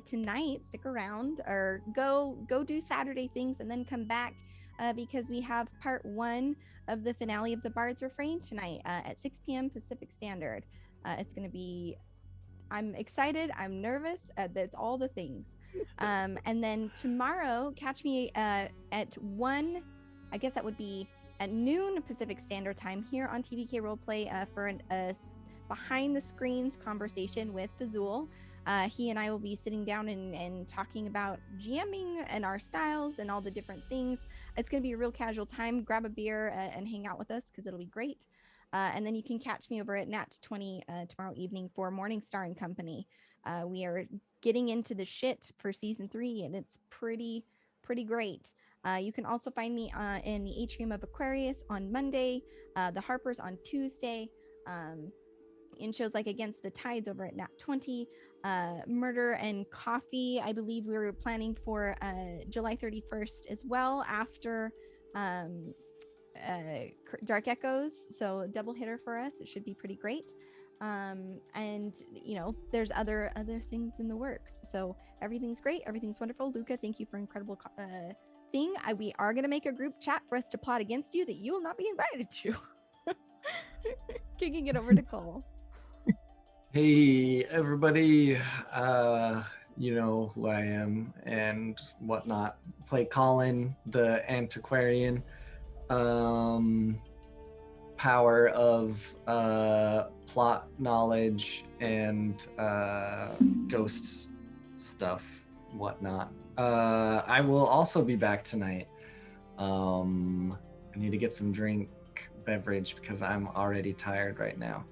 Tonight, stick around or go do Saturday things and then come back because we have part 1 of the finale of the Bard's Refrain tonight at 6 p.m. Pacific Standard. It's going to be, I'm excited, I'm nervous, that's all the things. And then tomorrow, catch me at 1, I guess that would be at noon Pacific Standard Time here on TBK Roleplay for a behind the screens conversation with Fazul. He and I will be sitting down and talking about GMing and our styles and all the different things. It's going to be a real casual time. Grab a beer and hang out with us because it'll be great. And then you can catch me over at Nat20 tomorrow evening for Morningstar and Company. We are getting into the shit for season 3, and it's pretty great. You can also find me in the Atrium of Aquarius on Monday, the Harpers on Tuesday, in shows like Against the Tides over at Nat20, Murder and Coffee. I believe we were planning for July 31st as well after Dark Echoes, so double hitter for us. It should be pretty great. And you know, there's other things in the works, so everything's great, everything's wonderful. Luca, thank you for incredible thing. We are going to make a group chat for us to plot against you that you will not be invited to. Kicking it over to Cole. Hey everybody, you know who I am and whatnot. Play Colin, the antiquarian. Power of plot knowledge and ghost stuff, whatnot. I will also be back tonight. I need to get some beverage because I'm already tired right now.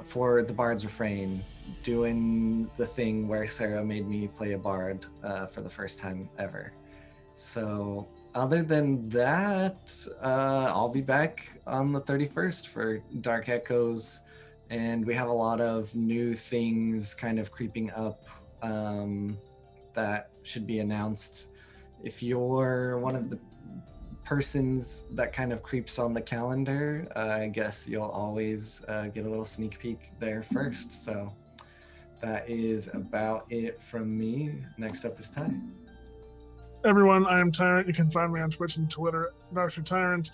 For the Bard's Refrain, doing the thing where Sarah made me play a bard for the first time ever. So other than that, I'll be back on the 31st for Dark Echoes, and we have a lot of new things kind of creeping up that should be announced. If you're one of the persons that kind of creeps on the calendar, I guess you'll always get a little sneak peek there first. So that is about it from me. Next up is Ty. Everyone, I am Tyrant. You can find me on Twitch and Twitter, Dr. Tyrant.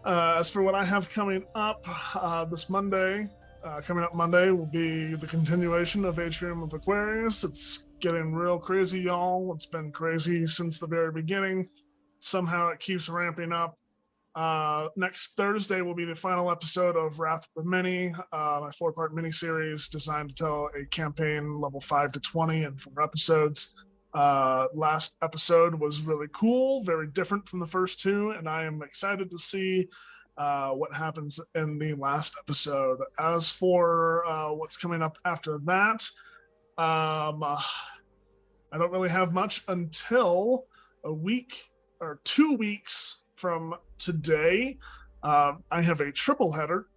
As for what I have coming up this Monday, coming up Monday will be the continuation of Atrium of Aquarius. It's getting real crazy, y'all. It's been crazy since the very beginning. Somehow it keeps ramping up. Next Thursday will be the final episode of Wrath of the Many, my 4-part miniseries designed to tell a campaign level 5 to 20 in 4 episodes. Last episode was really cool, very different from the first 2, and I am excited to see what happens in the last episode. As for what's coming up after that, I don't really have much until a week or 2 weeks from today. I have a triple header.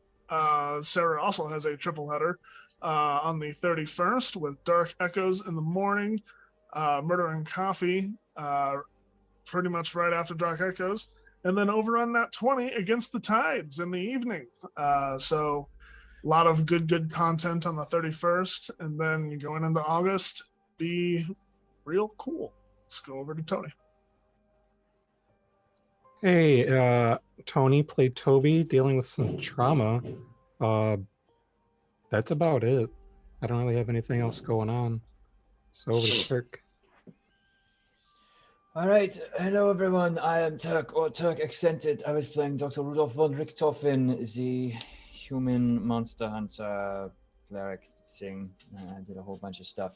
Sarah also has a triple header on the 31st with Dark Echoes in the morning, Murder and Coffee pretty much right after Dark Echoes, and then over on that 20 Against the Tides in the evening. So a lot of good content on the 31st, and then going into August, be real cool. Let's go over to Tony. Hey, Tony played Toby, dealing with some trauma. That's about it. I don't really have anything else going on. So over to Turk. All right, hello everyone. I am Turk, or Turk Accented. I was playing Dr. Rudolf von Richthofen, the human monster hunter cleric thing. I did a whole bunch of stuff.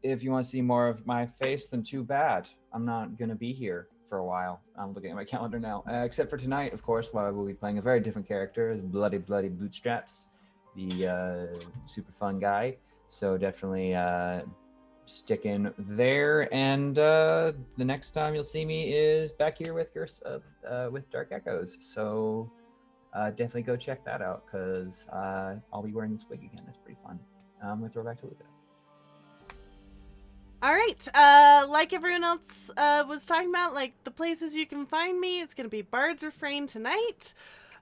If you want to see more of my face, then too bad. I'm not gonna be here for a while. I'm looking at my calendar now. Except for tonight, of course, where I will be playing a very different character, Bloody Bootstraps, the super fun guy. So definitely stick in there. And the next time you'll see me is back here with Dark Echoes. So definitely go check that out because I'll be wearing this wig again. That's pretty fun. I'm gonna throw back to Luca. All right. Like everyone else was talking about, like the places you can find me, it's gonna be Bard's Refrain tonight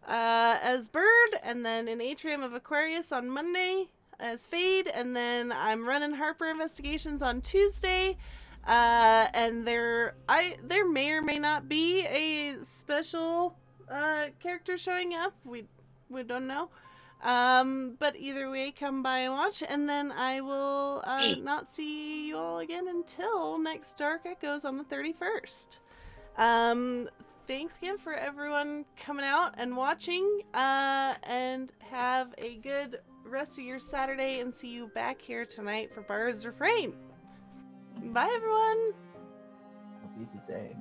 as Bird, and then in Atrium of Aquarius on Monday as Fade, and then I'm running Harper Investigations on Tuesday. And there may or may not be a special character showing up. We don't know. But either way, come by and watch, and then I will not see you all again until next Dark Echoes on the 31st. Thanks again for everyone coming out and watching, and have a good rest of your Saturday, and see you back here tonight for Bard's Refrain. Bye, everyone! I'll be the same.